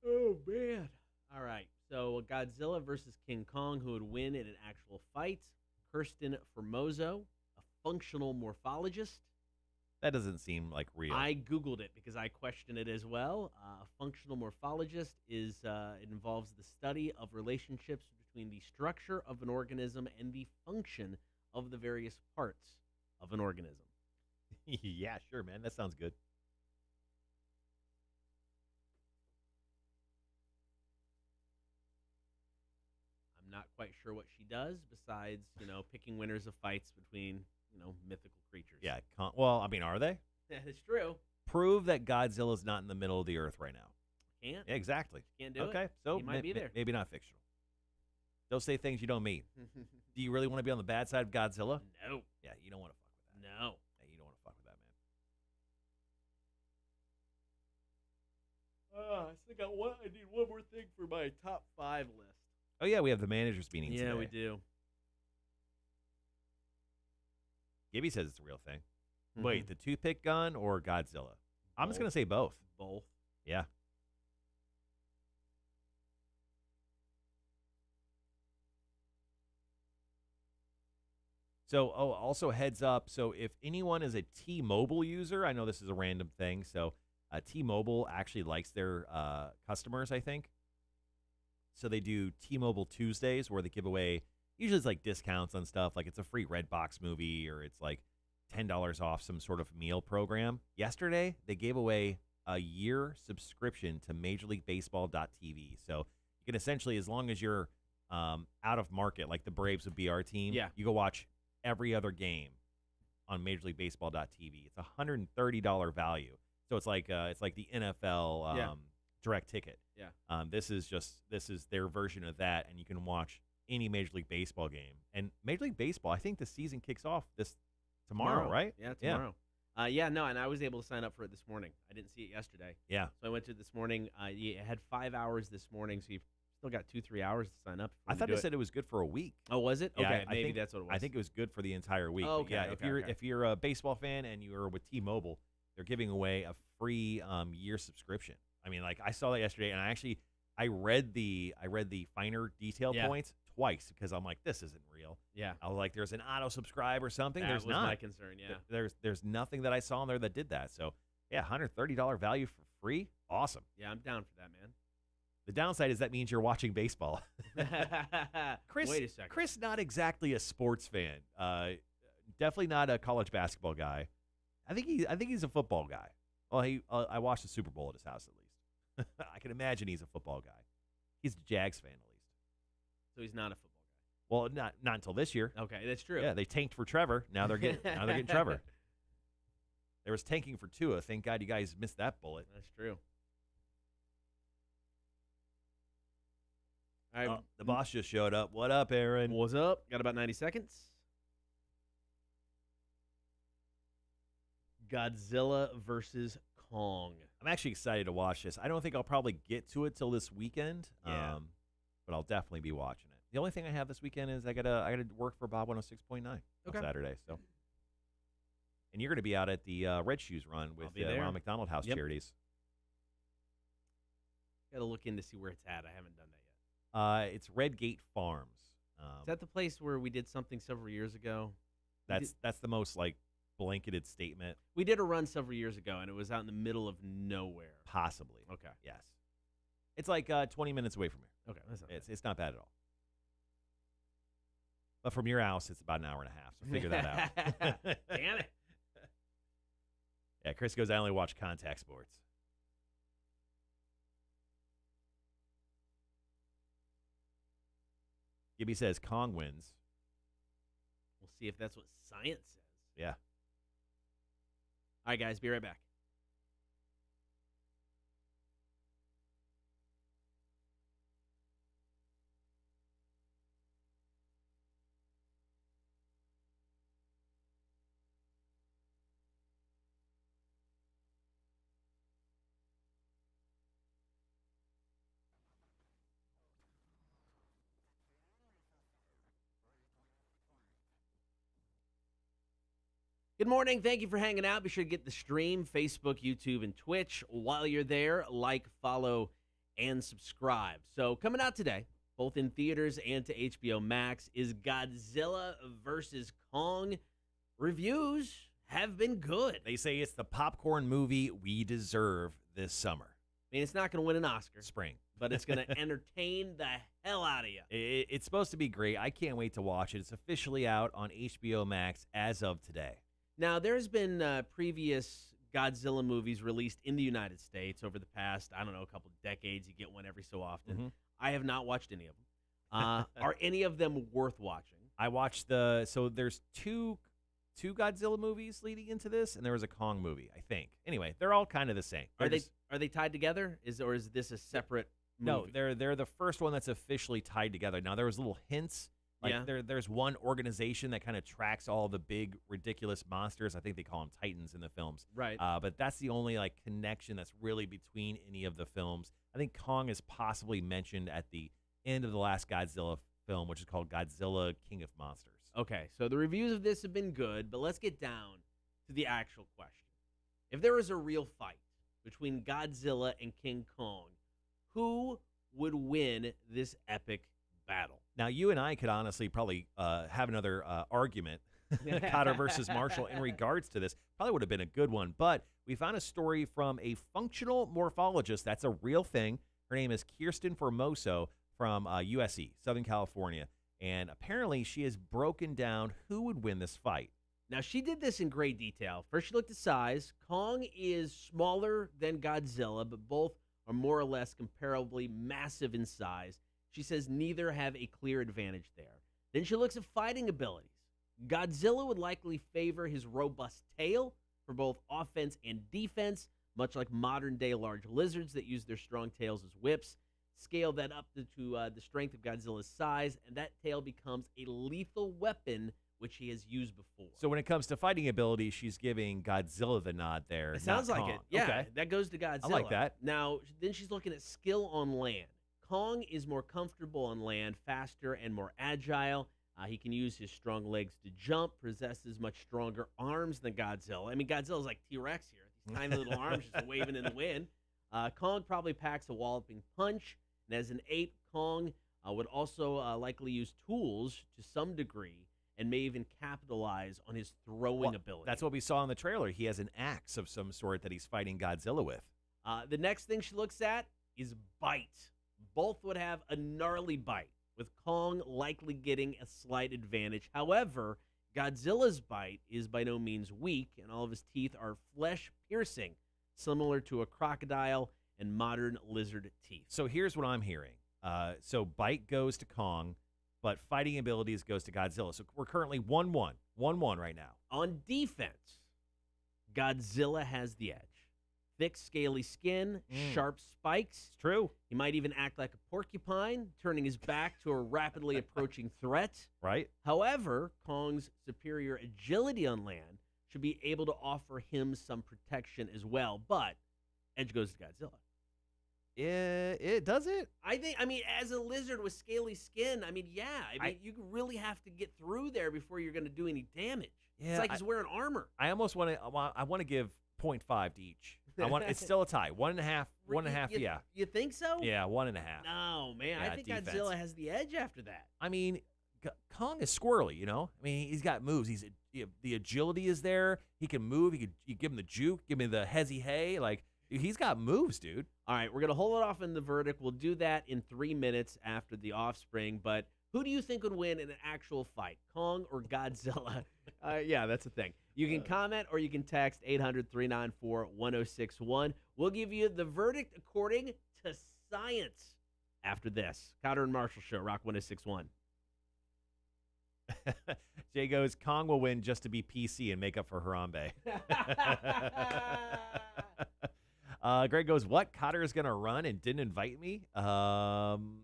Oh, man. All right. So Godzilla versus King Kong, who would win in an actual fight? Kirsten Formoso, a functional morphologist. That doesn't seem like real. I Googled it because I questioned it as well. A functional morphologist it involves the study of relationships between the structure of an organism and the function of the various parts of an organism. Yeah, sure, man. That sounds good. I'm not quite sure what she does besides, picking winners of fights between, mythical creatures. Yeah. Well, I mean, are they? That is true. Prove that Godzilla's not in the middle of the earth right now. Can't. Yeah, exactly. Can't do it. Okay, so He might be there. Maybe not fictional. Don't say things you don't mean. Do you really want to be on the bad side of Godzilla? No. Yeah, you don't want to fuck with that. No. Yeah, you don't want to fuck with that, man. I need one more thing for my top 5 list. Oh, yeah, we have the managers meeting today. Yeah, we do. Gibby says it's a real thing. Wait, the toothpick gun or Godzilla? I'm just going to say both. Both. Yeah. So, also heads up. So, if anyone is a T-Mobile user, I know this is a random thing. So, T-Mobile actually likes their customers, I think. So, they do T-Mobile Tuesdays where they give away, usually it's like discounts on stuff. Like it's a free Redbox movie or it's like $10 off some sort of meal program. Yesterday, they gave away a year subscription to MajorLeagueBaseball.tv. So, you can essentially, as long as you're out of market, like the Braves would be our team, you go watch every other game on MajorLeagueBaseball.tv. It's $130 value. So it's like the NFL direct ticket. Yeah. This is their version of that, and you can watch any Major League Baseball game. And Major League Baseball, I think the season kicks off tomorrow, right? Yeah, tomorrow. No, and I was able to sign up for it this morning. I didn't see it yesterday. Yeah. So I went to it this morning. It had 5 hours this morning, so you Still got 2-3 hours to sign up. I thought they said it was good for a week. Oh, was it? Yeah, Okay, I maybe think, that's what it was. I think it was good for the entire week. Oh, But yeah, okay, if you're a baseball fan and you're with T-Mobile, they're giving away a free year subscription. I mean, like I saw that yesterday, and I read the finer detail points twice because I'm like, this isn't real. Yeah. I was like, there's an auto subscribe or something. That There's was not. my concern, yeah. There's nothing that I saw in there that did that. So yeah, $130 value for free. Awesome. Yeah, I'm down for that, man. The downside is that means you're watching baseball. Chris, Wait a second. Chris, not exactly a sports fan. Definitely not a college basketball guy. I think he's a football guy. Well, I watched the Super Bowl at his house at least. I can imagine he's a football guy. He's a Jags fan at least. So he's not a football Well, not until this year. guy. Okay, that's true. Yeah, they tanked for Trevor. Now they're getting Trevor. There was tanking for Tua. Thank God you guys missed that bullet. That's true. All right. The boss just showed up. What up, Aaron? What's up? Got about 90 seconds. Godzilla versus Kong. I'm actually excited to watch this. I don't think I'll probably get to it till this weekend. Yeah. But I'll definitely be watching it. The only thing I have this weekend is I gotta work for Bob 106.9 on Saturday. So, and you're gonna be out at the Red Shoes run with Ronald McDonald House Charities. Got to look in to see where it's at. I haven't done that yet. It's Redgate Farms. Is that the place where we did something several years ago? That's the most like blanketed statement. We did a run several years ago, and it was out in the middle of nowhere. Possibly. Okay. Yes. It's like 20 minutes away from here. Okay. That's not bad. It's not bad at all. But from your house, it's about an hour and a half. So figure that out. Damn it. Yeah, Chris goes, I only watch contact sports. Gibby says Kong wins. We'll see if that's what science says. Yeah. All right, guys. Be right back. Good morning. Thank you for hanging out. Be sure to get the stream, Facebook, YouTube, and Twitch. While you're there, like, follow, and subscribe. So coming out today, both in theaters and to HBO Max, is Godzilla versus Kong. Reviews have been good. They say it's the popcorn movie we deserve this summer. I mean, it's not going to win an Oscar. Spring. But it's going to entertain the hell out of you. It's supposed to be great. I can't wait to watch it. It's officially out on HBO Max as of today. Now, there's been previous Godzilla movies released in the United States over the past, I don't know, a couple of decades. You get one every so often. Mm-hmm. I have not watched any of them. Are any of them worth watching? I watched so there's two Godzilla movies leading into this, and there was a Kong movie, I think. Anyway, they're all kind of the same. Are they tied together? Or is this a separate movie? No, they're the first one that's officially tied together. Now, there was little hints. Like there's one organization that kind of tracks all the big, ridiculous monsters. I think they call them Titans in the films. Right. But that's the only like connection that's really between any of the films. I think Kong is possibly mentioned at the end of the last Godzilla film, which is called Godzilla King of Monsters. Okay, so the reviews of this have been good, but let's get down to the actual question. If there was a real fight between Godzilla and King Kong, who would win this epic battle? Now, you and I could honestly probably have another argument, Cotter versus Marshall, in regards to this. Probably would have been a good one, but we found a story from a functional morphologist. That's a real thing. Her name is Kirsten Formoso from USC, Southern California, and apparently she has broken down who would win this fight. Now, she did this in great detail. First, she looked at size. Kong is smaller than Godzilla, but both are more or less comparably massive in size. She says neither have a clear advantage there. Then she looks at fighting abilities. Godzilla would likely favor his robust tail for both offense and defense, much like modern-day large lizards that use their strong tails as whips. Scale that up to the strength of Godzilla's size, and that tail becomes a lethal weapon, which he has used before. So when it comes to fighting ability, she's giving Godzilla the nod there. It sounds like Kong. it. Yeah, okay. that goes to Godzilla. I like that. Now, then she's looking at skill on land. Kong is more comfortable on land, faster and more agile. He can use his strong legs to jump, possesses much stronger arms than Godzilla. I mean, Godzilla's like T-Rex here. These tiny little arms just waving in the wind. Kong probably packs a walloping punch. And as an ape, Kong would also likely use tools to some degree and may even capitalize on his throwing ability. That's what we saw in the trailer. He has an axe of some sort that he's fighting Godzilla with. The next thing she looks at is bite. Both would have a gnarly bite, with Kong likely getting a slight advantage. However, Godzilla's bite is by no means weak, and all of his teeth are flesh-piercing, similar to a crocodile and modern lizard teeth. So here's what I'm hearing. So bite goes to Kong, but fighting abilities goes to Godzilla. So we're currently 1-1. 1-1 right now. On defense, Godzilla has the edge. Thick, scaly skin, sharp spikes. It's true. He might even act like a porcupine, turning his back to a rapidly approaching threat. Right. However, Kong's superior agility on land should be able to offer him some protection as well. But edge goes to Godzilla. It does it? I mean, as a lizard with scaly skin, you really have to get through there before you're going to do any damage. Yeah, it's like he's wearing armor. I almost want to give 0.5 to each. It's still a tie. 1.5. Yeah. You think so? Yeah, 1.5. No, man. Yeah, I think defense. Godzilla has the edge after that. I mean, Kong is squirrely, you know? I mean, he's got moves. The agility is there. He can move. You give him the juke, give me the hezzy hay. Like, he's got moves, dude. All right, we're going to hold it off in the verdict. We'll do that in 3 minutes after the offspring. But who do you think would win in an actual fight, Kong or Godzilla? Yeah, that's the thing. You can comment or you can text 800-394-1061. We'll give you the verdict according to science after this. Cotter and Marshall Show, Rock 1061. Jay goes, Kong will win just to be PC and make up for Harambe. Greg goes, what? Cotter is going to run and didn't invite me? Aaron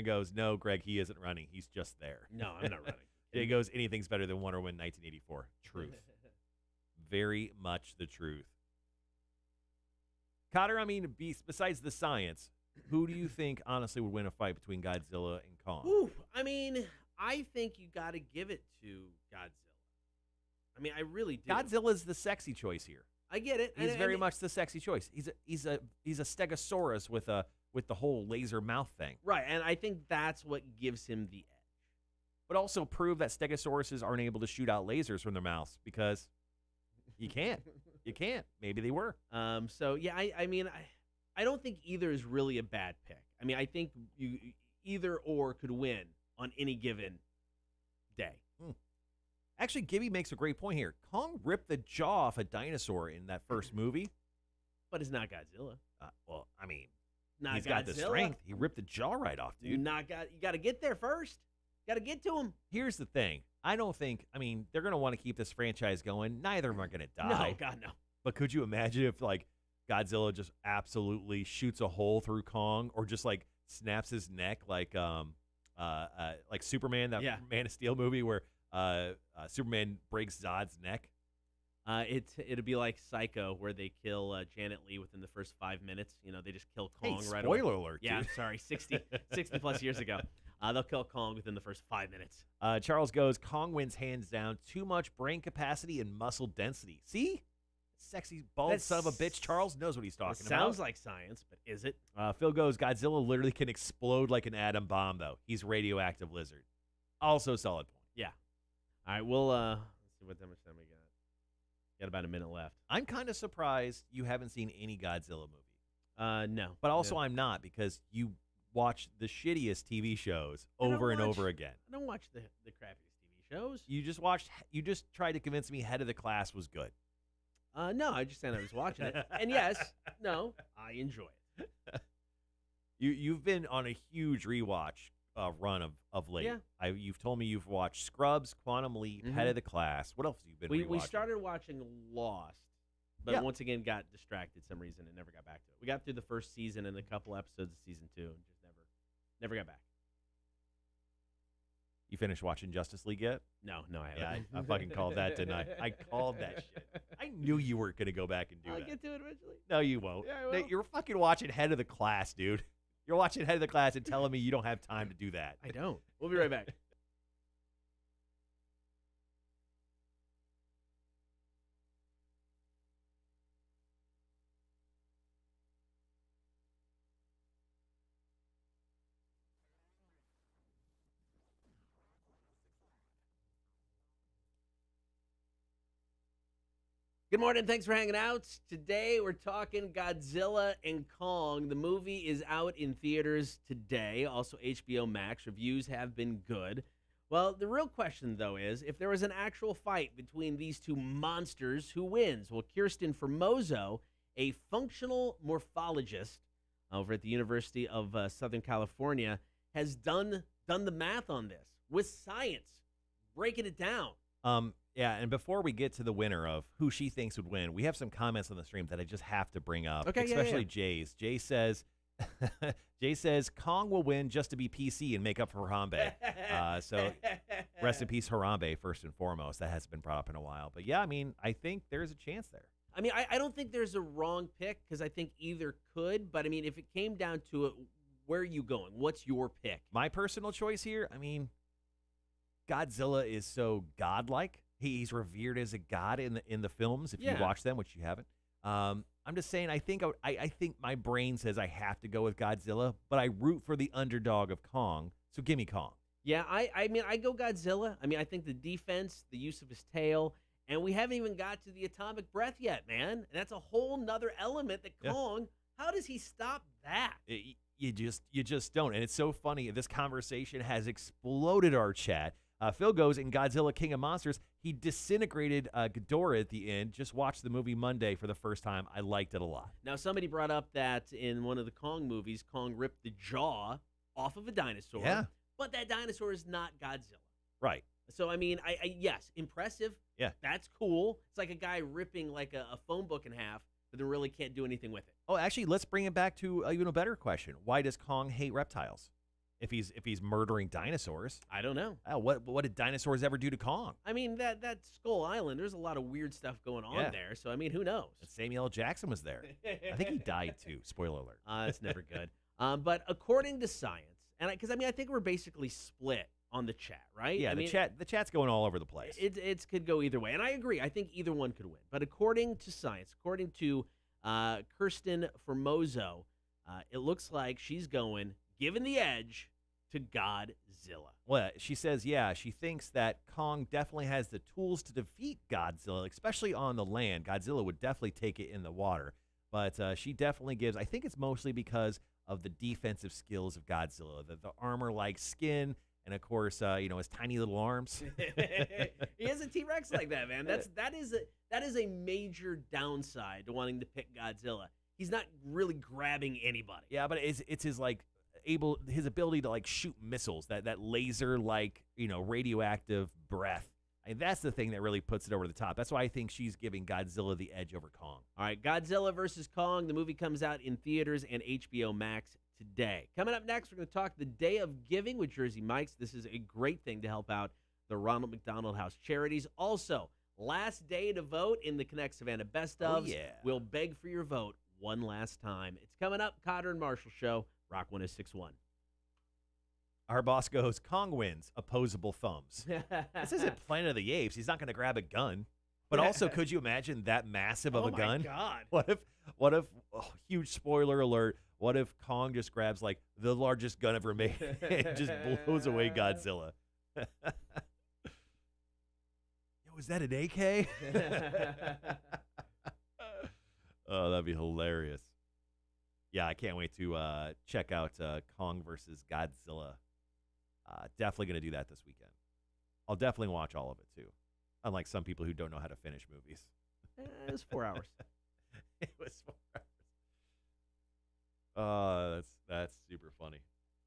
goes, no, Greg, he isn't running. He's just there. No, I'm not running. Jay goes, anything's better than Wonder Woman 1984. Truth. Very much the truth. Cotter, I mean, besides the science, who do you think honestly would win a fight between Godzilla and Kong? Ooh, I mean, I think you got to give it to Godzilla. I mean, I really do. Godzilla's the sexy choice here. I get it. He's very much the sexy choice. He's a stegosaurus with the whole laser mouth thing. Right, and I think that's what gives him the edge. But also prove that stegosauruses aren't able to shoot out lasers from their mouths because you can't. You can't. Maybe they were. So yeah, I mean, I don't think either is really a bad pick. I mean, I think you either or could win on any given day. Actually, Gibby makes a great point here. Kong ripped the jaw off a dinosaur in that first movie. But it's not Godzilla. Well, I mean, not he's Godzilla. got the strength. He ripped the jaw right off, dude. You got to get there first. Got to get to him. Here's the thing. I mean, they're going to want to keep this franchise going. Neither of them are going to die. No, God, no. But could you imagine if, like, Godzilla just absolutely shoots a hole through Kong or just, like, snaps his neck like Superman, that Man of Steel movie where Superman breaks Zod's neck? It'd be like Psycho, where they kill Janet Leigh within the first 5 minutes. You know, they just kill Kong right away. Spoiler alert, Yeah, dude. sorry, 60 plus years ago. They'll kill Kong within the first 5 minutes. Charles goes, Kong wins hands down. Too much brain capacity and muscle density. See? Sexy, bald son of a bitch. Charles knows what he's talking about. Sounds like science, but is it? Phil goes, Godzilla literally can explode like an atom bomb, though. He's radioactive lizard. Also solid point. Yeah. All right, we'll let's see how much time we got. Got about a minute left. I'm kind of surprised you haven't seen any Godzilla movie. No. But also I'm not, because you watch the shittiest TV shows over and over again. I don't watch the crappiest TV shows. You just tried to convince me Head of the Class was good. No, I just said I was watching it. And yes, no, I enjoy it. You've been on a huge rewatch run of late. Yeah. You've told me you've watched Scrubs, Quantum Leap, Head of the Class. What else have you been rewatching? We started watching Lost, but once again got distracted some reason and never got back to it. We got through the first season and a couple episodes of season 2 and just never got back. You finished watching Justice League yet? No, I haven't. Yeah, I fucking called that, didn't I? I called that shit. I knew you weren't going to go back and do I'll that. get to it eventually. No, you won't. Yeah, I will. You're fucking watching Head of the Class, dude. You're watching Head of the Class and telling me you don't have time to do that. I don't. We'll be right back. Good morning. Thanks for hanging out. Today, we're talking Godzilla and Kong. The movie is out in theaters today. Also, HBO Max. Reviews have been good. Well, the real question, though, is if there was an actual fight between these two monsters, who wins? Well, Kirsten Formoso, a functional morphologist over at the University of Southern California, has done the math on this with science, breaking it down. Yeah, and before we get to the winner of who she thinks would win, we have some comments on the stream that I just have to bring up, okay, especially Jay's. Jay says, Kong will win just to be PC and make up for Harambe. So rest in peace, Harambe, first and foremost. That hasn't been brought up in a while. But yeah, I mean, I think there's a chance there. I mean, I don't think there's a wrong pick because I think either could. But, I mean, if it came down to it, where are you going? What's your pick? My personal choice here, I mean, Godzilla is so godlike. He's revered as a god in the films, if you watch them, which you haven't. I'm just saying, I think my brain says I have to go with Godzilla, but I root for the underdog of Kong, so give me Kong. Yeah, I mean, I go Godzilla. I mean, I think the defense, the use of his tail, and we haven't even got to the atomic breath yet, man. And that's a whole nother element that Kong, how does he stop that? You just don't. And it's so funny. This conversation has exploded our chat. Phil goes, in Godzilla King of Monsters, he disintegrated Ghidorah at the end. Just watched the movie Monday for the first time. I liked it a lot. Now, somebody brought up that in one of the Kong movies, Kong ripped the jaw off of a dinosaur. Yeah. But that dinosaur is not Godzilla. Right. So, I mean, yes, impressive. Yeah. That's cool. It's like a guy ripping like a phone book in half, but then really can't do anything with it. Oh, actually, let's bring it back to even a better question. Why does Kong hate reptiles? If he's murdering dinosaurs, I don't know. What did dinosaurs ever do to Kong? I mean, that Skull Island, there's a lot of weird stuff going on there. So, I mean, who knows? Samuel L. Jackson was there. I think he died too. Spoiler alert. That's never good. But according to science, and because I mean, I think we're basically split on the chat, right? Yeah, the chat's going all over the place. It could go either way, and I agree. I think either one could win. But according to science, according to Kirsten Formoso, it looks like she's giving the edge to Godzilla. Well, she says, she thinks that Kong definitely has the tools to defeat Godzilla, especially on the land. Godzilla would definitely take it in the water. But she definitely gives, I think it's mostly because of the defensive skills of Godzilla, the armor-like skin, and of course, his tiny little arms. He has a T-Rex like that, man. That is a major downside to wanting to pick Godzilla. He's not really grabbing anybody. Yeah, but it's his his ability to shoot missiles, that laser radioactive breath. And that's the thing that really puts it over the top. That's why I think she's giving Godzilla the edge over Kong. All right, Godzilla versus Kong. The movie comes out in theaters and HBO Max today. Coming up next, we're going to talk the Day of Giving with Jersey Mike's. This is a great thing to help out the Ronald McDonald House charities. Also, last day to vote in the Connect Savannah Best Ofs. Oh, yeah. We'll beg for your vote one last time. It's coming up. Cotter and Marshall Show, Rock 106.1. Our boss goes, Kong wins, opposable thumbs. This isn't Planet of the Apes. He's not going to grab a gun. But also, could you imagine that massive of a gun? Oh, my God. What if huge spoiler alert, what if Kong just grabs, the largest gun ever made and just blows away Godzilla? Yo, is that an AK? Oh, that'd be hilarious. Yeah, I can't wait to check out Kong versus Godzilla. Definitely going to do that this weekend. I'll definitely watch all of it, too. Unlike some people who don't know how to finish movies. It was 4 hours. It was 4 hours. That's super funny.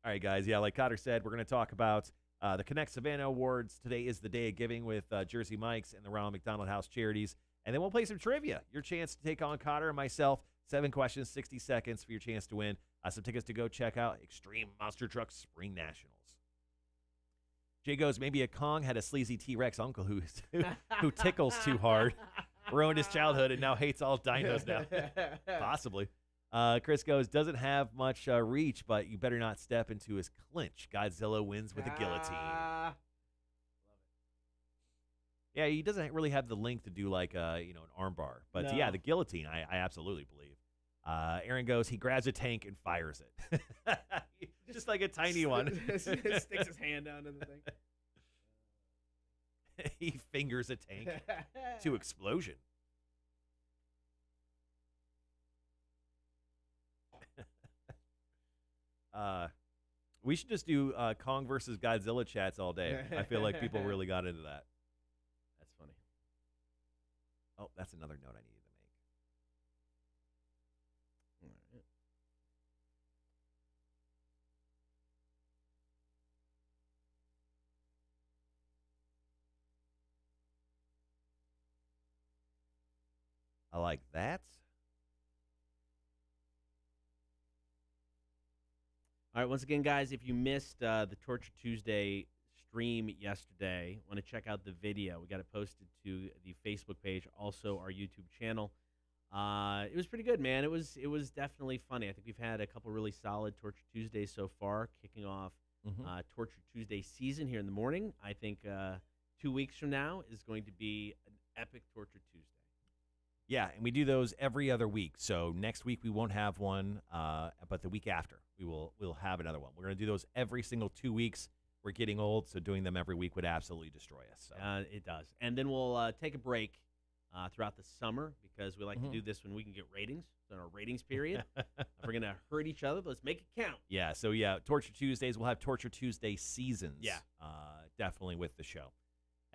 All right, guys. Yeah, like Cotter said, we're going to talk about the Connect Savannah Awards. Today is the Day of Giving with Jersey Mike's and the Ronald McDonald House Charities. And then we'll play some trivia. Your chance to take on Cotter and myself. 7 questions, 60 seconds for your chance to win. Some tickets to go check out Extreme Monster Truck Spring Nationals. Jay goes, maybe a Kong had a sleazy T-Rex uncle who tickles too hard, ruined his childhood, and now hates all dinos now. Possibly. Chris goes, doesn't have much reach, but you better not step into his clinch. Godzilla wins with a guillotine. Yeah, he doesn't really have the length to do like an armbar. But No. yeah, the guillotine, I absolutely believe. Aaron goes, he grabs a tank and fires it. Just like a tiny one. Sticks his hand down in the thing. He fingers a tank to explosion. We should just do Kong versus Godzilla chats all day. I feel like people really got into that. That's funny. Oh, that's another note I needed to make. All right. I like that. All right, once again, guys, if you missed the Torture Tuesday stream yesterday, want to check out the video. We got it posted to the Facebook page, also our YouTube channel. It was pretty good, man. It was definitely funny. I think we've had a couple really solid Torture Tuesdays so far, kicking off Torture Tuesday season here in the morning. I think 2 weeks from now is going to be an epic Torture Tuesday. Yeah, and we do those every other week. So next week we won't have one, but the week after we'll have another one. We're going to do those every single 2 weeks. We're getting old, so doing them every week would absolutely destroy us. So. It does. And then we'll take a break throughout the summer because we like to do this when we can get ratings. So in our ratings period, if we're going to hurt each other, let's make it count. Yeah, so yeah, Torture Tuesdays. We'll have Torture Tuesday seasons. Yeah. Definitely with the show.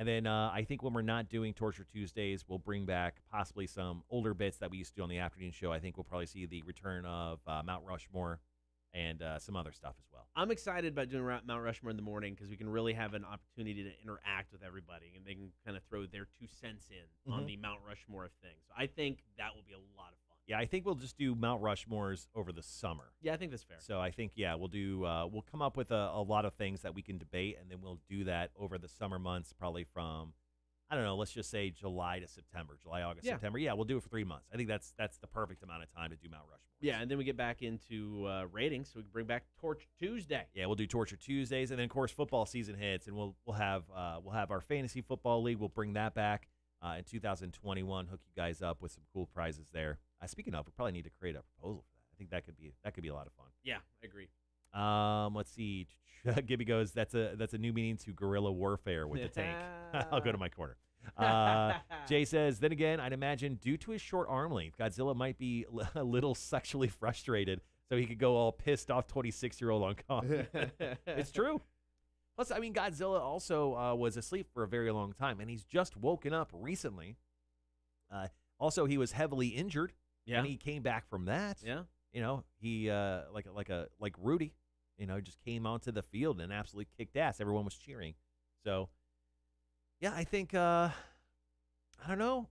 And then I think when we're not doing Torture Tuesdays, we'll bring back possibly some older bits that we used to do on the afternoon show. I think we'll probably see the return of Mount Rushmore and some other stuff as well. I'm excited about doing Mount Rushmore in the morning because we can really have an opportunity to interact with everybody and they can kind of throw their 2 cents in on the Mount Rushmore of things. So I think that will be a lot of fun. Yeah, I think we'll just do Mount Rushmores over the summer. Yeah, I think that's fair. So I think, yeah, we'll do. We'll come up with a lot of things that we can debate, and then we'll do that over the summer months, probably from, I don't know, let's just say July to September, July, August, September. Yeah, we'll do it for 3 months. I think that's the perfect amount of time to do Mount Rushmore. Yeah, and then we get back into ratings, so we can bring back Torture Tuesday. Yeah, we'll do Torture Tuesdays, and then of course football season hits, and we'll have our fantasy football league. We'll bring that back in 2021. Hook you guys up with some cool prizes there. Speaking of, we probably need to create a proposal for that. I think that could be a lot of fun. Yeah, I agree. Let's see. Gibby goes, that's a new meaning to guerrilla warfare with the tank. I'll go to my corner. Jay says, then again, I'd imagine due to his short arm length, Godzilla might be a little sexually frustrated, so he could go all pissed off 26-year-old on Kong. It's true. Plus, I mean, Godzilla also was asleep for a very long time, and he's just woken up recently. Also, he was heavily injured. Yeah. And he came back from that. Yeah. You know, he like Rudy, just came onto the field and absolutely kicked ass. Everyone was cheering. So, yeah, I think I don't know.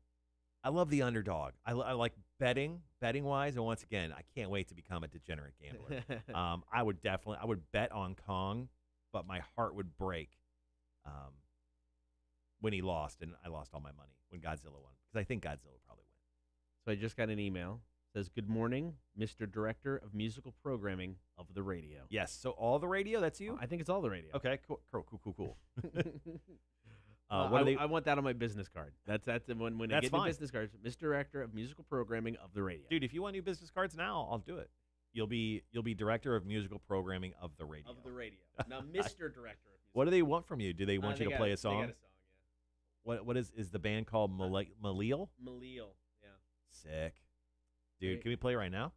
I love the underdog. I like betting wise, and once again, I can't wait to become a degenerate gambler. I would bet on Kong, but my heart would break when he lost, and I lost all my money when Godzilla won because I think Godzilla would probably win. So I just got an email. It says, good morning, Mr. Director of Musical Programming of the Radio. Yes. So all the radio, that's you? I think it's all the radio. Okay, cool. I want that on my business card. That's when I get fine. new business cards. Mr. Director of Musical Programming of the Radio. Dude, if you want new business cards now, I'll do it. You'll be Director of Musical Programming of the Radio. Of the Radio. Now, Mr. Director of Musical. What do they want from you? Do they want you to play a song? They got a song, yeah. What is the band called? Malil? Malil, yeah. Sick. Dude, can we play it right now?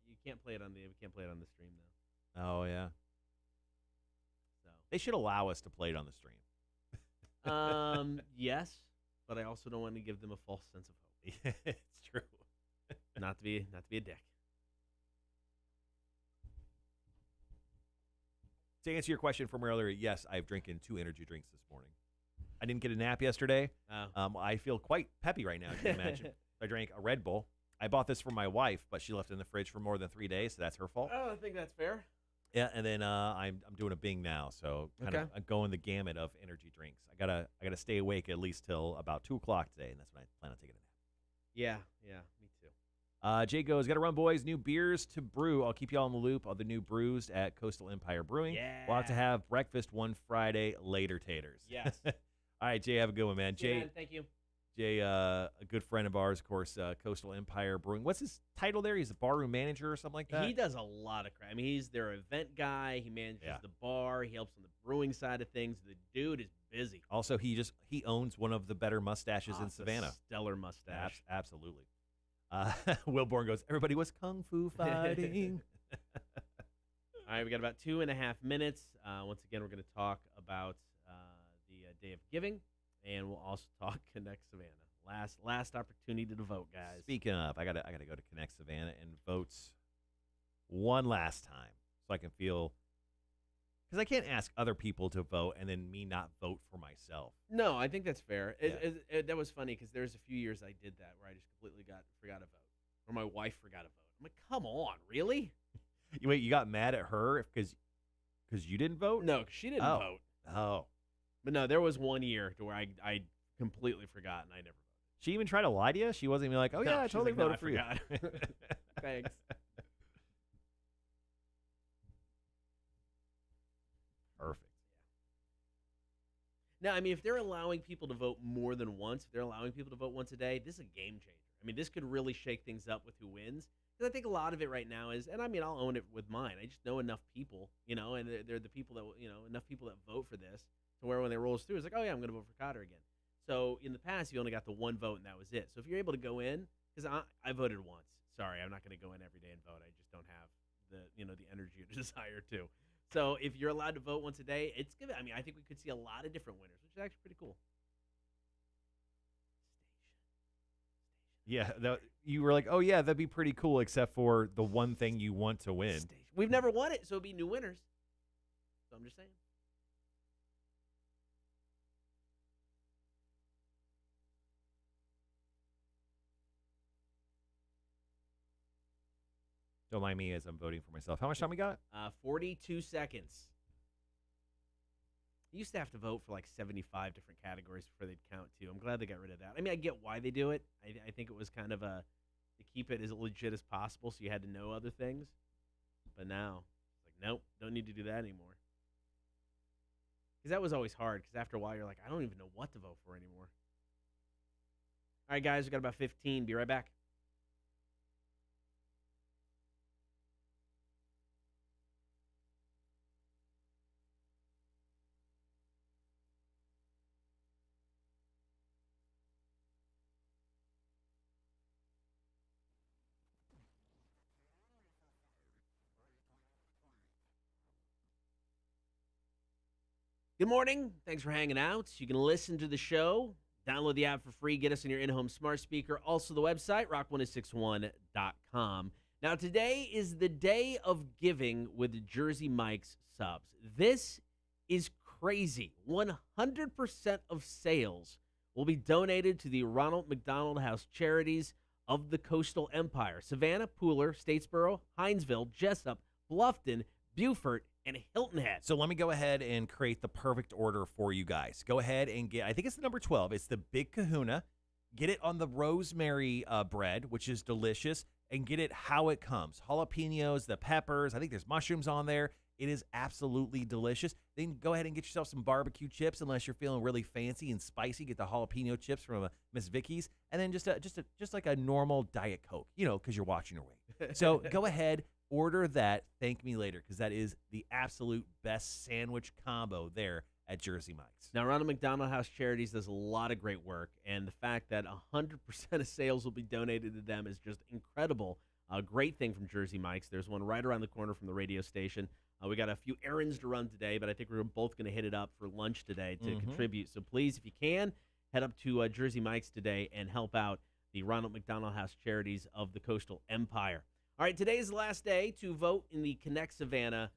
We can't play it on the stream though. Oh yeah. So they should allow us to play it on the stream. Yes, but I also don't want to give them a false sense of hope. It's true. Not to be a dick. To answer your question from earlier, yes, I've drinking 2 energy drinks this morning. I didn't get a nap yesterday. I feel quite peppy right now, as you can imagine. I drank a Red Bull. I bought this for my wife, but she left it in the fridge for more than 3 days, so that's her fault. Oh, I think that's fair. Yeah, and then I'm doing a Bing now, so kind of going the gamut of energy drinks. I gotta stay awake at least till about 2:00 today, and that's when I plan on taking a nap. Yeah, me too. Jay goes, got to run, boys. New beers to brew. I'll keep you all in the loop of the new brews at Coastal Empire Brewing. Yeah. We'll have to have breakfast one Friday later, taters. Yes. All right, Jay, have a good one, man. Yeah, Jay, man, thank you. Jay, a good friend of ours, of course, Coastal Empire Brewing. What's his title there? He's the barroom manager or something like that? He does a lot of crap. I mean, he's their event guy. He manages the bar. He helps on the brewing side of things. The dude is busy. Also, he owns one of the better mustaches in Savannah. Stellar mustache. Absolutely. Will Bourne goes, everybody was kung fu fighting. All right, we got about 2.5 minutes. Once again, we're going to talk about the Day of Giving, and we'll also talk Connect Savannah. Last opportunity to vote, guys. Speaking of, I gotta go to Connect Savannah and vote one last time so I can feel, because I can't ask other people to vote and then me not vote for myself. No, I think that's fair. Yeah. That was funny because there's a few years I did that where I just completely forgot to vote, or my wife forgot to vote. I'm like, come on, really? Wait, you got mad at her because you didn't vote? No, 'cause she didn't vote. Oh. But no, there was one year to where I completely forgot and I never voted. She even tried to lie to you? She wasn't even like, oh, No, yeah, I she's totally like, no, voted for you. I forgot. Thanks. Perfect. Now, I mean, if they're allowing people to vote more than once, if they're allowing people to vote once a day, this is a game changer. I mean, this could really shake things up with who wins. Because I think a lot of it right now is, and I mean, I'll own it with mine. I just know enough people, and they're the people that, enough people that vote for this to where when they rolls through, it's like, oh, yeah, I'm going to vote for Cotter again. So in the past, you only got the one vote, and that was it. So if you're able to go in, because I voted once. Sorry, I'm not going to go in every day and vote. I just don't have the energy or desire to. So if you're allowed to vote once a day, it's good. I mean, I think we could see a lot of different winners, which is actually pretty cool. Yeah, you were like, oh, yeah, that'd be pretty cool, except for the one thing you want to win. We've never won it, so it'd be new winners. So I'm just saying. Don't mind me as I'm voting for myself. How much time we got? 42 seconds. You used to have to vote for like 75 different categories before they'd count, too. I'm glad they got rid of that. I mean, I get why they do it. I think it was kind of to keep it as legit as possible, so you had to know other things. But now, it's like, nope, don't need to do that anymore. Because that was always hard, because after a while, you're like, I don't even know what to vote for anymore. All right, guys, we got about 15. Be right back. Good morning. Thanks for hanging out. You can listen to the show, download the app for free, get us on your in-home smart speaker. Also, the website, rock1061.com. Now, today is the day of giving with Jersey Mike's subs. This is crazy. 100% of sales will be donated to the Ronald McDonald House Charities of the Coastal Empire. Savannah, Pooler, Statesboro, Hinesville, Jessup, Bluffton, Beaufort, and Hilton Head. So let me go ahead and create the perfect order for you guys. Go ahead and get, I think it's the number 12. It's the Big Kahuna. Get it on the rosemary bread, which is delicious, and get it how it comes. Jalapenos, the peppers. I think there's mushrooms on there. It is absolutely delicious. Then go ahead and get yourself some barbecue chips, unless you're feeling really fancy and spicy. Get the jalapeno chips from Miss Vicky's, and then just like a normal Diet Coke, because you're watching your weight. So go ahead. Order that. Thank me later, because that is the absolute best sandwich combo there at Jersey Mike's. Now, Ronald McDonald House Charities does a lot of great work, and the fact that 100% of sales will be donated to them is just incredible. A great thing from Jersey Mike's. There's one right around the corner from the radio station. We got a few errands to run today, but I think we're both going to hit it up for lunch today to contribute. So please, if you can, head up to Jersey Mike's today and help out the Ronald McDonald House Charities of the Coastal Empire. All right, today is the last day to vote in the Connect Savannah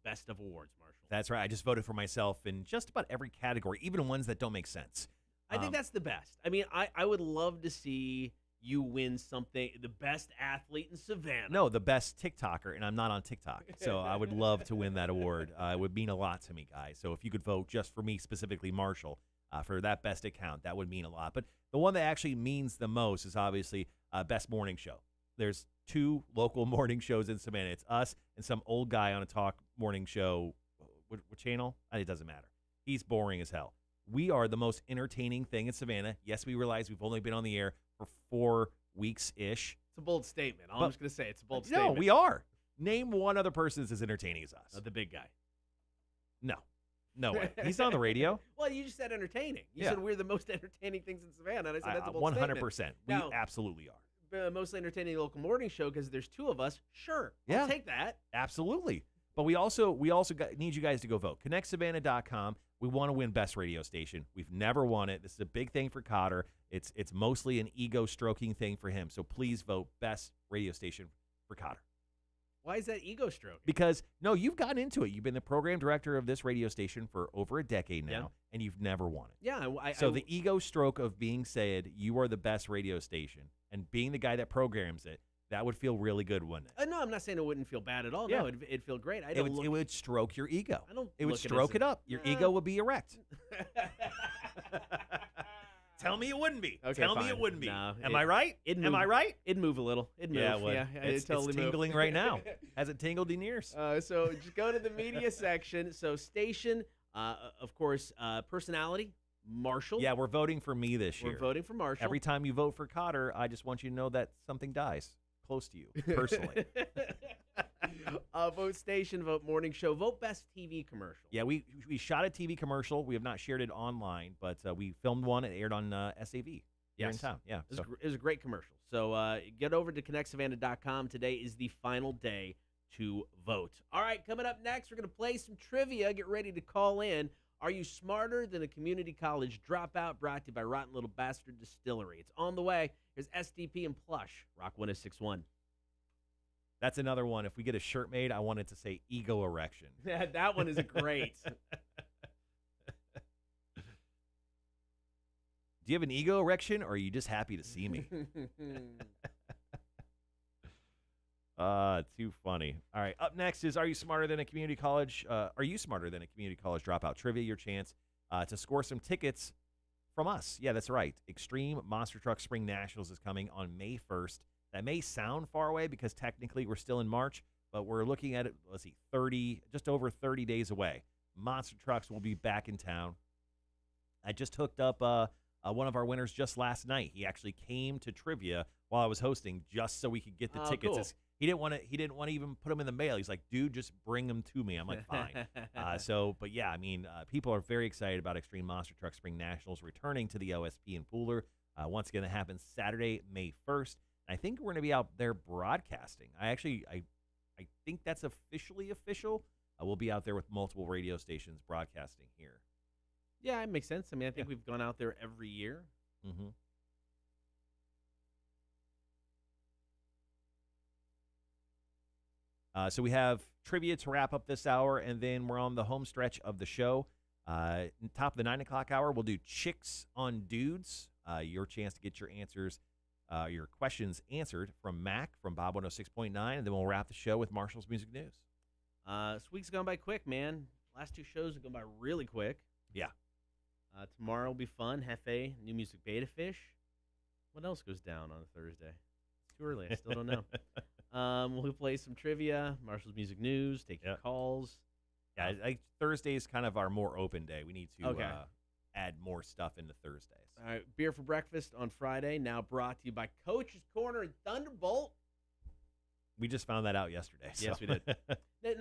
Best of Awards, Marshall. That's right. I just voted for myself in just about every category, even ones that don't make sense. I think that's the best. I mean, I would love to see you win something, the best athlete in Savannah. No, the best TikToker, and I'm not on TikTok. So I would love to win that award. It would mean a lot to me, guys. So if you could vote just for me, specifically Marshall, for that best account, that would mean a lot. But the one that actually means the most is obviously Best Morning Show. There's 2 local morning shows in Savannah. It's us and some old guy on a talk morning show. What channel? It doesn't matter. He's boring as hell. We are the most entertaining thing in Savannah. Yes, we realize we've only been on the air for 4 weeks-ish. It's a bold statement. I'm just going to say it's a bold statement. No, we are. Name one other person that's as entertaining as us. The big guy. No way. He's on the radio. Well, you just said entertaining. You said we're the most entertaining things in Savannah, and I said that's a bold 100%. statement. We Now, absolutely are. Mostly entertaining local morning show because there's 2 of us. Sure, Yeah. I'll take that. Absolutely. But we also need you guys to go vote. ConnectSavannah.com. We want to win Best Radio Station. We've never won it. This is a big thing for Cotter. It's mostly an ego-stroking thing for him. So please vote Best Radio Station for Cotter. Why is that ego stroke? Because, no, you've gotten into it. You've been the program director of this radio station for over a decade now, and you've never won it. Yeah. So the ego stroke of being said, you are the best radio station, and being the guy that programs it, that would feel really good, wouldn't it? No, I'm not saying it wouldn't feel bad at all. Yeah. No, it'd feel great. It would stroke your ego. It would look at stroke it it up. Your ego would be erect. Tell me it wouldn't be. Okay, Tell me fine. it wouldn't be. No, Am I right? Am I right? It'd move a little. It'd move. Yeah, it would. Yeah, It's totally tingling move. right now. Has it tingled in yours? So just go to the media section. So station, of course, personality, Marshall. Yeah, we're voting for me this year. We're voting for Marshall. Every time you vote for Cotter, I just want you to know that something dies close to you, personally. Vote station, vote morning show, vote best TV commercial. Yeah, we shot a TV commercial. We have not shared it online, but we filmed one. It aired on SAV here in town. Yeah, it was a great commercial. So get over to ConnectSavannah.com. Today is the final day to vote. All right, coming up next, we're going to play some trivia. Get ready to call in. Are you smarter than a community college dropout? Brought to you by Rotten Little Bastard Distillery. It's on the way. Here's SDP and Plush. Rock 106.1. That's another one. If we get a shirt made, I want it to say ego erection. Yeah, that one is great. Do you have an ego erection, or are you just happy to see me? Too funny. All right, up next is Are You Smarter Than a Community College? Are you smarter than a community college dropout? Trivia, your chance to score some tickets from us. Yeah, that's right. Extreme Monster Truck Spring Nationals is coming on May 1st. That may sound far away because technically we're still in March, but we're looking at it, let's see, just over 30 days away. Monster Trucks will be back in town. I just hooked up one of our winners just last night. He actually came to trivia while I was hosting just so we could get the tickets. Cool. He didn't want to even put them in the mail. He's like, dude, just bring them to me. I'm like, fine. But yeah, I mean, people are very excited about Extreme Monster Truck Spring Nationals returning to the OSP in Pooler. Once again, it happens Saturday, May 1st. I think we're going to be out there broadcasting. I think that's officially official. We'll be out there with multiple radio stations broadcasting here. Yeah, it makes sense. I mean, I think we've gone out there every year. Mm-hmm. So we have trivia to wrap up this hour, and then we're on the home stretch of the show. Top of the 9 o'clock hour, we'll do Chicks on Dudes. Your chance to get your answers, your questions answered from Mac, from Bob 106.9, and then we'll wrap the show with Marshall's Music News. This week's gone by quick, man. Last 2 shows have gone by really quick. Yeah. Tomorrow will be fun. Hefe, New Music Beta Fish. What else goes down on a Thursday? It's too early. I still don't know. We'll play some trivia, Marshall's Music News, take your calls. Yeah, Thursday is kind of our more open day. We need to add more stuff into Thursdays. All right, beer for breakfast on Friday, now brought to you by Coach's Corner and Thunderbolt. We just found that out yesterday. Yes, we did.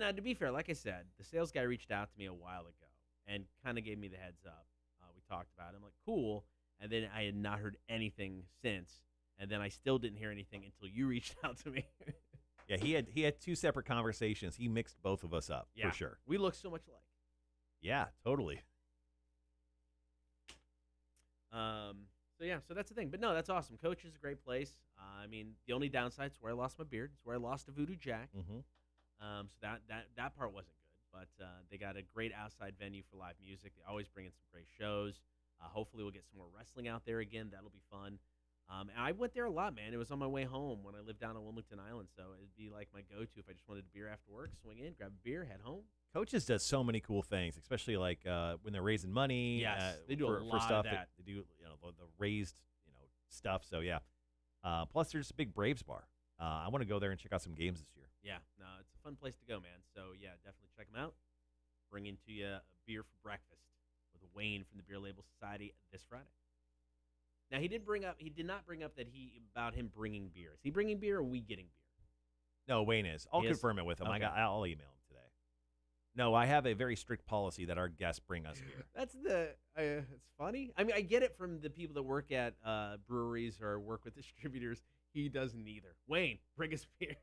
Now, to be fair, like I said, the sales guy reached out to me a while ago and kind of gave me the heads up. We talked about it. I'm like, cool. And then I had not heard anything since. And then I still didn't hear anything until you reached out to me. Yeah, he had 2 separate conversations. He mixed both of us up, for sure. We look so much alike. Yeah, totally. So that's the thing. But no, that's awesome. Coach is a great place. I mean, the only downside is where I lost my beard. It's where I lost a Voodoo Jack. Mm-hmm. So that part wasn't good. But they got a great outside venue for live music. They always bring in some great shows. Hopefully we'll get some more wrestling out there again. That'll be fun. And I went there a lot, man. It was on my way home when I lived down on Wilmington Island, so it'd be like my go-to if I just wanted a beer after work. Swing in, grab a beer, head home. Coaches does so many cool things, especially like when they're raising money. Yes, they do for, a lot for stuff of that. They do, the raised, stuff. So yeah. Plus, there's a big Braves bar. I want to go there and check out some games this year. Yeah, no, it's a fun place to go, man. So, yeah, definitely check them out. Bringing to you a beer for breakfast with Wayne from the Beer Label Society this Friday. Now, he did not bring up about him bringing beer. Is he bringing beer or are we getting beer? No, Wayne is. I'll confirm it with him. Okay. I'll email him today. No, I have a very strict policy that our guests bring us beer. It's funny. I mean, I get it from the people that work at breweries or work with distributors. He does neither. Wayne, bring us beer.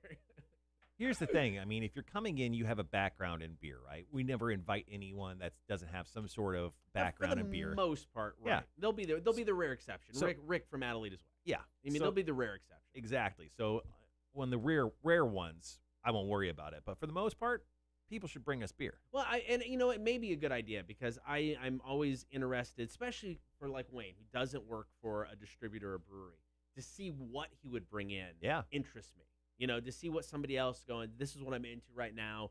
Here's the thing. I mean, if you're coming in, you have a background in beer, right? We never invite anyone that doesn't have some sort of background in beer. For the most part, right. Yeah. They'll be the rare exception. So, Rick from Adelaide as well. Yeah. I mean, they'll be the rare exception. Exactly. So when the rare ones, I won't worry about it. But for the most part, people should bring us beer. Well, it may be a good idea because I'm always interested, especially for like Wayne, who doesn't work for a distributor or brewery, to see what he would bring in. Yeah. Interests me. To see what somebody else going, this is what I'm into right now,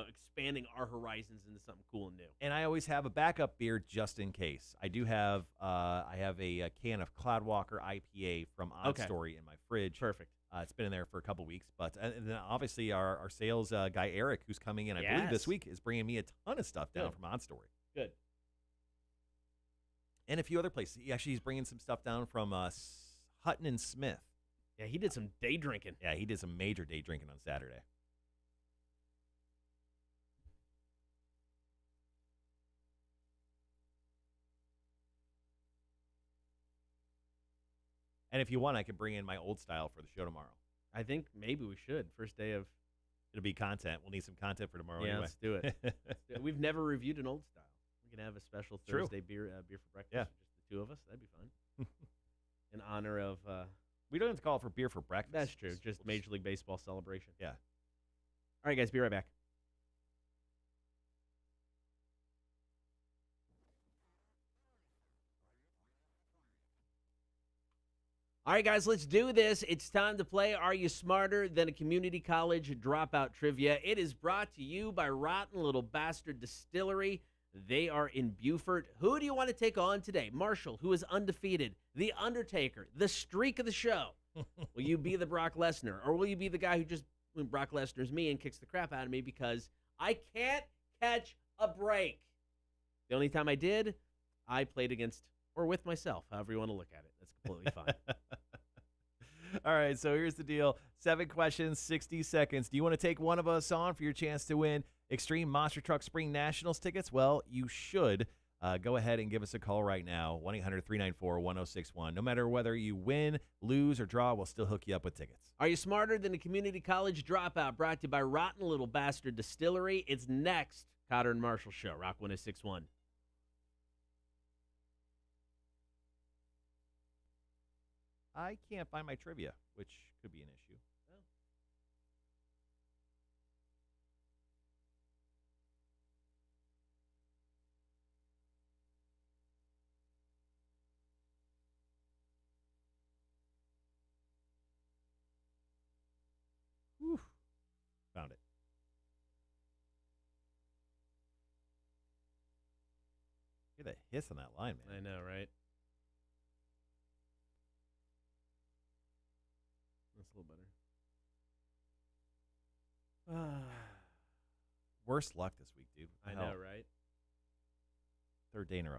expanding our horizons into something cool and new. And I always have a backup beer just in case. I do have a can of Cloudwalker IPA from Odd Story in my fridge. Perfect. It's been in there for a couple weeks. But and then obviously our sales guy, Eric, who's coming in, I believe this week, is bringing me a ton of stuff down from Odd Story. Good. And a few other places. He's bringing some stuff down from Hutton and Smith. Yeah, he did some day drinking. Yeah, he did some major day drinking on Saturday. And if you want, I can bring in my old style for the show tomorrow. I think maybe we should. First day of... It'll be content. We'll need some content for tomorrow anyway. Let's do it. We've never reviewed an old style. We can have a special Thursday beer for breakfast. Yeah. Just the two of us. That'd be fun. In honor of... we don't have to call it for beer for breakfast. That's true. Just Major League Baseball celebration. Yeah. All right, guys. Be right back. All right, guys, let's do this. It's time to play Are You Smarter Than a Community College Dropout Trivia? It is brought to you by Rotten Little Bastard Distillery. They are in Beaufort. Who do you want to take on today? Marshall, who is undefeated, The Undertaker, the streak of the show. Will you be the Brock Lesnar, or will you be the guy who just, when Brock Lesnar's me and kicks the crap out of me because I can't catch a break? The only time I did, I played against or with myself, however you want to look at it. That's completely fine. All right, so here's the deal. 7 questions, 60 seconds. Do you want to take one of us on for your chance to win Extreme Monster Truck Spring Nationals tickets? Well, you should. Go ahead and give us a call right now, 1-800-394-1061. No matter whether you win, lose, or draw, we'll still hook you up with tickets. Are You Smarter Than a Community College Dropout? Brought to you by Rotten Little Bastard Distillery. It's next. Cotter and Marshall Show, Rock 1061. I can't find my trivia, which could be an issue. Whew. Found it. Hear that hiss on that line, man. I know, right? That's a little better. Worst luck this week, dude. I know, right? 3rd day in a row.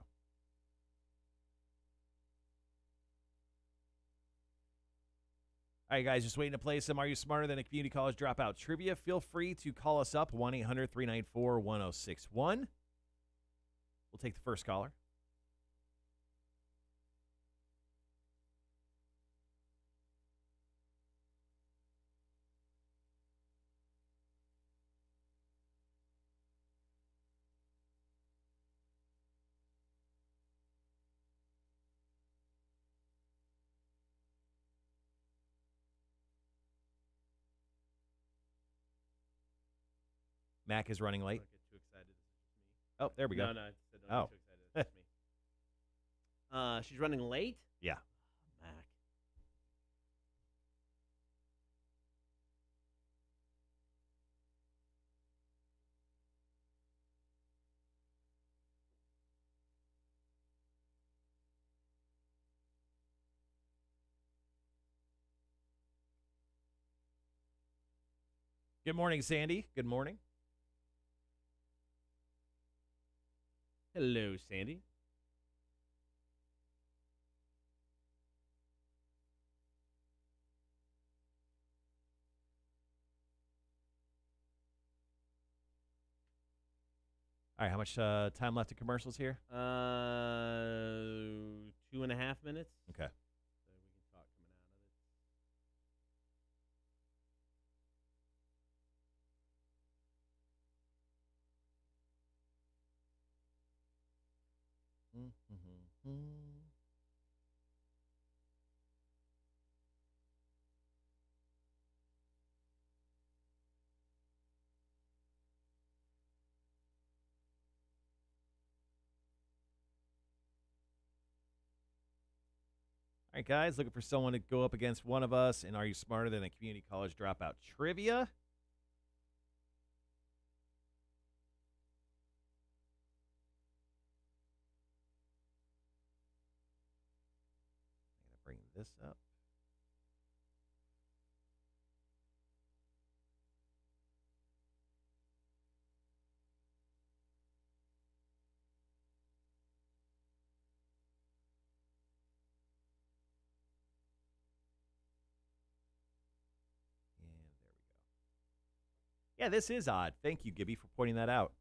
All right, guys, just waiting to play some Are You Smarter Than a Community College Dropout trivia. Feel free to call us up, 1-800-394-1061. We'll take the first caller. Mac is running late. Don't get too excited. It's just me. Oh, there we go. No, I said don't get too excited. It's me. She's running late? Yeah. Mac. Good morning, Sandy. Good morning. Hello, Sandy. All right, how much time left to commercials here? 2.5 minutes. Okay. So we can talk coming out of it. All right, guys, looking for someone to go up against one of us in Are You Smarter Than a Community College Dropout Trivia? I'm going to bring this up. Yeah, this is odd. Thank you, Gibby, for pointing that out.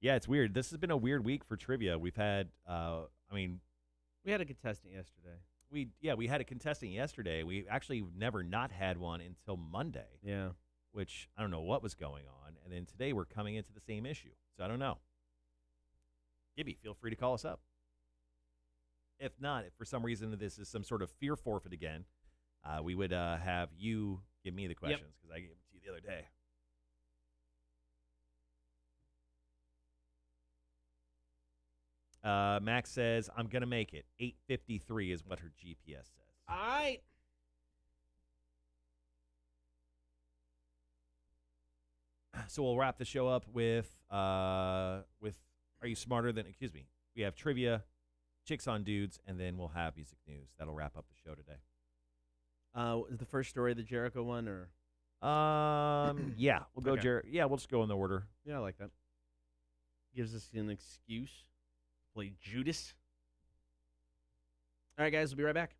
Yeah, it's weird. This has been a weird week for trivia. We've had, We had a contestant yesterday. we had a contestant yesterday. We actually never not had one until Monday. Yeah. Which I don't know what was going on. And then today we're coming into the same issue. So I don't know. Gibby, feel free to call us up. If not, if for some reason this is some sort of fear forfeit again, we would have you give me the questions because I gave them to you the other day. Max says, I'm going to make it. 8:53 is what her GPS says. All right. So we'll wrap the show up with Are You Smarter Than, we have trivia, Chicks on Dudes, and then we'll have music news. That'll wrap up the show today. Is the first story the Jericho one, or? Yeah, we'll go. Okay. Yeah, we'll just go in the order. Yeah, I like that. Gives us an excuse to play Judas. All right, guys, we'll be right back.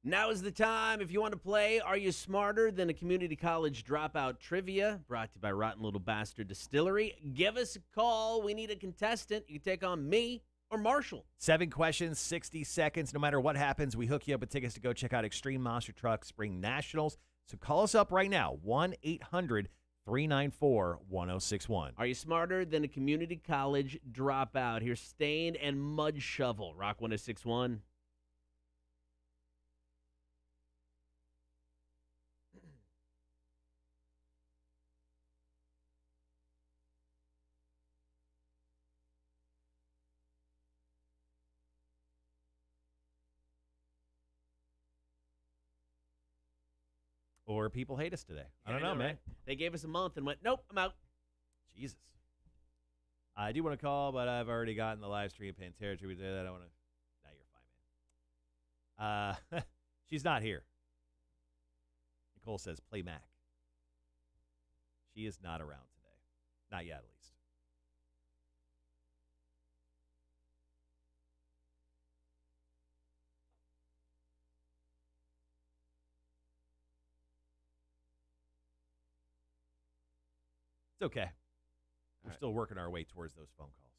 Now is the time. If you want to play Are You Smarter Than a Community College Dropout Trivia, brought to you by Rotten Little Bastard Distillery, give us a call. We need a contestant. You can take on me or Marshall. 7 questions, 60 seconds. No matter what happens, we hook you up with tickets to go check out Extreme Monster Truck Spring Nationals. So call us up right now, 1-800-394-1061. Are you smarter than a community college dropout? Here's Stain and Mud Shovel. Rock 1061. Or people hate us today. I don't know, man. Right? They gave us a month and went, nope, I'm out. Jesus. I do want to call, but I've already gotten the live stream Panther. We did that. I want to. Now you're fine, man. She's not here. Nicole says, play Mac. She is not around today. Not yet, at least. It's okay. We're still working our way towards those phone calls.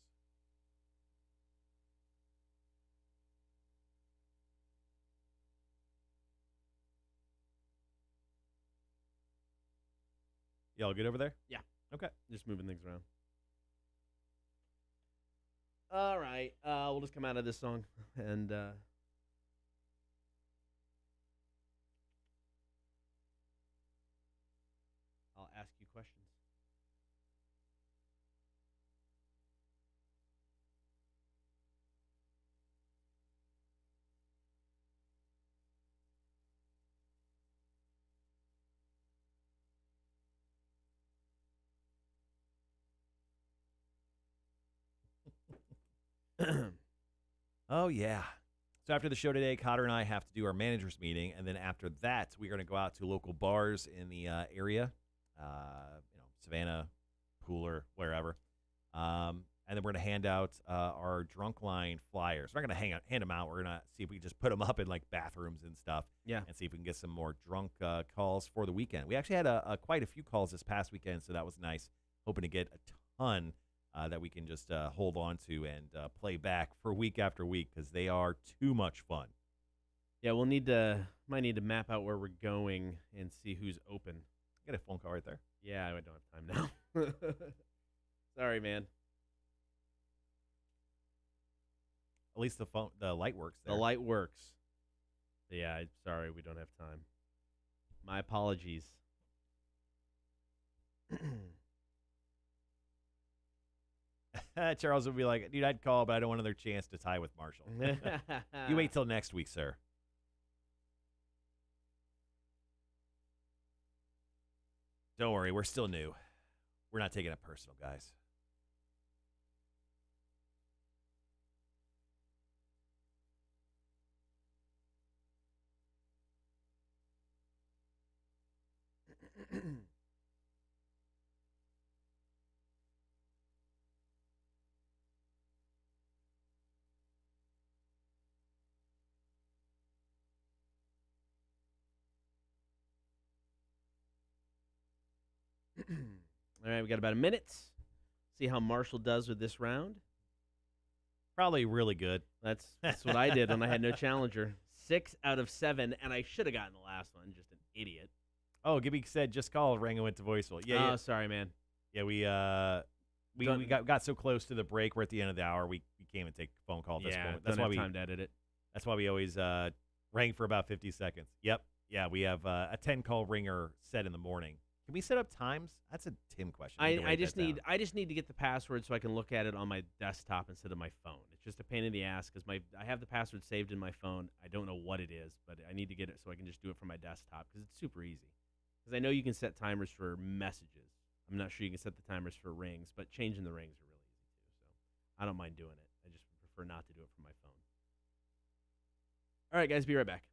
Y'all good over there? Yeah. Okay. Just moving things around. All right. We'll just come out of this song and I'll ask you questions. Oh, yeah. So after the show today, Cotter and I have to do our managers meeting, and then after that, we're going to go out to local bars in the area, Savannah, Pooler, wherever. And then we're going to hand out our drunk line flyers. We're not going to hand them out. We're going to see if we can just put them up in like bathrooms and stuff. Yeah. And see if we can get some more drunk calls for the weekend. We actually had quite a few calls this past weekend, so that was nice. Hoping to get a ton that we can just hold on to and play back for week after week because they are too much fun. Yeah, might need to map out where we're going and see who's open. Got a phone call right there. Yeah, I don't have time now. Sorry, man. At least the light works there. The light works. Yeah, sorry, we don't have time. My apologies. Charles would be like, dude, I'd call, but I don't want another chance to tie with Marshall. You wait till next week, sir. Don't worry, we're still new. We're not taking it personal, guys. All right, we got about a minute. See how Marshall does with this round. Probably really good. That's what I did when I had no challenger. 6 out of 7, and I should have gotten the last one. Just an idiot. Oh, Gibby said just call. Rang and went to voicemail. Yeah. Oh, sorry, man. Yeah, we got so close to the break. We're at the end of the hour. We can't even take a phone call at this point. That's why we time to edit it. That's why we always rang for about 50 seconds. Yep. Yeah, we have a 10-call ringer set in the morning. Can we set up times? That's a Tim question. I just need to get the password so I can look at it on my desktop instead of my phone. It's just a pain in the ass because I have the password saved in my phone. I don't know what it is, but I need to get it so I can just do it from my desktop because it's super easy. Because I know you can set timers for messages. I'm not sure you can set the timers for rings, but changing the rings are really easy too. So I don't mind doing it. I just prefer not to do it from my phone. All right, guys, be right back.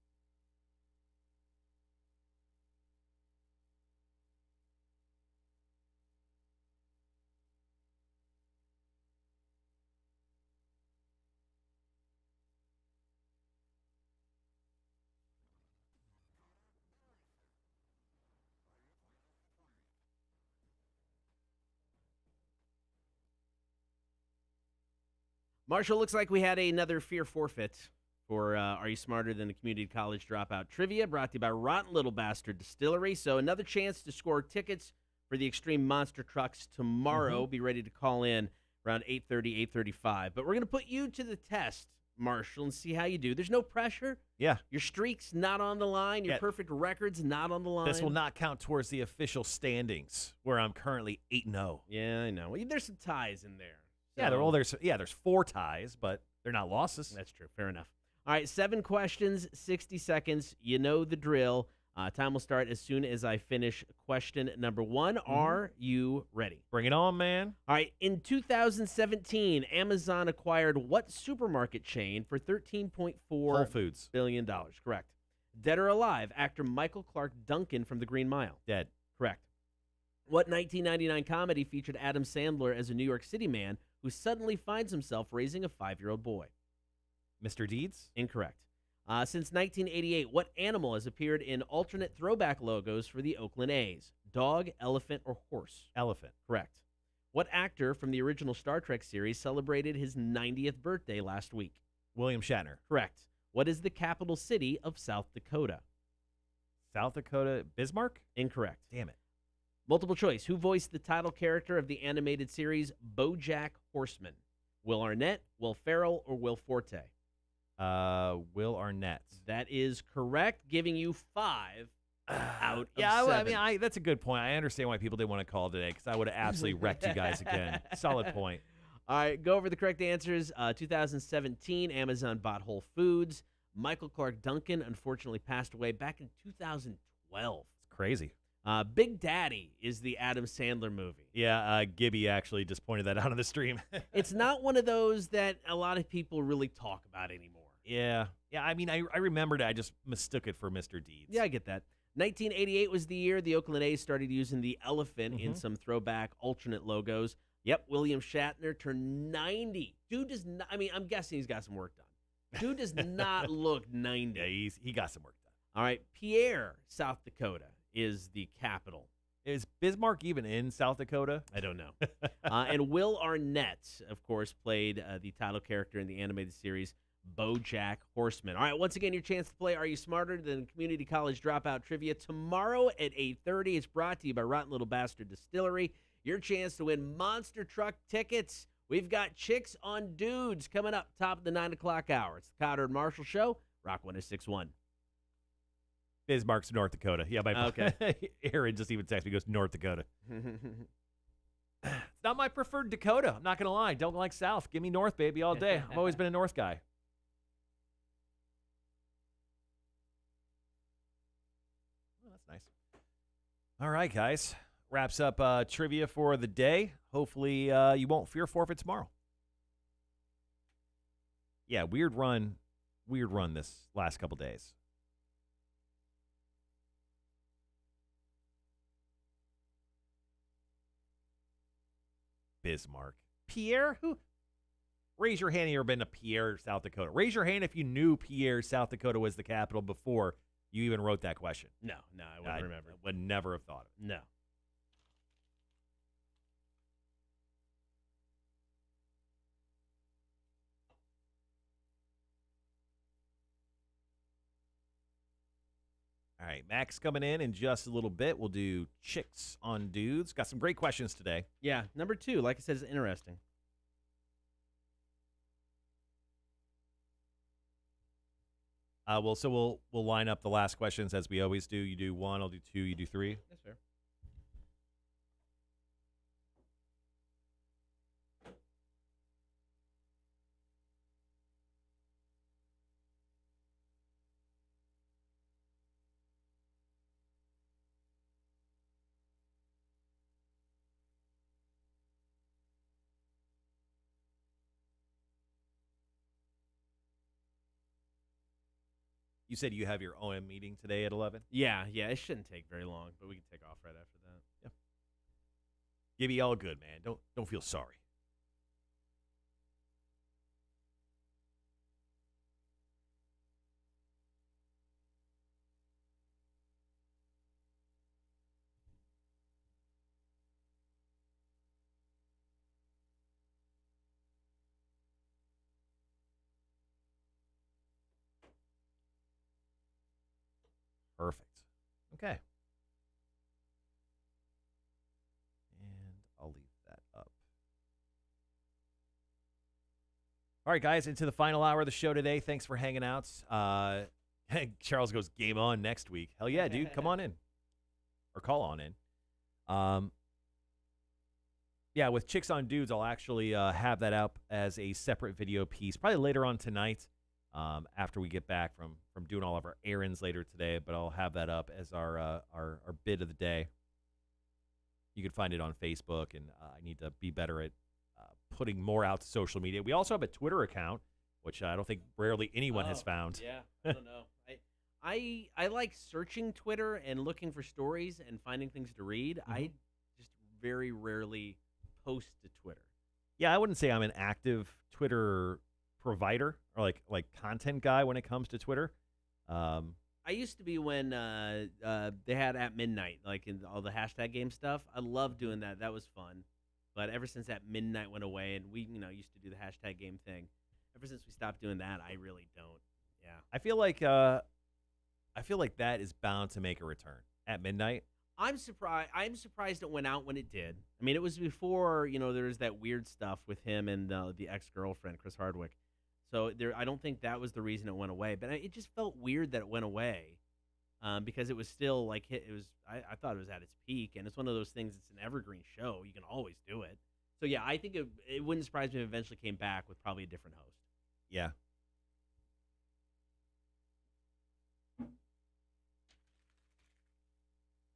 Marshall, looks like we had another Fear Forfeit for Are You Smarter Than a Community College Dropout Trivia, brought to you by Rotten Little Bastard Distillery. So another chance to score tickets for the Extreme Monster Trucks tomorrow. Be ready to call in around 8:30, 8:35. But we're going to put you to the test, Marshall, and see how you do. There's no pressure. Yeah. Your streak's not on the line. Your perfect record's not on the line. This will not count towards the official standings, where I'm currently 8-0. Yeah, I know. Well, there's some ties in there. So. There's 4 ties, but they're not losses. That's true. Fair enough. All right, 7 questions, 60 seconds. You know the drill. Time will start as soon as I finish question number 1. Are you ready? Bring it on, man. All right. In 2017, Amazon acquired what supermarket chain for $13.4 Whole Foods. billion? Correct. Dead or alive, actor Michael Clark Duncan from The Green Mile? Dead. Correct. What 1999 comedy featured Adam Sandler as a New York City man who suddenly finds himself raising a 5-year-old boy? Mr. Deeds? Incorrect. Since 1988, what animal has appeared in alternate throwback logos for the Oakland A's? Dog, elephant, or horse? Elephant. Correct. What actor from the original Star Trek series celebrated his 90th birthday last week? William Shatner. Correct. What is the capital city of South Dakota? South Dakota. Bismarck? Incorrect. Damn it. Multiple choice. Who voiced the title character of the animated series BoJack Horseman? Will Arnett, Will Ferrell, or Will Forte? Will Arnett. That is correct, giving you 5 out of 7. I mean, that's a good point. I understand why people didn't want to call today because I would have absolutely wrecked you guys again. Solid point. All right, go over the correct answers. 2017, Amazon bought Whole Foods. Michael Clark Duncan unfortunately passed away back in 2012. It's crazy. Big Daddy is the Adam Sandler movie. Yeah, Gibby actually just pointed that out on the stream. It's not one of those that a lot of people really talk about anymore. Yeah. I mean, I remembered it. I just mistook it for Mr. Deeds. Yeah, I get that. 1988 was the year the Oakland A's started using the elephant in some throwback alternate logos. Yep, William Shatner turned 90. Dude does not, I mean, I'm guessing he's got some work done. Dude does not look 90. Yeah, he got some work done. All right, Pierre, South Dakota is the capital. Is Bismarck even in South Dakota? I don't know. And Will Arnett, of course, played the title character in the animated series BoJack Horseman. All right, once again, your chance to play Are You Smarter Than Community College Dropout Trivia tomorrow at 8:30. It's brought to you by Rotten Little Bastard Distillery. Your chance to win monster truck tickets. We've got Chicks on Dudes coming up top of the 9 o'clock hour. It's the Cotter and Marshall Show, Rock 106.1. Bismarck's North Dakota. Yeah, okay. Aaron just even texted me, goes, North Dakota. It's not my preferred Dakota. I'm not going to lie. Don't like South. Give me North, baby, all day. I've always been a North guy. Well, that's nice. All right, guys. Wraps up trivia for the day. Hopefully you won't fear forfeit tomorrow. Yeah, weird run this last couple days. Bismarck. Pierre? Who? Raise your hand if you've ever been to Pierre, South Dakota. Raise your hand if you knew Pierre, South Dakota was the capital before you even wrote that question. No, I wouldn't remember. I would never have thought of it. No. All right, Max coming in just a little bit. We'll do Chicks on Dudes. Got some great questions today. Yeah, number 2, like I said, is interesting. We'll line up the last questions as we always do. You do 1, I'll do 2, you do 3. That's fair. You said you have your OM meeting today at 11? Yeah, it shouldn't take very long, but we can take off right after that. Yeah. Gibby, all good, man. Don't feel sorry. Perfect. Okay. And I'll leave that up. All right, guys, into the final hour of the show today. Thanks for hanging out. Charles goes, game on next week. Hell yeah, dude. Come on in. Or call on in. Yeah, with Chicks on Dudes, I'll actually have that up as a separate video piece, probably later on tonight. After we get back from doing all of our errands later today, but I'll have that up as our bid of the day. You can find it on Facebook, and I need to be better at putting more out to social media. We also have a Twitter account, which I don't think rarely anyone has found. Yeah, I don't know. I like searching Twitter and looking for stories and finding things to read. Mm-hmm. I just very rarely post to Twitter. Yeah, I wouldn't say I'm an active Twitter provider or like content guy when it comes to Twitter. I used to be when they had at midnight, like in all the hashtag game stuff. I loved doing that. That was fun. But ever since that midnight went away, and we used to do the hashtag game thing, ever since we stopped doing that, I really don't. Yeah, I feel like that is bound to make a return at midnight. I'm surprised it went out when it did. I mean, it was before there was that weird stuff with him and the ex-girlfriend Chris Hardwick. So I don't think that was the reason it went away. But it just felt weird that it went away because it was still like I thought it was at its peak, and it's one of those things. It's an evergreen show. You can always do it. So yeah, I think it wouldn't surprise me if it eventually came back with probably a different host. Yeah.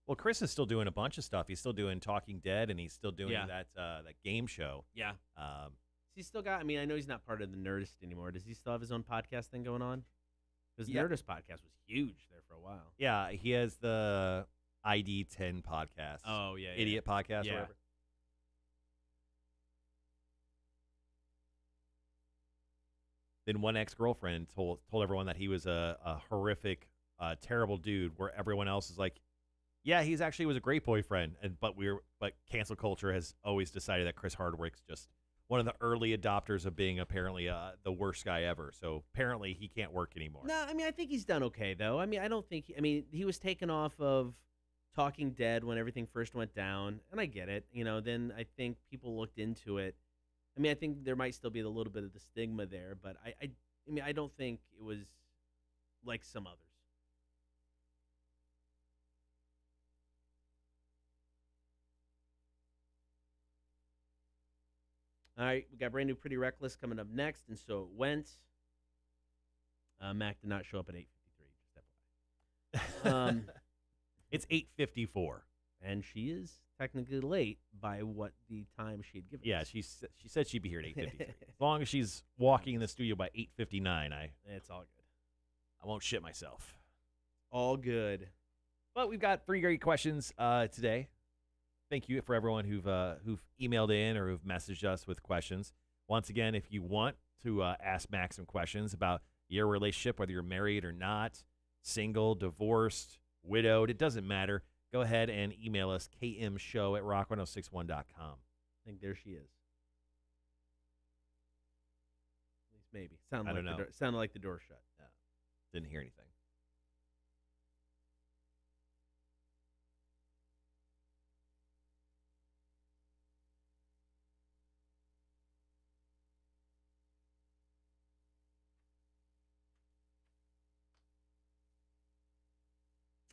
Well, Chris is still doing a bunch of stuff. He's still doing Talking Dead, and he's still doing Yeah. that game show. Yeah. Has he still got? I mean, I know he's not part of the Nerdist anymore. Does he still have his own podcast thing going on? Because Yeah. Nerdist podcast was huge there for a while. Yeah, he has the ID 10 podcast. Oh yeah, Idiot podcast, Yeah. or whatever. Then one ex-girlfriend told everyone that he was a horrific, terrible dude, where everyone else is like, yeah, he's actually was a great boyfriend, but cancel culture has always decided that Chris Hardwick's just one of the early adopters of being apparently the worst guy ever. So apparently he can't work anymore. No, I mean, I think he's done okay though. I mean, I don't think. He was taken off of Talking Dead when everything first went down, and I get it. Then I think people looked into it. I mean, I think there might still be a little bit of the stigma there, but I mean, I don't think it was like some others. All right, we got brand new Pretty Reckless coming up next, and so it went. Mac did not show up at 8:53. Just FYI. It's 8:54. And she is technically late by what the time she had given Yeah, us. she said she'd be here at 8:53. As long as she's walking in the studio by 8:59, It's all good. I won't shit myself. All good. But we've got 3 great questions today. Thank you for everyone who've emailed in or who've messaged us with questions. Once again, if you want to ask Max some questions about your relationship, whether you're married or not, single, divorced, widowed, it doesn't matter. Go ahead and email us, kmshow@rock1061.com. I think there she is. At least maybe. I don't know. Sounded like the door shut. Didn't hear anything.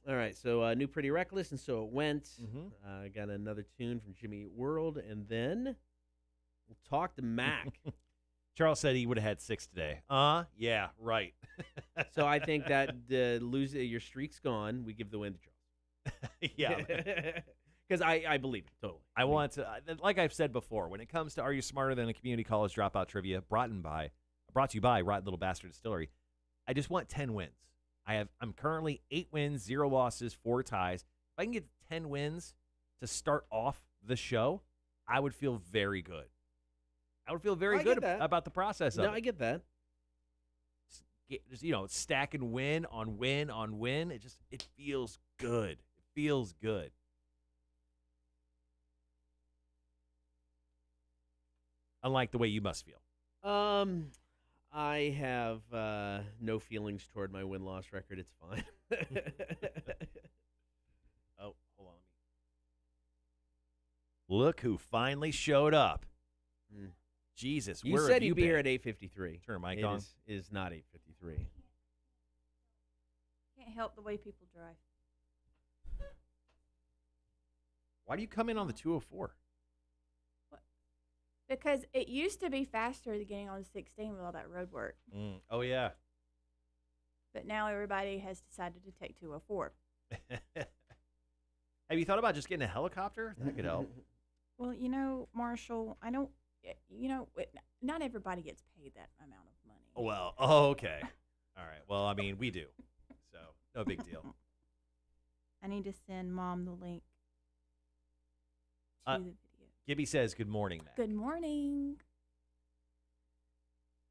All right, so new Pretty Reckless, and so it went. Mhm. Got another tune from Jimmy Eat World, and then we'll talk to Mac. Charles said he would have had 6 today. Yeah, right. So I think that your streak's gone. We give the win to Charles. Yeah. Because I believe it, totally. I want to, like I've said before, when it comes to Are You Smarter Than a Community College Dropout Trivia, brought to you by Rotten Little Bastard Distillery, I just want 10 wins. I'm currently 8 wins, 0 losses, 4 ties. If I can get 10 wins to start off the show, I would feel very good. I would feel very good about the process of it. No, I get that. Just, stacking win on win on win. It feels good. It feels good. Unlike the way you must feel. I have no feelings toward my win-loss record. It's fine. Oh, hold on. Look who finally showed up. Jesus, You where said have you'd be been? here at 8:53. Turn mic It on. is not 8:53. Can't help the way people drive. Why do you come in on the 204? Because it used to be faster than getting on 16 with all that road work. Oh, yeah. But now everybody has decided to take 204. Have you thought about just getting a helicopter? That could help. Well, Marshall, I don't, not everybody gets paid that amount of money. Well, okay. All right. Well, I mean, we do. So, no big deal. I need to send Mom the link to the video. Gibby says, good morning, Matt. Good morning.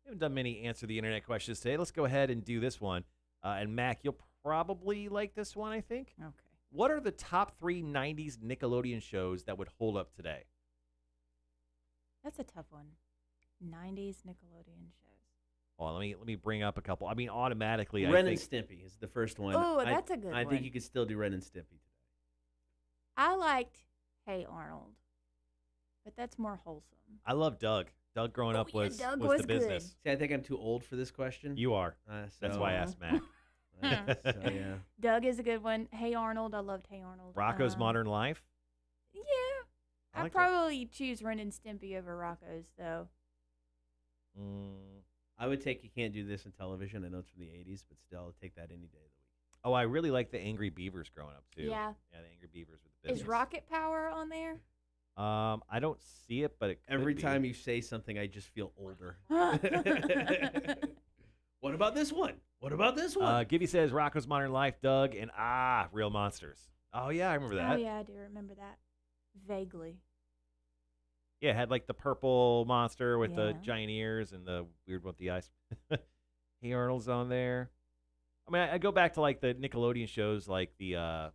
We haven't done many answer the internet questions today. Let's go ahead and do this one. And Mac, you'll probably like this one, I think. Okay. What are the top 3 90s Nickelodeon shows that would hold up today? That's a tough one. 90s Nickelodeon shows. Well, let me bring up a couple. I mean, automatically, Ren I and think Stimpy is the first one. Oh, that's a good I one. think you could still do Ren and Stimpy today. I liked Hey Arnold, but that's more wholesome. I love Doug. Doug growing up was the business. See, I think I'm too old for this question. You are. That's why I asked Mac. So, yeah. Doug is a good one. Hey Arnold, I loved Hey Arnold. Rocco's Modern Life. Yeah. I I'd like probably choose Ren and Stimpy over Rocco's, though. I would take You Can't Do This in Television. I know it's from the 80s, but still, I'll take that any day of the week. Oh, I really like the Angry Beavers growing up, too. Yeah. Yeah, the Angry Beavers with the business. Is Rocket Power on there? I don't see it, but it could Every be. time you say something, I just feel older. What about this one? What about this one? Gibby says Rocco's Modern Life, Doug, and Real Monsters. Oh, yeah, I remember that. Oh, yeah, I do remember that. Vaguely. Yeah, it had like the purple monster with the Yeah. giant ears and the weird one with the eyes. Hey Arnold's on there. I mean, I go back to like the Nickelodeon shows, like the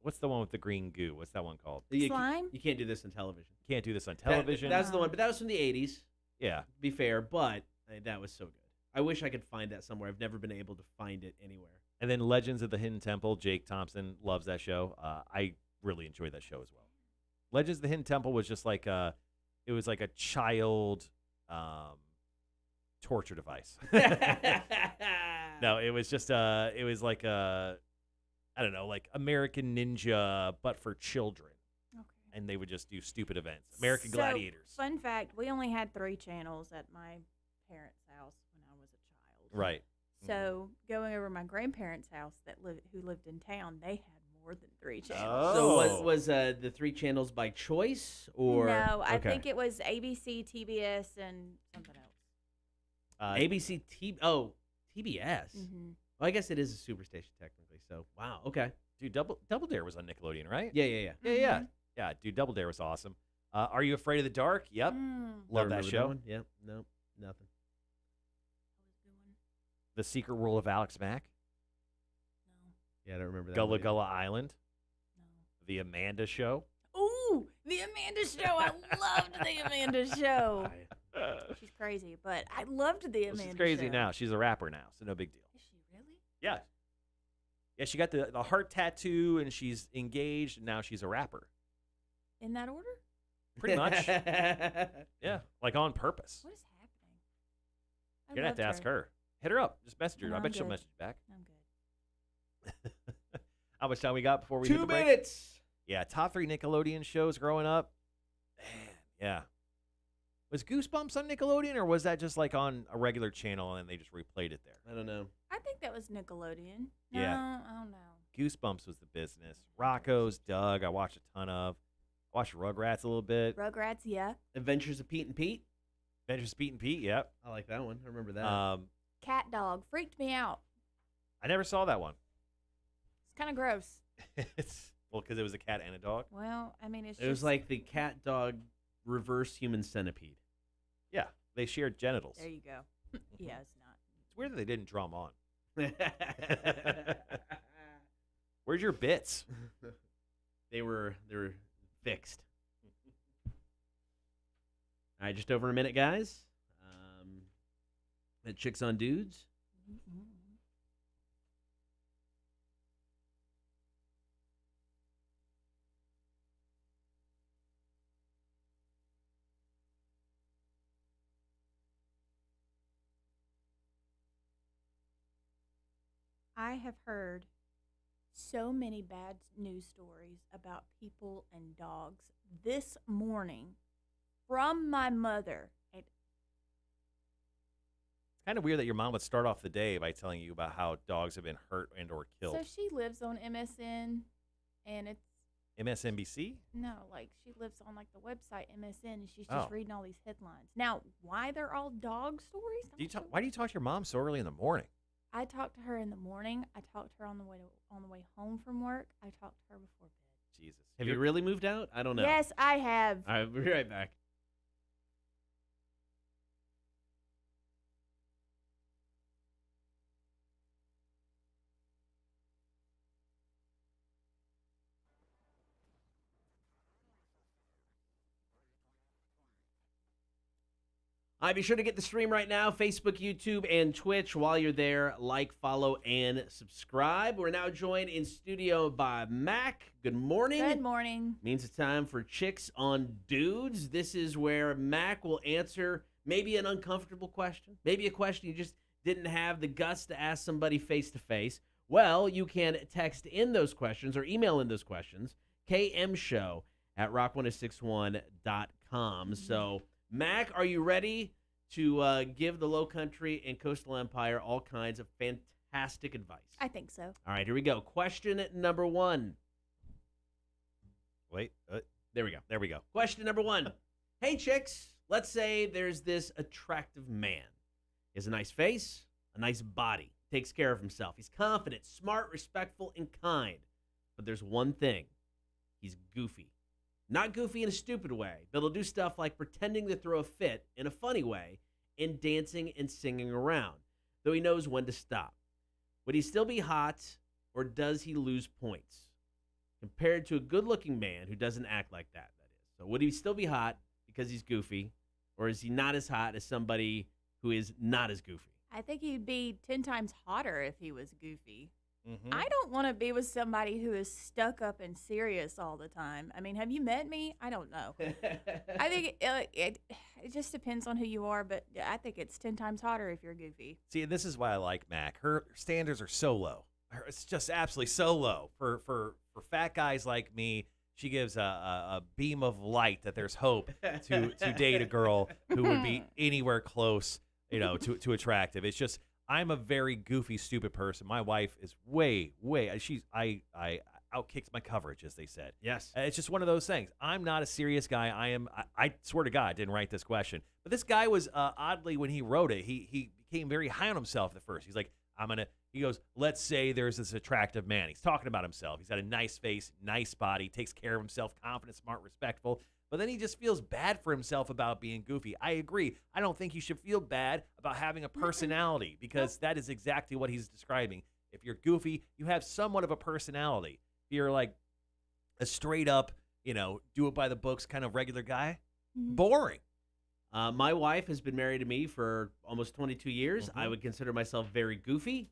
what's the one with the green goo? What's that one called? Slime? You can't do this on television. Can't do this on television. That's the one, but that was from the 80s, yeah. to be fair, but that was so good. I wish I could find that somewhere. I've never been able to find it anywhere. And then Legends of the Hidden Temple. Jake Thompson loves that show. I really enjoyed that show as well. Legends of the Hidden Temple was just like it was like a child torture device. No, it was just it was like I don't know, like American Ninja, but for children. Okay. And they would just do stupid events. American So, Gladiators. Fun fact, we only had 3 channels at my parents' house when I was a child. Right. So going over my grandparents' house who lived in town, they had more than 3 channels. Oh. So was the 3 channels by choice or No, I okay. think it was ABC, TBS, and something else. ABC TBS. Mm-hmm. Well, I guess it is a superstation technically. So wow, okay. Dude, Double Dare was on Nickelodeon, right? Yeah. Yeah. Yeah, dude, Double Dare was awesome. Are You Afraid of the Dark? Yep. Love that show. One? Yep. Nope. Nothing. The Secret World of Alex Mack. Yeah, I don't remember that. Gullah one either. Gullah Island. The Amanda Show. Ooh, the Amanda Show. I loved the Amanda Show. She's crazy, but I loved the Amanda Show. She's crazy now. She's a rapper now, so no big deal. Is she really? Yeah. Yeah, she got the heart tattoo, and she's engaged, and now she's a rapper. In that order? Pretty much. Yeah, like on purpose. What is happening? You're going to have to ask her. Hit her up. Just message her. No, I I'm bet she'll good. message you back. I'm good. How much time we got before we hit 2 the break? minutes. Yeah, top 3 Nickelodeon shows growing up. Man, yeah. Was Goosebumps on Nickelodeon, or was that just like on a regular channel and they just replayed it there? I don't know. I think that was Nickelodeon. No, Yeah. I don't know. Goosebumps was the business. Rocco's, Doug, I watched a ton of. I watched Rugrats a little bit. Rugrats, yeah. Adventures of Pete and Pete. Adventures of Pete and Pete, yep. I like that one. I remember that. Cat Dog freaked me out. I never saw that one. It's kind of gross. Well, because it was a cat and a dog. Well, I mean, it's It was just like the cat dog reverse human centipede. Yeah, they shared genitals. There you go. Yeah, it's not. It's weird that they didn't draw them on. Where's your bits? They were fixed. All right, just over a minute, guys. At Chicks on Dudes. I have heard so many bad news stories about people and dogs this morning from my mother. It's kind of weird that your mom would start off the day by telling you about how dogs have been hurt and or killed. So she lives on MSN, and it's MSNBC? no, like she lives on like the website MSN, and she's just Oh. reading all these headlines. Now, why they're all dog stories? I'm not sure. Why do you talk to your mom so early in the morning? I talked to her in the morning. I talked to her on the way home from work. I talked to her before bed. Jesus. Have you really moved out? I don't know. Yes, I have. All right, we'll be right back. All right, be sure to get the stream right now, Facebook, YouTube, and Twitch. While you're there, like, follow, and subscribe. We're now joined in studio by Mac. Good morning. Good morning. Means it's time for Chicks on Dudes. This is where Mac will answer maybe an uncomfortable question, maybe a question you just didn't have the guts to ask somebody face-to-face. Well, you can text in those questions or email in those questions, kmshow@rock1061.com. So, Mac, are you ready to give the Low Country and Coastal Empire all kinds of fantastic advice? I think so. All right, here we go. Question number 1. Wait. There we go. There we go. Question number 1. Hey, chicks, let's say there's this attractive man. He has a nice face, a nice body, takes care of himself. He's confident, smart, respectful, and kind. But there's one thing. He's goofy. Not goofy in a stupid way, but he'll do stuff like pretending to throw a fit in a funny way and dancing and singing around, though he knows when to stop. Would he still be hot, or does he lose points? Compared to a good-looking man who doesn't act like that is. So would he still be hot because he's goofy, or is he not as hot as somebody who is not as goofy? I think he'd be 10 times hotter if he was goofy. Mm-hmm. I don't want to be with somebody who is stuck up and serious all the time. I mean, have you met me? I don't know. I think it just depends on who you are, but I think it's 10 times hotter if you're goofy. See, and this is why I like Mac. Her standards are so low. It's just absolutely so low. For fat guys like me, she gives a beam of light that there's hope to date a girl who would be anywhere close, to attractive. It's just, I'm a very goofy, stupid person. My wife is way. I outkicked my coverage, as they said. Yes. It's just one of those things. I'm not a serious guy. I swear to God, I didn't write this question. But this guy was, oddly, when he wrote it, he became very high on himself at first. He's like, he goes, let's say there's this attractive man. He's talking about himself. He's got a nice face, nice body, takes care of himself, confident, smart, respectful. But then he just feels bad for himself about being goofy. I agree. I don't think you should feel bad about having a personality, because that is exactly what he's describing. If you're goofy, you have somewhat of a personality. If you're like a straight up, do it by the books kind of regular guy, boring. My wife has been married to me for almost 22 years. Mm-hmm. I would consider myself very goofy.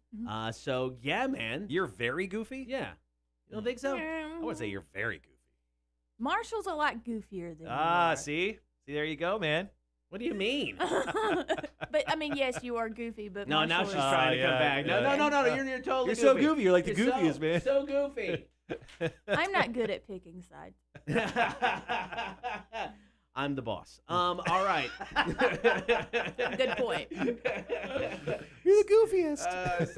So, yeah, man. You're very goofy? Yeah. You don't think so? I would say you're very goofy. Marshall's a lot goofier than you Ah, are. see, there you go, man. What do you mean? But, I mean, yes, you are goofy, but No, now Marshall she's is- trying to come back. No, you're totally You're goofy. so goofy. You're like the You're goofiest, man. So goofy. I'm not good at picking sides. I'm the boss. All right. Good point. You're the goofiest.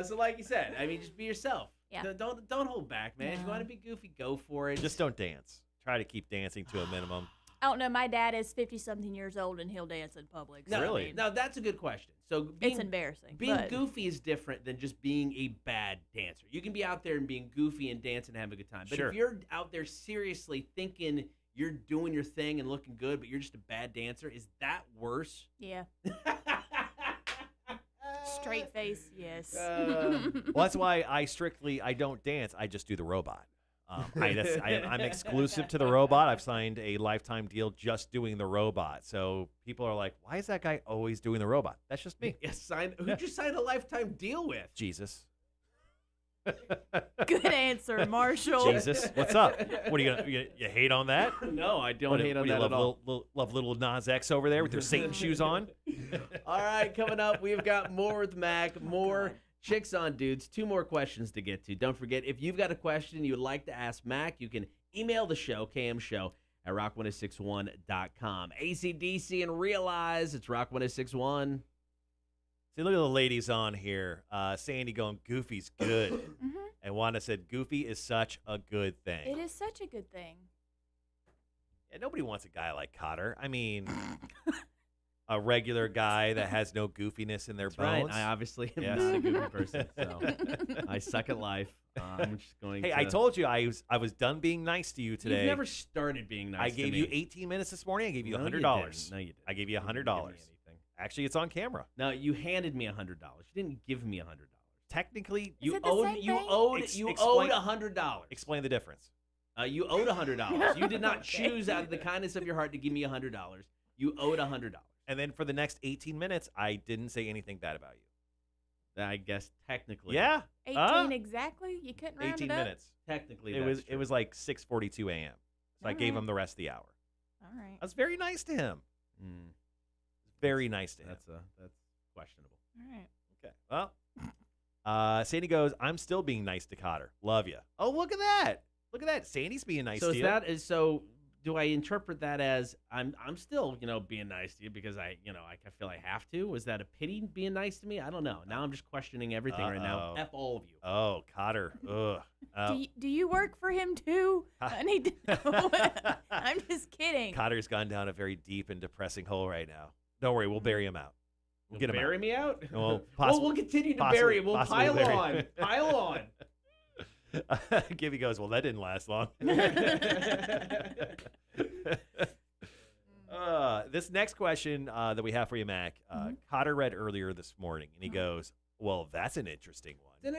So like you said, I mean, just be yourself. Yeah. Don't hold back, man. If you want to be goofy, go for it. Just don't dance. Try to keep dancing to a minimum. I don't know. My dad is 50-something years old, and he'll dance in public. So, Really? I mean, No, that's a good question. So it's embarrassing. being but goofy is different than just being a bad dancer. You can be out there and being goofy and dancing and having a good time. But Sure. if you're out there seriously thinking you're doing your thing and looking good, but you're just a bad dancer, is that worse? Yeah. Straight face, yes. Well, that's why I don't dance. I just do the robot. I'm exclusive to the robot. I've signed a lifetime deal just doing the robot. So people are like, why is that guy always doing the robot? That's just me. Yes, who'd you sign a lifetime deal with? Jesus. Good answer, Marshall. Jesus. What's up? What are you hate on that? No, I don't hate on What do you that at all. love little Nas X over there with their Satan shoes on? All right, coming up, we've got more with Mac, more Chicks on Dudes. 2 more questions to get to. Don't forget, if you've got a question you would like to ask Mac, you can email the show, kmshow@rock1061.com. AC/DC and Realize, it's Rock 1061. See, look at the ladies on here. Sandy going, Goofy's good. And Wanda said, Goofy is such a good thing. It is such a good thing. Yeah, nobody wants a guy like Cotter. I mean, a regular guy that has no goofiness in their bones. Right, I obviously am Yes. not a goofy person, so I suck at life. I'm just going Hey, to... I told you I was done being nice to you today. You've never started being nice I to gave me. you 18 minutes this morning. I gave you No, $100. you didn't. No, you didn't. I gave you You didn't $100. give me anything. Actually, it's on camera. No, you handed me $100. You didn't give me $100. Technically, Is it the same thing? You owed Explain- $100. explain the difference. You owed $100. You did not choose out of the kindness of your heart to give me $100. You owed $100. And then for the next 18 minutes, I didn't say anything bad about you. I guess technically. Yeah, 18 exactly? You couldn't round 18 it up? minutes. Technically, It that's was true. like 6:42 a.m. So I gave Alright. him the rest of the hour. All right. I was very nice to him. Very nice to him. That's questionable. All right. Okay. Well, Sandy goes, I'm still being nice to Cotter. Love you. Oh, look at that. Look at that. Sandy's being nice So to is you. that is so? do I interpret that as I'm still, being nice to you because I feel I have to? Was that a pity being nice to me? I don't know. Now I'm just questioning everything right now. F all of you. Oh, Cotter. Ugh. Do you work for him too? I need to know. I'm just kidding. Cotter's gone down a very deep and depressing hole right now. Don't worry, we'll bury him out. We'll get him bury out. me out? Well, we'll continue to bury him. We'll pile on. Pile on. Gibby goes, well, that didn't last long. This next question that we have for you, Mac, Cotter read earlier this morning, and he goes, well, that's an interesting one. It's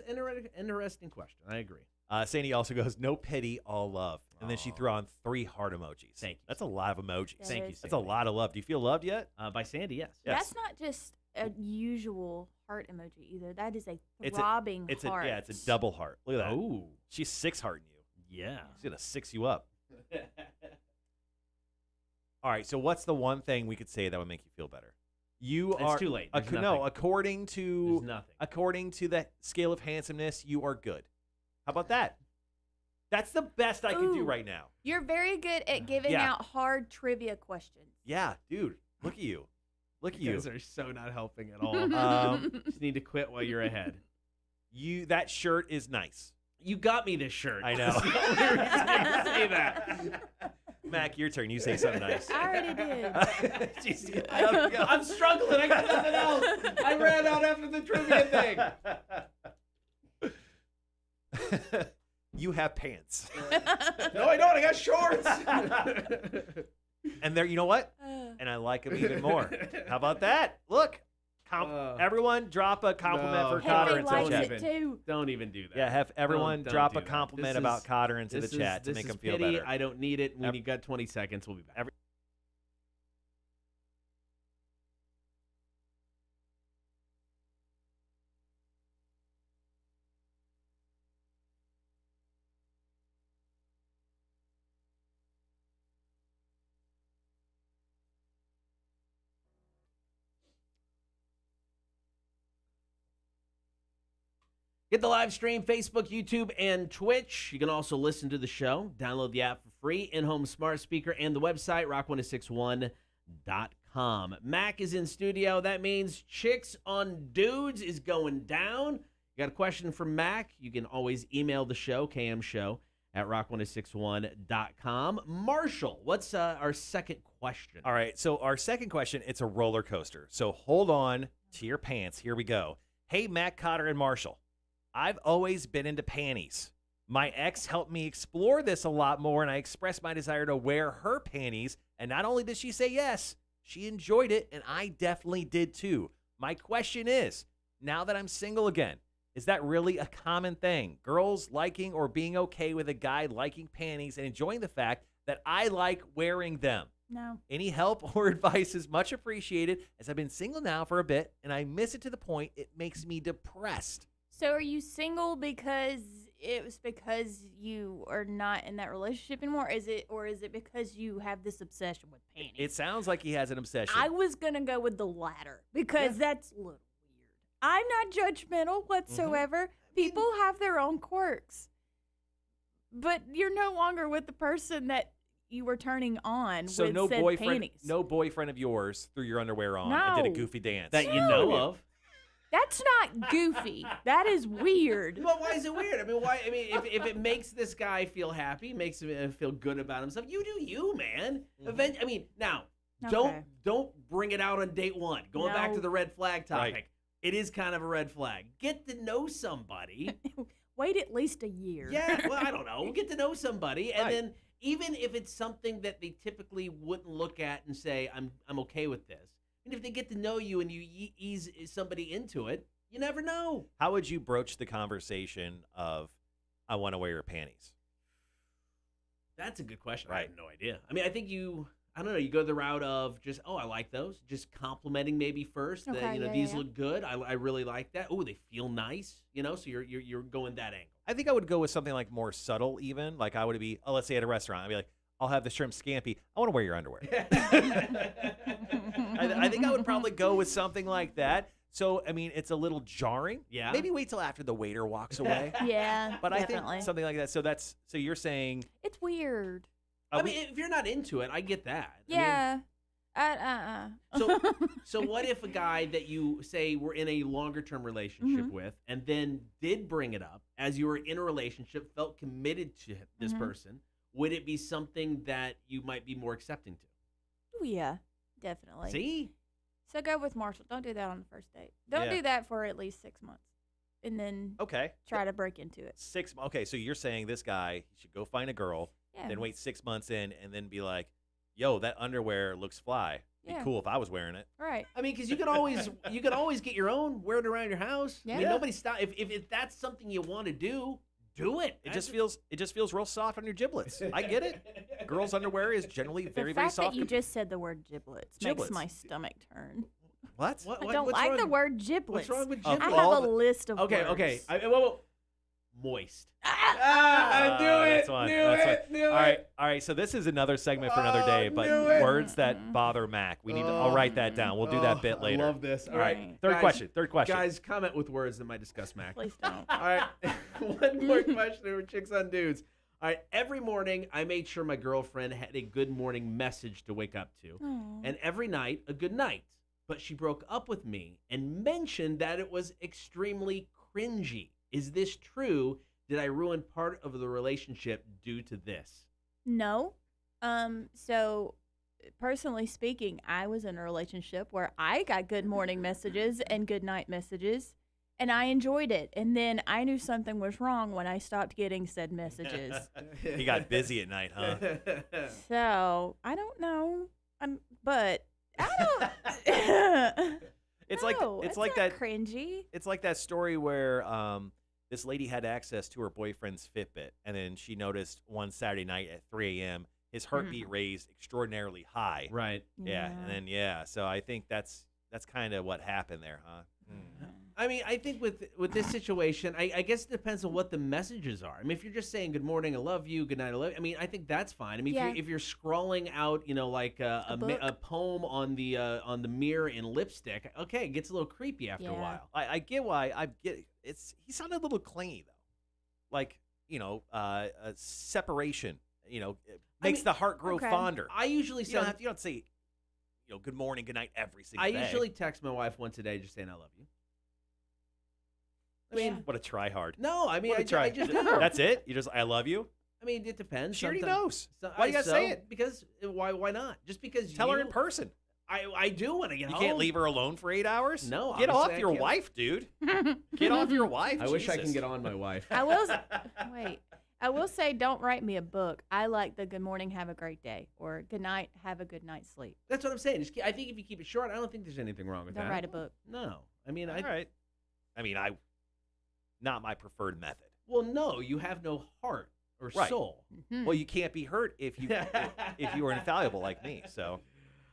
an interesting question. I agree. Sandy also goes, no pity, all love. And then she threw on 3 heart emojis. Thank you. That's a lot of emojis. Thank you, Sandy. That's a lot of love. Do you feel loved yet? By Sandy, yes. That's not just a usual heart emoji either. That is a throbbing heart. It's a double heart. Look at that. Oh. She's 6-hearting you. Yeah. She's going to 6 you up. All right, so what's the one thing we could say that would make you feel better? It's too late. There's nothing. According to the scale of handsomeness, you are good. How about that? That's the best I can do right now. You're very good at giving out hard trivia questions. Yeah, dude. Look at you. Look at you. You guys are so not helping at all. Just need to quit while you're ahead. That shirt is nice. You got me this shirt. I know. That's the only reason I say that. Mac, your turn. You say something nice. I already did. I'm struggling. I got nothing else. I ran out after the trivia thing. You have pants. No, I don't. I got shorts. And you know what? And I like them even more. How about that? Look. Everyone drop a compliment for Cotter into the chat. Don't even do that. Yeah, have everyone drop a compliment about Cotter into the chat to make him feel better. I don't need it. When you got 20 seconds, we'll be back. Get the live stream, Facebook, YouTube, and Twitch. You can also listen to the show. Download the app for free, in-home smart speaker, and the website, rock1061.com. Mac is in studio. That means Chicks on Dudes is going down. You got a question from Mac? You can always email the show, kmshow@rock1061.com. Marshall, what's our second question? All right, so our second question, it's a roller coaster. So hold on to your pants. Here we go. Hey, Mac, Cotter, and Marshall. I've always been into panties. My ex helped me explore this a lot more, and I expressed my desire to wear her panties. And not only did she say yes, she enjoyed it, and I definitely did too. My question is, now that I'm single again, is that really a common thing? Girls liking or being okay with a guy liking panties and enjoying the fact that I like wearing them? No. Any help or advice is much appreciated, as I've been single now for a bit, and I miss it to the point it makes me depressed. So are you single because you are not in that relationship anymore? Is it because you have this obsession with panties? It sounds like he has an obsession. I was going to go with the latter because that's a little weird. I'm not judgmental whatsoever. People have their own quirks. But you're no longer with the person that you were turning on with said panties. No boyfriend of yours threw your underwear on and did a goofy dance. That you know of. That's not goofy. That is weird. Well, why is it weird? If it makes this guy feel happy, makes him feel good about himself, you do you, man. Don't bring it out on date one. Going back to the red flag topic, right. It is kind of a red flag. Get to know somebody. Wait at least a year. Yeah, well, I don't know. Get to know somebody, and then even if it's something that they typically wouldn't look at and say, I'm okay with this. And if they get to know you and you ease somebody into it, you never know. How would you broach the conversation of, I want to wear your panties? That's a good question. Right. I have no idea. I think you go the route of just, I like those. Just complimenting maybe first. Okay, these look good. I really like that. Oh, they feel nice. So you're going that angle. I think I would go with something like more subtle even. Like I would be, let's say at a restaurant, I'd be like, I'll have the shrimp scampi. I want to wear your underwear. I think I would probably go with something like that. So, it's a little jarring. Yeah. Maybe wait till after the waiter walks away. Yeah, But definitely. I think something like that. So you're saying... It's weird. I mean, if you're not into it, I get that. Yeah. So what if a guy that you say were in a longer term relationship with, and then did bring it up as you were in a relationship, felt committed to this person? Would it be something that you might be more accepting to? Oh, yeah, definitely. See? So go with Marshall. Don't do that on the first date. Don't do that for at least 6 months. And then try to break into it. Okay, so you're saying this guy should go find a girl, then wait 6 months in, and then be like, yo, that underwear looks fly. Be cool if I was wearing it. Right. I mean, because you could always get your own, wear it around your house. Yeah. I mean, nobody stop. If that's something you want to do it. It just feels real soft on your giblets. I get it. Girls' underwear is generally very, the very fact soft. that you just said the word giblets makes my stomach turn. What? I don't like the word giblets. What's wrong with giblets? I have a list of words. Okay. Moist. I knew it. Knew it. All right. So this is another segment for another day, but words that bother Mac. I'll write that down. We'll do that bit later. I love this. All right. Third question. Guys, comment with words that might discuss Mac. Please don't. All right. One more question over Chicks on Dudes. All right. Every morning, I made sure my girlfriend had a good morning message to wake up to. Aww. And every night, a good night. But she broke up with me and mentioned that it was extremely cringy. Is this true? Did I ruin part of the relationship due to this? No. So personally speaking, I was in a relationship where I got good morning messages and good night messages, and I enjoyed it. And then I knew something was wrong when I stopped getting said messages. He got busy at night, huh? So I don't know. But I don't. It's it's like not that cringy. It's like that story where this lady had access to her boyfriend's Fitbit, and then she noticed one Saturday night at 3 a.m. his heartbeat raised extraordinarily high. Right. Yeah. And then so I think that's kind of what happened there, huh? I mean, I think with this situation, I guess it depends on what the messages are. I mean, if you're just saying good morning, I love you, good night, I love you. I mean, I think that's fine. I mean, if you're scrawling out, like a poem on the mirror in lipstick, okay, it gets a little creepy after a while. I get why. He sounded a little clingy though, like separation. Makes the heart grow fonder. I usually you don't say, good morning, good night every single day. I usually text my wife once a day just saying I love you. I mean, what a try hard. No, I mean, I just do. That's it? You just, I love you? I mean, it depends. She already knows. Why you gotta say it? Because, why not? Just because Tell her in person. I do when I get home. You can't leave her alone for 8 hours? No. Get off your wife, dude. Get off your wife. I wish I can get on my wife. I will say, don't write me a book. I like the good morning, have a great day, or good night, have a good night's sleep. That's what I'm saying. I think if you keep it short, I don't think there's anything wrong with that. Don't write a book. No. I mean, all right. I mean, not my preferred method. Well, no, you have no heart or soul. Mm-hmm. Well, you can't be hurt if you were infallible like me. So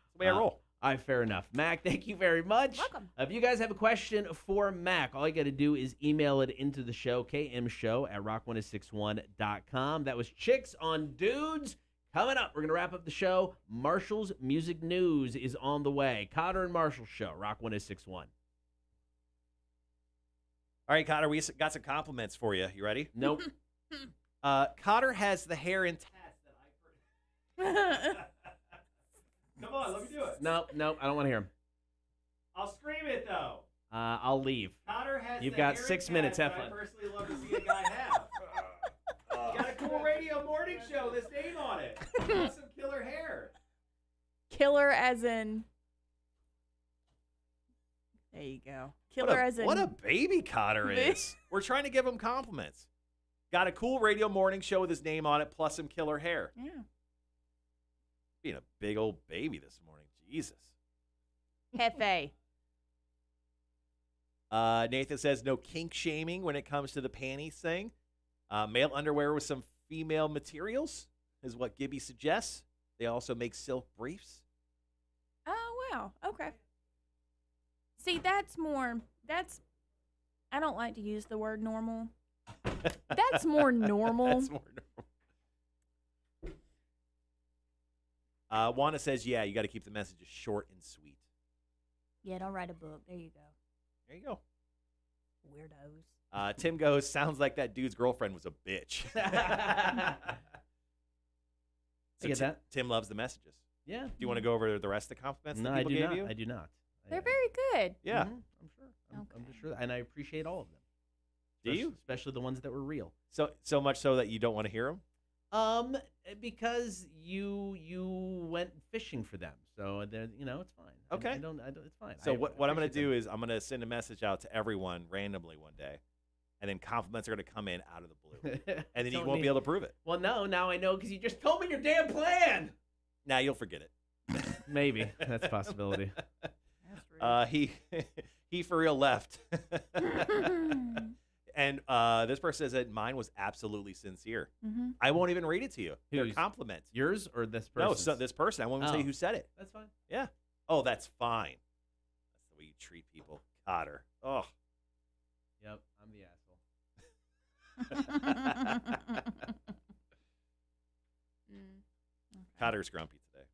that's the way I roll. All right, fair enough. Mac, thank you very much. Welcome. If you guys have a question for Mac, all you got to do is email it into the show, kmshow@rock1061.com. That was Chicks on Dudes. Coming up, we're going to wrap up the show. Marshall's Music News is on the way. Cotter and Marshall Show, Rock 1061. All right, Cotter, we got some compliments for you. You ready? Nope. Cotter has the hair and tats that I heard. Come on, let me do it. Nope, I don't want to hear him. I'll scream it, though. I'll leave. Cotter has You've the got hair 6 and minutes. tats Have that fun. I personally love to see a guy have. Got a cool radio morning show. This name on it. Got some killer hair. Killer as in... There you go. Killer as in... What a baby Cotter is. We're trying to give him compliments. Got a cool radio morning show with his name on it, plus some killer hair. Yeah. Being a big old baby this morning. Jesus. Hefe. Nathan says no kink shaming when it comes to the panties thing. Male underwear with some female materials is what Gibby suggests. They also make silk briefs. Oh, wow. Okay. See, I don't like to use the word normal. That's more normal. That's more normal. Wanda says, yeah, you got to keep the messages short and sweet. Yeah, don't write a book. There you go. There you go. Weirdos. Tim goes, sounds like that dude's girlfriend was a bitch. So I get that. Tim loves the messages. Yeah. Do you want to go over the rest of the compliments No, that I people do gave not. you? I do not. They're very good. Yeah. I'm sure. I'm Okay. just sure, and I appreciate all of them. Do you? Especially the ones that were real. So much so that you don't want to hear them? Because you went fishing for them, so then it's fine. Okay. I don't. It's fine. So what I'm going to appreciate do them. is I'm going to send a message out to everyone randomly one day, and then compliments are going to come in out of the blue, and then you won't be able to prove it. Well, no, now I know because you just told me your damn plan. Now you'll forget it. Maybe that's a possibility. That's rude. He for real left. And this person says that mine was absolutely sincere. Mhm. I won't even read it to you. They're Whose? compliments. Yours or this person? No, so this person. I won't even tell you Oh. who said it. That's fine. Yeah. Oh, that's fine. That's the way you treat people. Cotter. Oh. Yep, I'm the asshole. Cotter's grumpy today.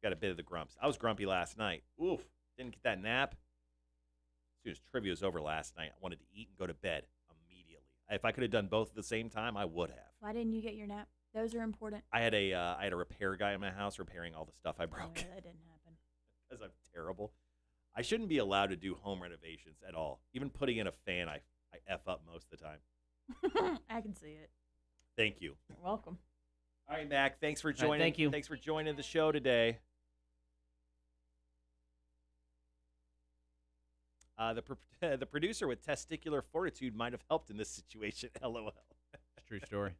Got a bit of the grumps. I was grumpy last night. Oof. Didn't get that nap. As soon as trivia was over last night, I wanted to eat and go to bed immediately. If I could have done both at the same time, I would have. Why didn't you get your nap? Those are important. I had a repair guy in my house repairing all the stuff I broke Yeah, that didn't happen. because I'm terrible. I shouldn't be allowed to do home renovations at all. Even putting in a fan, I F up most of the time. I can see it. Thank you. You're welcome. All right, Mac. Thanks for right, joining. thank you. Thanks for joining the show today. The producer with testicular fortitude might have helped in this situation. LOL. True story.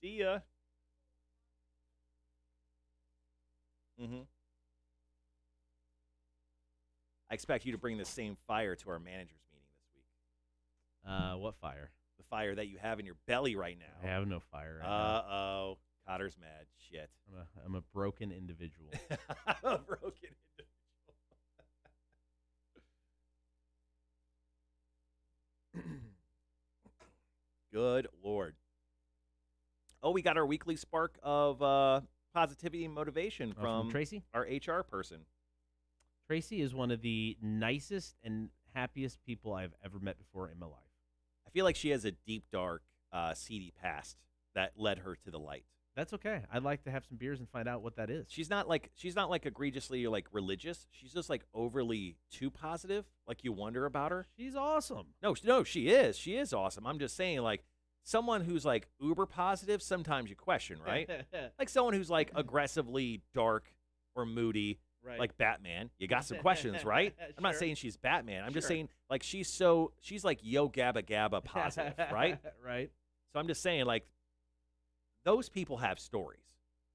See ya. Mm-hmm. I expect you to bring the same fire to our managers meeting this week. What fire? The fire that you have in your belly right now. I have no fire. Right now. Uh-oh. Cotter's mad. Shit. I'm a broken individual. A broken individual. Good Lord. Oh, we got our weekly spark of positivity and motivation From Tracy. our HR person. Tracy is one of the nicest and happiest people I've ever met before in my life. I feel like she has a deep, dark, seedy past that led her to the light. That's okay. I'd like to have some beers and find out what that is. She's not like egregiously like religious. She's just like overly too positive. Like you wonder about her. She's awesome. No, she is. She is awesome. I'm just saying, like someone who's like uber positive, sometimes you question, right? Like someone who's like aggressively dark or moody, Right. like Batman. You got some questions, right? I'm not Sure. saying she's Batman. I'm just Sure. saying like she's like yo gabba gabba positive, right? Right. So I'm just saying like those people have stories.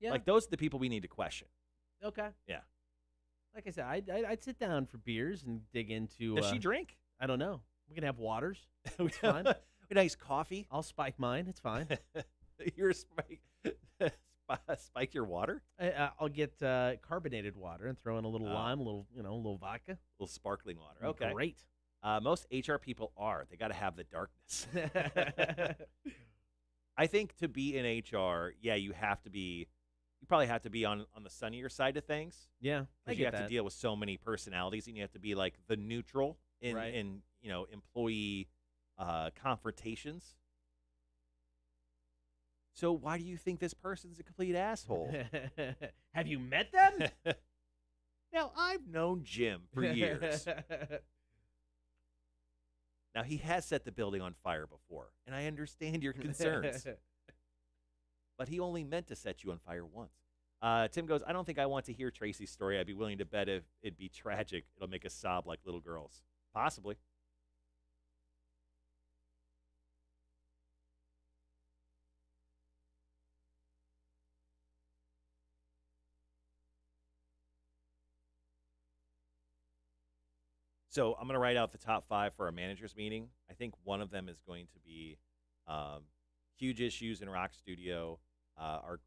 Yeah. Like those are the people we need to question. Okay. Yeah. Like I said, I'd sit down for beers and dig into. Does she drink? I don't know. We can have waters. It's fine. Nice coffee. I'll spike mine. It's fine. You're spike your water. I'll get carbonated water and throw in a little lime, a little vodka. A little sparkling water. Okay. Great. Most HR people are. They got to have the darkness. I think to be in HR, yeah, you probably have to be on the sunnier side of things. Yeah, I Because you get have that. to deal with so many personalities, and you have to be like the neutral in Right. employee confrontations. So why do you think this person's a complete asshole? Have you met them? Now, I've known Jim for years. Now, he has set the building on fire before, and I understand your concerns. But he only meant to set you on fire once. Tim goes, I don't think I want to hear Tracy's story. I'd be willing to bet if it'd be tragic, it'll make us sob like little girls. Possibly. So I'm going to write out the top 5 for our managers meeting. I think one of them is going to be huge issues in Rock Studio. Our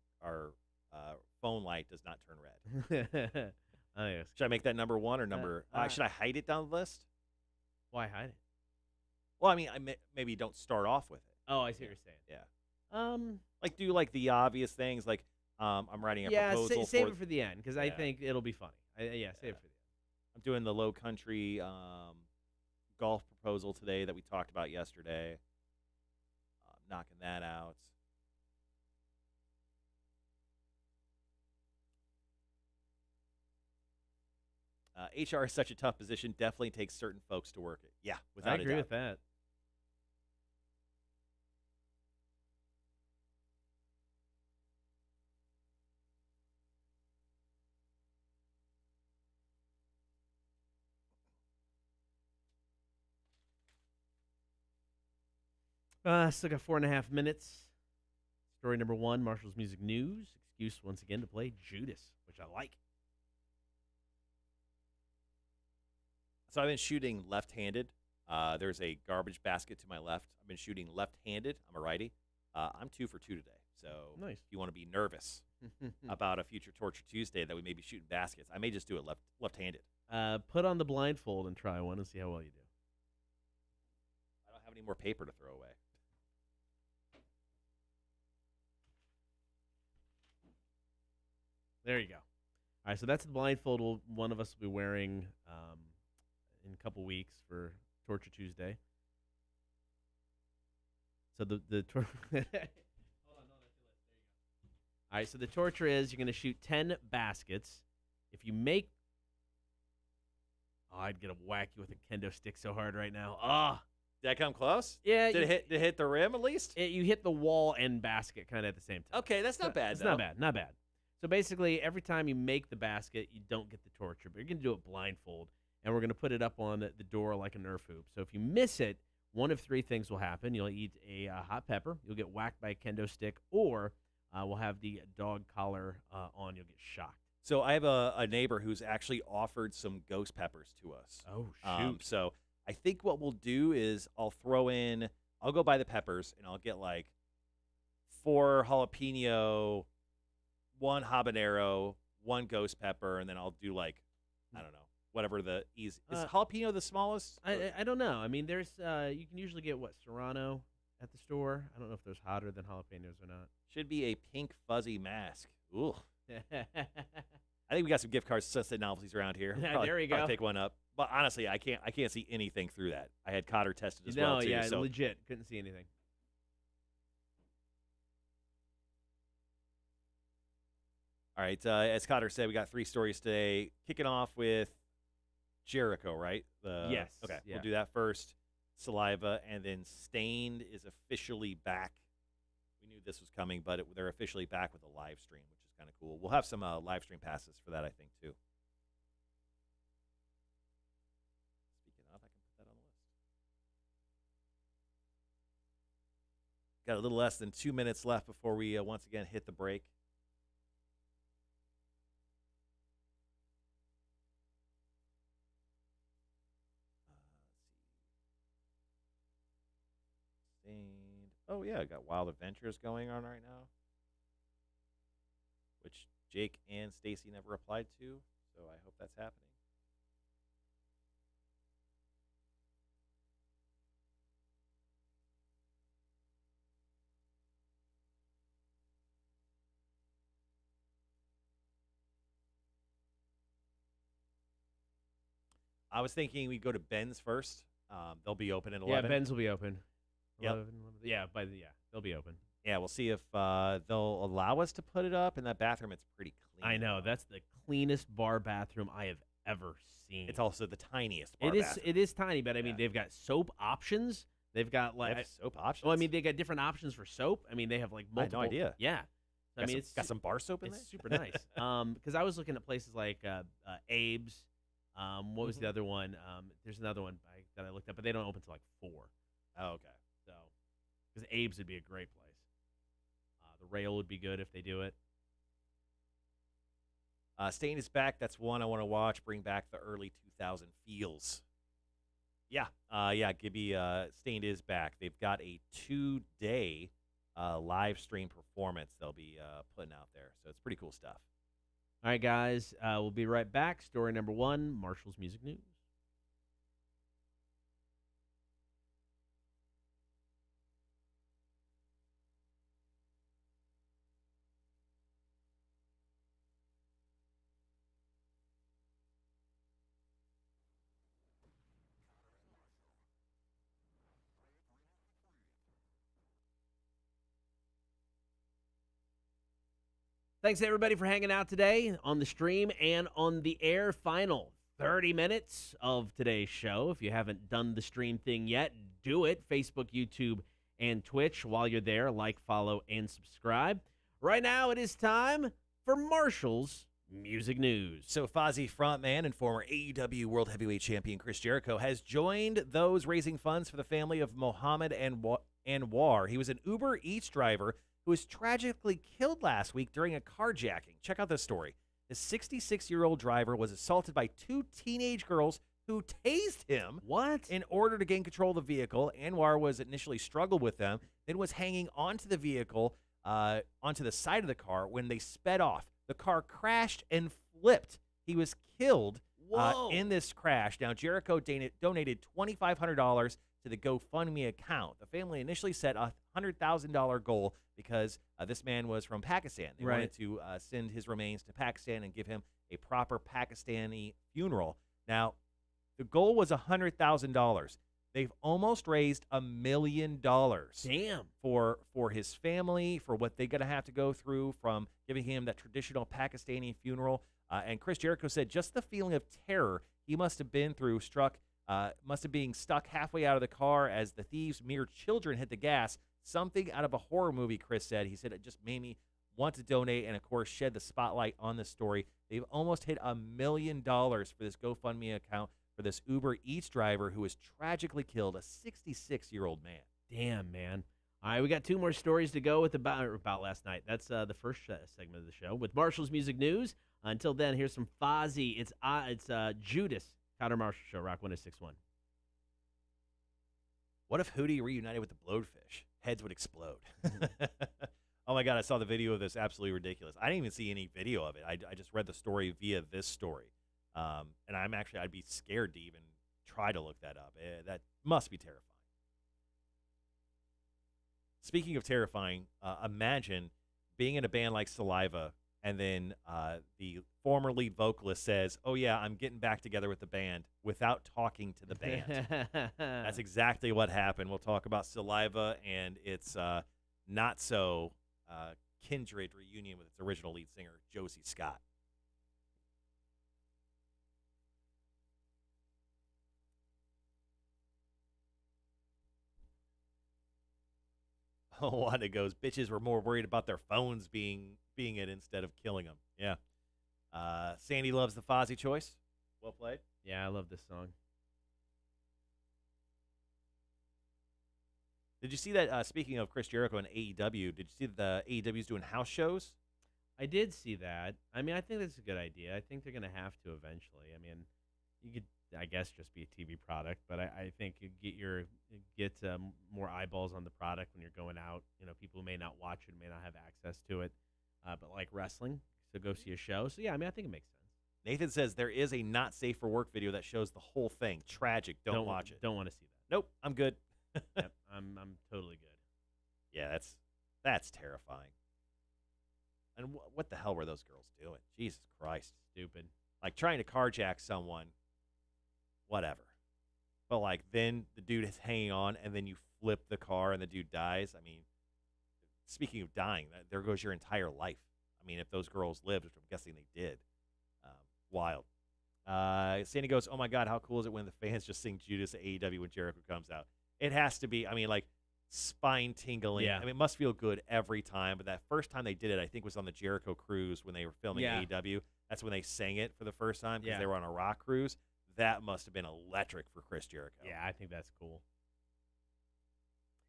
phone light does not turn red. Oh, yes. Should I make that number 1 or number? Should I hide it down the list? Why hide it? Well, I mean, maybe don't start off with it. Oh, I see what you're saying. Yeah. Like do like the obvious things, like I'm writing a Yeah, proposal. save it for the end because I Yeah. think it'll be funny. Save it for the end. I'm doing the low country golf proposal today that we talked about yesterday. Knocking that out. HR is such a tough position. Definitely takes certain folks to work it. Yeah, without a doubt. I agree with that. Still got 4.5 minutes. Story number 1, Marshall's Music News. Excuse once again to play Judas, which I like. So I've been shooting left-handed. There's a garbage basket to my left. I've been shooting left-handed. I'm a righty. I'm 2 for 2 today. So nice. If you want to be nervous about a future Torture Tuesday that we may be shooting baskets, I may just do it left-handed. Put on the blindfold and try one and see how well you do. I don't have any more paper to throw away. There you go. All right, so that's the blindfold one of us will be wearing in a couple weeks for Torture Tuesday. So the hold on, no, that's your list. There you go. All right, so the torture is you're going to shoot 10 baskets. If you make, I'd get a whack you with a kendo stick so hard right now. Did I come close? Yeah. Did it hit the rim at least? You hit the wall and basket kind of at the same time. Okay, that's not bad. It's not bad. Not bad. So basically, every time you make the basket, you don't get the torture, but you're going to do it blindfold, and we're going to put it up on the door like a Nerf hoop. So if you miss it, one of 3 things will happen. You'll eat a hot pepper, you'll get whacked by a kendo stick, or we'll have the dog collar on. You'll get shocked. So I have a neighbor who's actually offered some ghost peppers to us. Oh, shoot. So I think what we'll do is I'll go buy the peppers, and I'll get like 4 jalapeno, 1 habanero, 1 ghost pepper, and then I'll do like, I don't know, whatever the easy. Is jalapeno the smallest? I don't know. I mean, there's you can usually get Serrano at the store. I don't know if there's hotter than jalapenos or not. Should be a pink fuzzy mask. Ooh. I think we got some gift cards to Sunset Novelties around here. There you go. I'll pick one up. But honestly, I can't see anything through that. I had Cotter tested as well too. Yeah, so legit couldn't see anything. All right, as Cotter said, we got 3 stories today. Kicking off with Jericho, right? Yes. Okay, yeah. We'll do that first. Saliva, and then Stained is officially back. We knew this was coming, but they're officially back with a live stream, which is kind of cool. We'll have some live stream passes for that, I think, too. Speaking of, I can put that on the list. Got a little less than 2 minutes left before we once again hit the break. Oh, yeah, got Wild Adventures going on right now, which Jake and Stacy never applied to, so I hope that's happening. I was thinking we'd go to Ben's first. They'll be open at 11. Yeah, Ben's will be open. Yep. 11, they'll be open. Yeah, we'll see if they'll allow us to put it up in that bathroom. It's pretty clean. I know that's the cleanest bar bathroom I have ever seen. It's also the tiniest bar bathroom. It is tiny, but I mean they've got soap options. They've got they have soap options. Well, I mean they got different options for soap. I mean they have like multiple. I had no idea. Yeah. I mean it's got some bar soap in there. It's super nice. Because I was looking at places like Abe's. What was the other one? There's another one that I looked up, but they don't open till like 4. Oh, okay. So, because Abe's would be a great place. The Rail would be good if they do it. Stain is back. That's one I want to watch. Bring back the early 2000 feels. Yeah. Gibby, Stained is back. They've got a 2-day live stream performance they'll be putting out there. So it's pretty cool stuff. All right, guys. We'll be right back. Story number 1, Marshall's Music News. Thanks, everybody, for hanging out today on the stream and on the air. Final 30 minutes of today's show. If you haven't done the stream thing yet, do it. Facebook, YouTube, and Twitch. While you're there, like, follow, and subscribe. Right now, it is time for Marshall's Music News. So Fozzy frontman and former AEW World Heavyweight Champion Chris Jericho has joined those raising funds for the family of Mohammed Anwar. He was an Uber Eats driver who was tragically killed last week during a carjacking. Check out this story. The 66-year-old driver was assaulted by two teenage girls who tased him. What? In order to gain control of the vehicle. Anwar was initially struggled with them, then was hanging onto the vehicle, onto the side of the car when they sped off. The car crashed and flipped. He was killed in this crash. Now, Jericho donated $2,500 to the GoFundMe account. The family initially set a $100,000 goal because this man was from Pakistan. They wanted to send his remains to Pakistan and give him a proper Pakistani funeral. Now, the goal was $100,000. They've almost raised $1 million. Damn. For his family, for what they're going to have to go through from giving him that traditional Pakistani funeral. And Chris Jericho said just the feeling of terror he must have been through must have been stuck halfway out of the car as the thieves' mere children hit the gas. Something out of a horror movie, Chris said. He said it just made me want to donate and, of course, shed the spotlight on this story. They've almost hit $1 million for this GoFundMe account for this Uber Eats driver who was tragically killed, a 66-year-old man. Damn, man. All right, we got two more stories to go with about last night. That's the first segment of the show with Marshall's Music News. Until then, here's some Fozzy. It's Judas. Counter Marshall Show, Rock 106.1. What if Hootie reunited with the Blowfish? Heads would explode. Oh, my God, I saw the video of this. Absolutely ridiculous. I didn't even see any video of it. I just read the story via this story. And I'd be scared to even try to look that up. That must be terrifying. Speaking of terrifying, imagine being in a band like Saliva, and then the former lead vocalist says, "Oh yeah, I'm getting back together with the band," without talking to the band. That's exactly what happened. We'll talk about Saliva and its not so kindred reunion with its original lead singer, Josie Scott. Wanda goes, bitches were more worried about their phones being it instead of killing them. Yeah. Sandy loves the Fozzy choice. Well played. Yeah, I love this song. Did you see that, speaking of Chris Jericho and AEW, did you see that the AEW is doing house shows? I did see that. I mean, I think that's a good idea. I think they're going to have to eventually. I mean, you could, I guess, just be a TV product, but I think you get more eyeballs on the product when you're going out. You know, people who may not watch it, may not have access to it, but like wrestling, so go see a show. So yeah, I mean, I think it makes sense. Nathan says there is a not safe for work video that shows the whole thing. Tragic. Don't watch it. Don't want to see that. Nope, I'm good. Yep, I'm totally good. Yeah, that's terrifying. And what the hell were those girls doing? Jesus Christ. Stupid. Like trying to carjack someone. Whatever. But like then the dude is hanging on and then you flip the car and the dude dies. I mean, speaking of dying, there goes your entire life. I mean, if those girls lived, which I'm guessing they did. Wild. Sandy goes, oh my God, how cool is it when the fans just sing Judas at AEW when Jericho comes out? It has to be, I mean, like spine tingling. Yeah. I mean, it must feel good every time. But that first time they did it, I think was on the Jericho cruise when they were filming AEW. That's when they sang it for the first time because they were on a rock cruise. That must have been electric for Chris Jericho. Yeah, I think that's cool.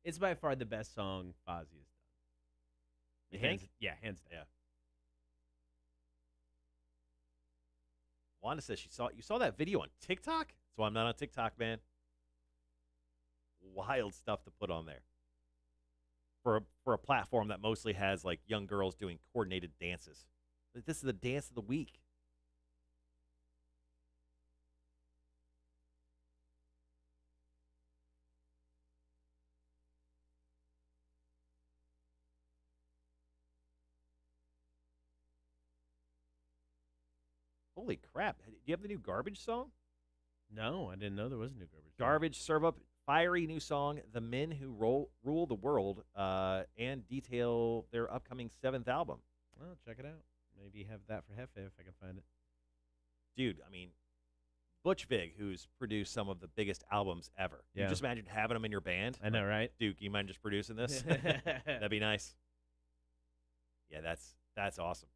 It's by far the best song Fozzy has done. You think? Yeah, hands down. Yeah. Wanda says you saw that video on TikTok? So I'm not on TikTok, man. Wild stuff to put on there. For a platform that mostly has like young girls doing coordinated dances. This is the dance of the week. Holy crap. Do you have the new Garbage song? No, I didn't know there was a new Garbage. Garbage serve up fiery new song, The Men Who Rule the World, and detail their upcoming 7th album. Well, check it out. Maybe have that for Hefe if I can find it. Dude, I mean, Butch Vig, who's produced some of the biggest albums ever. Yeah. You just imagine having him in your band. I know, right? Duke, you mind just producing this? That'd be nice. Yeah, that's awesome.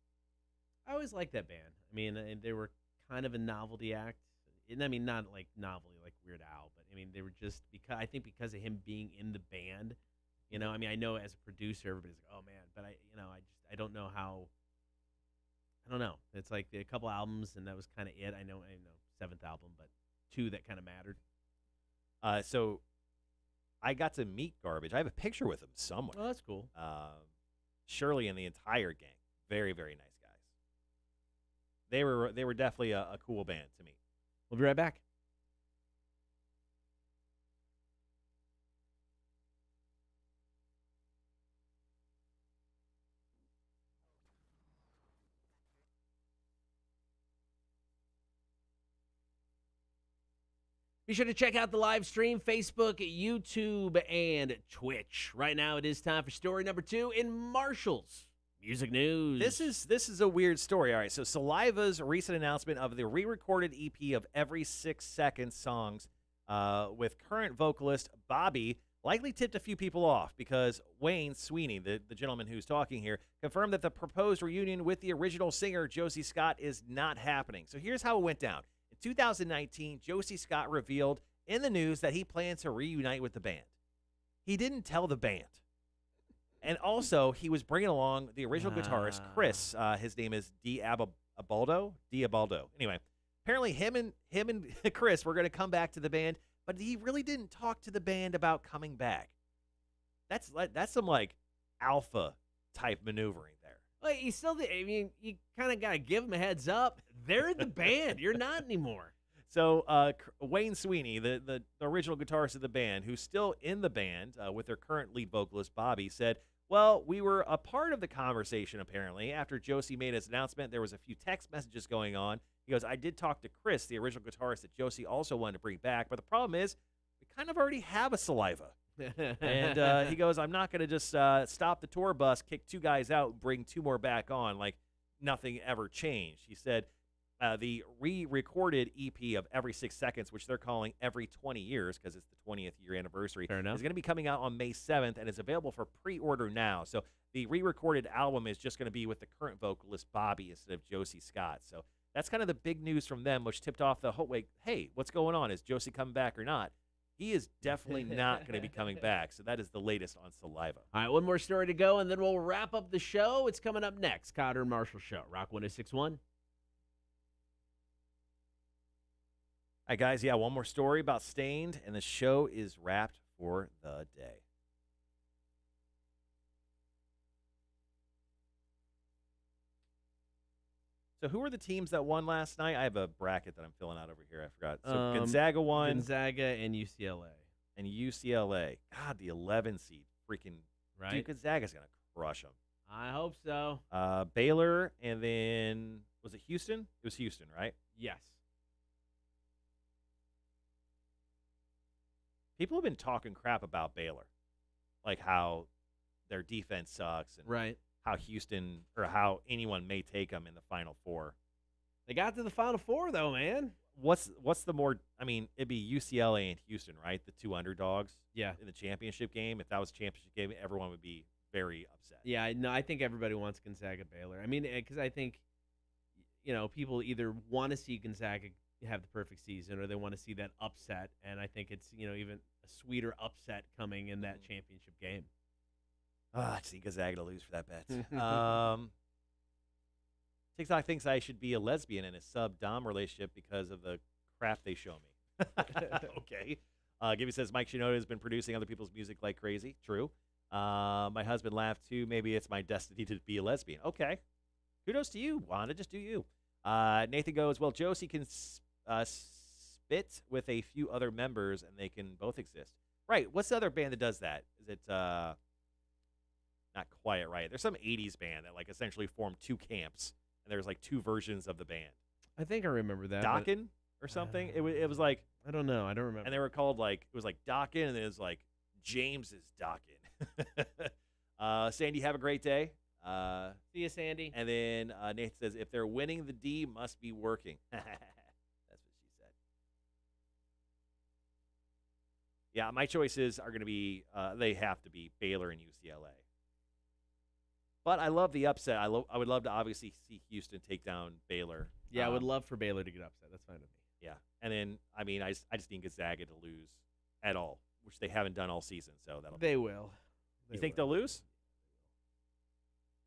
I always liked that band. I mean, they were kind of a novelty act. And I mean, not like novelty like Weird Al, but I mean, they were just because of him being in the band. You know, I mean, I know as a producer, everybody's like, "Oh man," but I don't know how. I don't know. It's like a couple albums, and that was kind of it. I know, 7th album, but 2 that kind of mattered. So I got to meet Garbage. I have a picture with him somewhere. Oh, that's cool. Shirley and the entire gang, very, very nice guys. They were definitely a cool band to me. We'll be right back. Be sure to check out the live stream, Facebook, YouTube, and Twitch. Right now, it is time for story number 2 in Marshall's Music News. This is a weird story. All right, so Saliva's recent announcement of the re-recorded EP of Every 6 Seconds songs with current vocalist Bobby likely tipped a few people off because Wayne Sweeney, the gentleman who's talking here, confirmed that the proposed reunion with the original singer Josie Scott is not happening. So here's how it went down. In 2019, Josie Scott revealed in the news that he plans to reunite with the band. He didn't tell the band. And also, he was bringing along the original guitarist, Chris. His name is Diabaldo. Anyway, apparently him and Chris were going to come back to the band, but he really didn't talk to the band about coming back. That's some, like, alpha-type maneuvering there. Well, you kind of got to give them a heads up. They're in the band. You're not anymore. So Wayne Sweeney, the original guitarist of the band, who's still in the band with their current lead vocalist, Bobby, said, well, we were a part of the conversation, apparently. After Josie made his announcement, there was a few text messages going on. He goes, I did talk to Chris, the original guitarist that Josie also wanted to bring back, but the problem is we kind of already have a Saliva. And he goes, I'm not going to just stop the tour bus, kick 2 guys out, and bring 2 more back on like nothing ever changed. He said the re-recorded EP of Every 6 Seconds, which they're calling Every 20 Years because it's the 20th year anniversary, is going to be coming out on May 7th and is available for pre-order now. So the re-recorded album is just going to be with the current vocalist Bobby instead of Josie Scott. So that's kind of the big news from them, which tipped off the whole way, hey, what's going on? Is Josie coming back or not? He is definitely not going to be coming back. So that is the latest on Saliva. All right, one more story to go, and then we'll wrap up the show. It's coming up next. Cotter and Marshall Show. Rock 106.1. All right, guys, one more story about Stained, and the show is wrapped for the day. So who were the teams that won last night? I have a bracket that I'm filling out over here. I forgot. So Gonzaga won. Gonzaga and UCLA. And UCLA. God, the 11 seed. Freaking. Right. Dude, Gonzaga's going to crush them. I hope so. Baylor, and then, was it Houston? It was Houston, right? Yes. People have been talking crap about Baylor. Like how their defense sucks. And right. How Houston, or how anyone may take them in the Final Four. They got to the Final Four, though, man. What's the more, I mean, it'd be UCLA and Houston, right? The 2 underdogs in the championship game. If that was a championship game, everyone would be very upset. Yeah, no, I think everybody wants Gonzaga Baylor. I mean, because I think, people either want to see Gonzaga have the perfect season or they want to see that upset. And I think it's, even a sweeter upset coming in that championship game. I see Gonzaga to lose for that bet. TikTok thinks I should be a lesbian in a sub-dom relationship because of the crap they show me. Okay. Gibby says, Mike Shinoda has been producing other people's music like crazy. True. My husband laughed too. Maybe it's my destiny to be a lesbian. Okay. Kudos to you, Wanda. Just do you. Nathan goes, well, Josie can spit with a few other members and they can both exist. Right. What's the other band that does that? Is it... Not quite right. There's some 80s band that essentially formed 2 camps, and there's 2 versions of the band. I think I remember that. Dokken or something. It was I don't know. I don't remember. And they were called it was Dokken, and then it was James's Dokken. Sandy, have a great day. See you, Sandy. And then Nathan says, if they're winning, the D must be working. That's what she said. Yeah, my choices are going to be, they have to be Baylor and UCLA. But I love the upset. I would love to obviously see Houston take down Baylor. Yeah, I would love for Baylor to get upset. That's fine with me. Yeah. And then, I mean, I just need Gonzaga to lose at all, which they haven't done all season. So They will. You think they'll lose?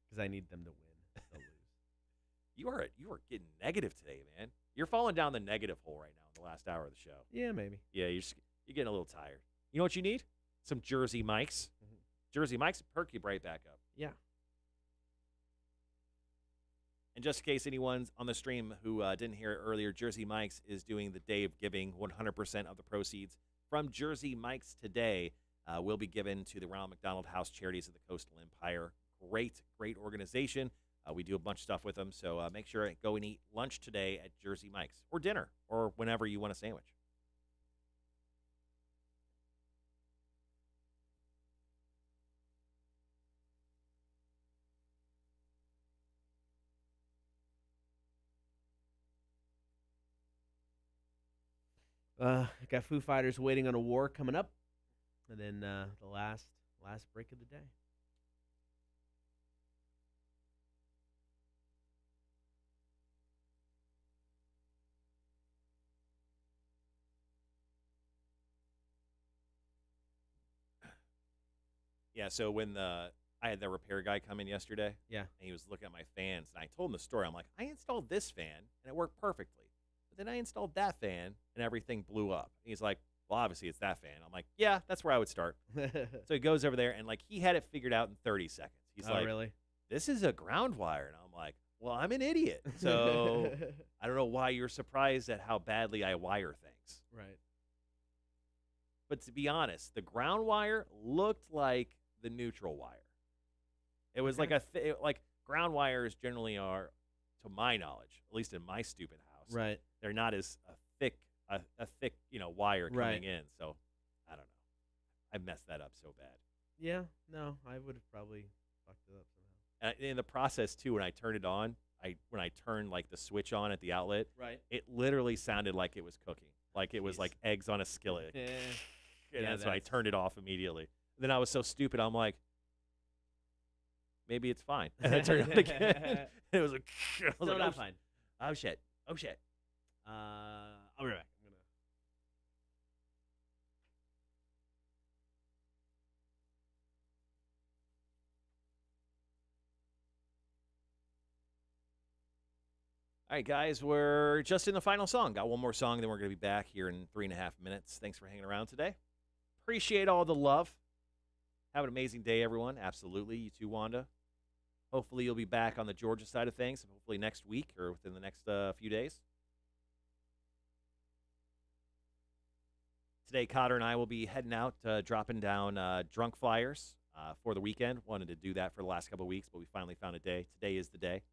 Because I need them to win. They'll lose. You are getting negative today, man. You're falling down the negative hole right now in the last hour of the show. Yeah, maybe. Yeah, you're getting a little tired. You know what you need? Some Jersey Mikes. Mm-hmm. Jersey Mikes perk you right back up. Yeah. And just in case anyone's on the stream who didn't hear it earlier, Jersey Mike's is doing the day of giving. 100% of the proceeds from Jersey Mike's today will be given to the Ronald McDonald House Charities of the Coastal Empire. Great organization. We do a bunch of stuff with them, so make sure to go and eat lunch today at Jersey Mike's, or dinner, or whenever you want a sandwich. Got Foo Fighters Waiting on a War coming up, and then the last break of the day. Yeah, so when I had the repair guy come in yesterday, yeah, and he was looking at my fans, and I told him the story. I'm like, I installed this fan, and it worked perfectly. But then I installed that fan, and everything blew up. And he's like, well, obviously it's that fan. I'm like, yeah, that's where I would start. So he goes over there, and like he had it figured out in 30 seconds. He's like, really? This is a ground wire. And I'm like, well, I'm an idiot. So I don't know why you're surprised at how badly I wire things. Right. But to be honest, the ground wire looked like the neutral wire. It was like like ground wires generally are, to my knowledge, at least in my stupid house. Right. They're not as thick, wire coming in. So I don't know. I messed that up so bad. Yeah. No, I would have probably fucked it up somehow. And in the process too, when I turned it on, when I turned like the switch on at the outlet, right, it literally sounded like it was cooking, like it was like eggs on a skillet. And that's when I turned it off immediately. And then I was so stupid. I'm like, maybe it's fine. And I turned it on again. And it was like, still not fine. Oh shit. I'll be right back. All right, guys, we're just in the final song. Got one more song, then we're going to be back here in 3.5 minutes. Thanks for hanging around today. Appreciate all the love. Have an amazing day, everyone. Absolutely. You too, Wanda. Hopefully you'll be back on the Georgia side of things, hopefully next week or within the next few days. Today, Cotter and I will be heading out, dropping down drunk flyers for the weekend. Wanted to do that for the last couple of weeks, but we finally found a day. Today is the day.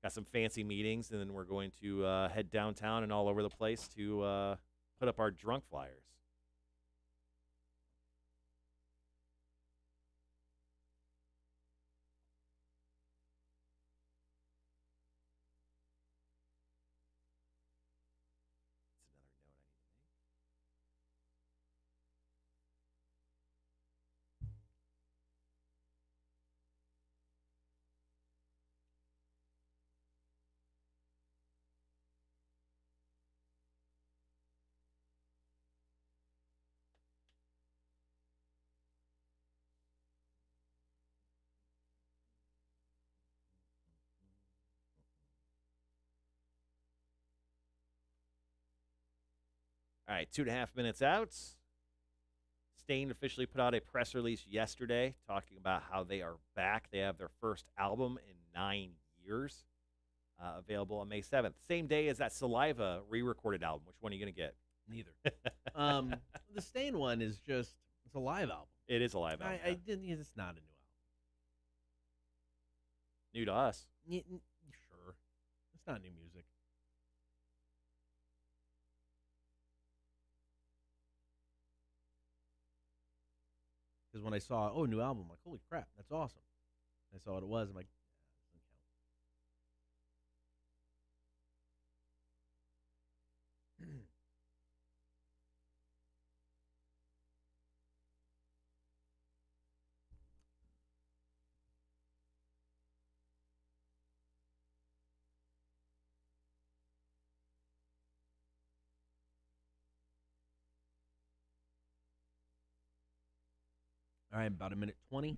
Got some fancy meetings, and then we're going to head downtown and all over the place to put up our drunk flyers. All right, 2.5 minutes out. Staind officially put out a press release yesterday talking about how they are back. They have their first album in 9 years, available on May 7th. Same day as that Saliva re-recorded album. Which one are you going to get? Neither. The Staind one is just, it's a live album. It is a live album. I didn't. It's not a new album. New to us. Sure. It's not new music. Because when I saw, new album, I'm like, holy crap, that's awesome. I saw what it was. I'm like, doesn't count. All right, about a minute 20.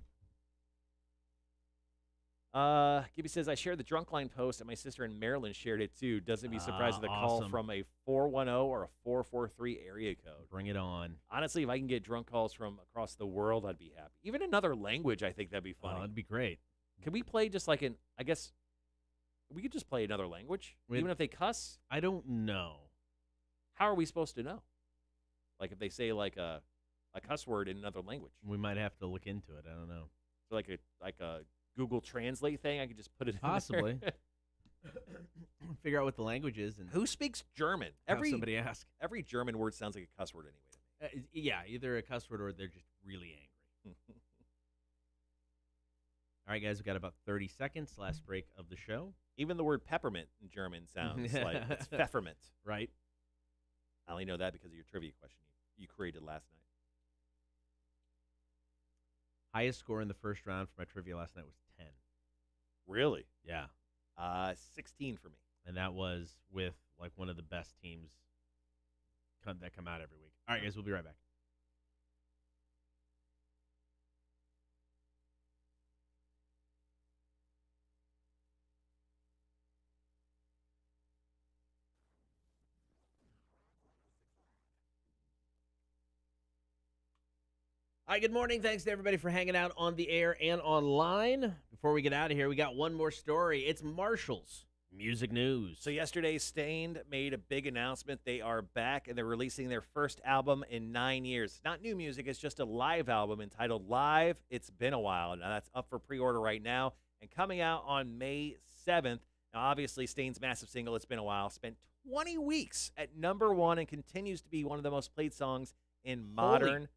Gibby says, I shared the drunk line post, and my sister in Maryland shared it too. Doesn't be surprised with a call awesome. from a 410 or a 443 area code. Bring it on. Honestly, if I can get drunk calls from across the world, I'd be happy. Even another language, I think that'd be funny. That'd be great. Can we play just like I guess, we could just play another language? Even if they cuss? I don't know. How are we supposed to know? Like if they say like a cuss word in another language. We might have to look into it. I don't know. So like a Google Translate thing, I could just put it Possibly. in there. Figure out what the language is. And who speaks German? have somebody ask. Every German word sounds like a cuss word anyway. Yeah, either a cuss word or they're just really angry. All right, guys, we've got about 30 seconds. Last break of the show. Even the word peppermint in German sounds like it's pfeffermint. Right. I only know that because of your trivia question you created last night. Highest score in the first round for my trivia last night was 10. Really? Yeah. 16 for me. And that was with like one of the best teams that come out every week. All right, guys, we'll be right back. All right, good morning. Thanks to everybody for hanging out on the air and online. Before we get out of here, we got one more story. It's Marshall's Music News. So yesterday, Stained made a big announcement. They are back, and they're releasing their first album in 9 years. It's not new music. It's just a live album entitled Live. It's been a while. Now, that's up for pre-order right now and coming out on May 7th. Now, obviously, Stained's massive single, It's Been a While, spent 20 weeks at #1 and continues to be one of the most played songs in modern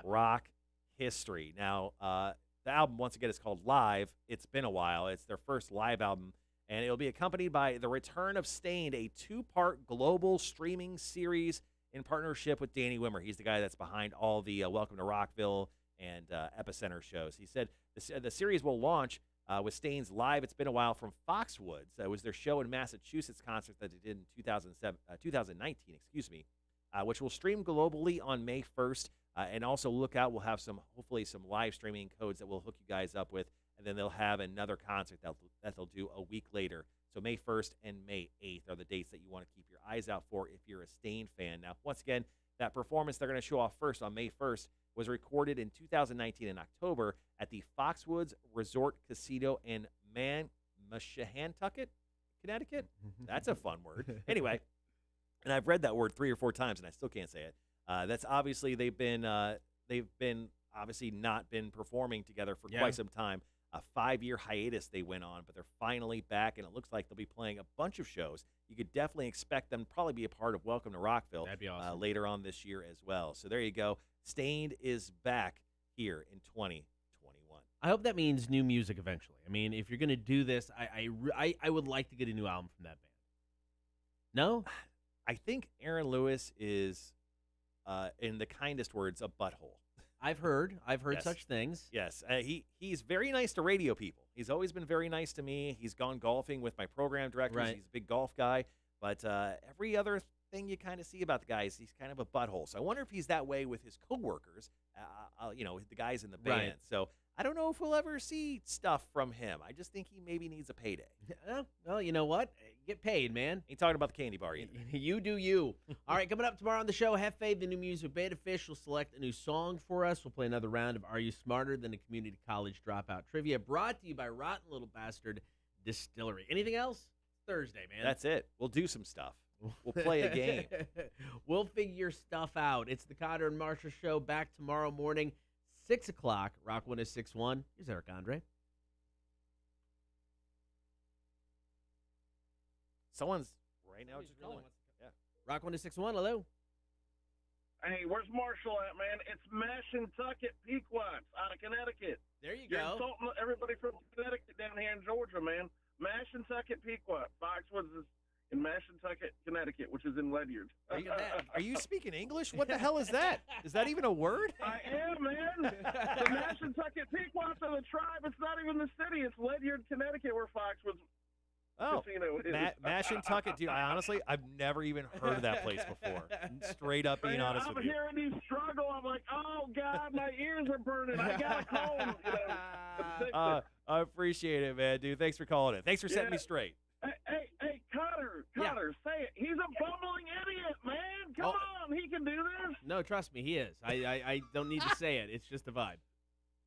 rock history. Now, the album, once again, is called Live. It's been a while. It's their first live album, and it'll be accompanied by the return of Stained, a 2-part global streaming series in partnership with Danny Wimmer. He's the guy that's behind all the Welcome to Rockville and Epicenter shows. He said the series will launch with Stained's Live. It's been a while from Foxwoods. That was their show in Massachusetts concert that they did in 2019, which will stream globally on May 1st. And also look out, we'll have hopefully some live streaming codes that we'll hook you guys up with, and then they'll have another concert that they'll do a week later. So May 1st and May 8th are the dates that you want to keep your eyes out for if you're a Stained fan. Now, once again, that performance they're going to show off first on May 1st was recorded in 2019 in October at the Foxwoods Resort Casino in Mashantucket, Connecticut. That's a fun word. Anyway, and I've read that word 3 or 4 times, and I still can't say it. That's obviously they've been obviously not been performing together for quite some time. A 5-year hiatus they went on, but they're finally back, and it looks like they'll be playing a bunch of shows. You could definitely expect them to probably be a part of Welcome to Rockville. That'd be awesome. Later on this year as well. So there you go. Stained is back here in 2021. I hope that means new music eventually. I mean, if you're going to do this, I would like to get a new album from that band. No? I think Aaron Lewis is, in the kindest words, a butthole. I've heard Yes. such things. Yes, he's very nice to radio people. He's always been very nice to me. He's gone golfing with my program directors. Right. He's a big golf guy. But every other thing you kind of see about the guy is he's kind of a butthole. So I wonder if he's that way with his coworkers, the guys in the band. Right. So I don't know if we'll ever see stuff from him. I just think he maybe needs a payday. Well, you know what? Get paid, man. Ain't talking about the candy bar either. You do you. All right, coming up tomorrow on the show, Have Faith, the new music beta fish will select a new song for us. We'll play another round of Are You Smarter Than a Community College Dropout Trivia, brought to you by Rotten Little Bastard Distillery. Anything else? Thursday, man. That's it. We'll do some stuff. We'll play a game. We'll figure stuff out. It's the Cotter and Marshall Show, back tomorrow morning, 6 o'clock, Rock 106.1. Here's Eric Andre. Someone's right now just calling. Yeah. Rock 106.1, hello. Hey, where's Marshall at, man? It's Mashantucket Pequots out of Connecticut. There you You're go. insulting everybody from Connecticut. English? What the hell is that? Is that even a word? I am, man. The Mashantucket Pequots of the tribe. It's not even the city. It's Ledyard, Connecticut, where Foxwoods Casino is. Mashantucket, dude. I've never even heard of that place before. Straight up being honest with you. I'm hearing you struggle. I'm like, oh, God, my ears are burning. I got a cold. I appreciate it, man, dude. Thanks for calling it. Thanks for setting me straight. Hey, Cutter, say it. He's a bumbling idiot, man. Come on, he can do this. No, trust me, he is. I don't need to say it. It's just a vibe.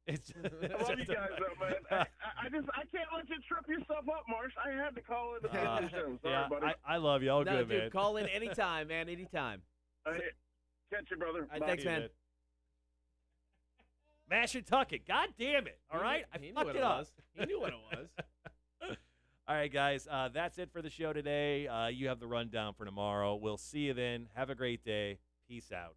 I love you guys, though, man. I can't let you trip yourself up, Marsh. I had to call in to finish the show. Sorry, buddy. I love you. All no, good, dude, man. Call in anytime, man. Anytime. Catch you, brother. All right, thanks, man. Mashantucket. God damn it. All right? I fucked it up. He knew what it was. All right, guys. That's it for the show today. You have the rundown for tomorrow. We'll see you then. Have a great day. Peace out.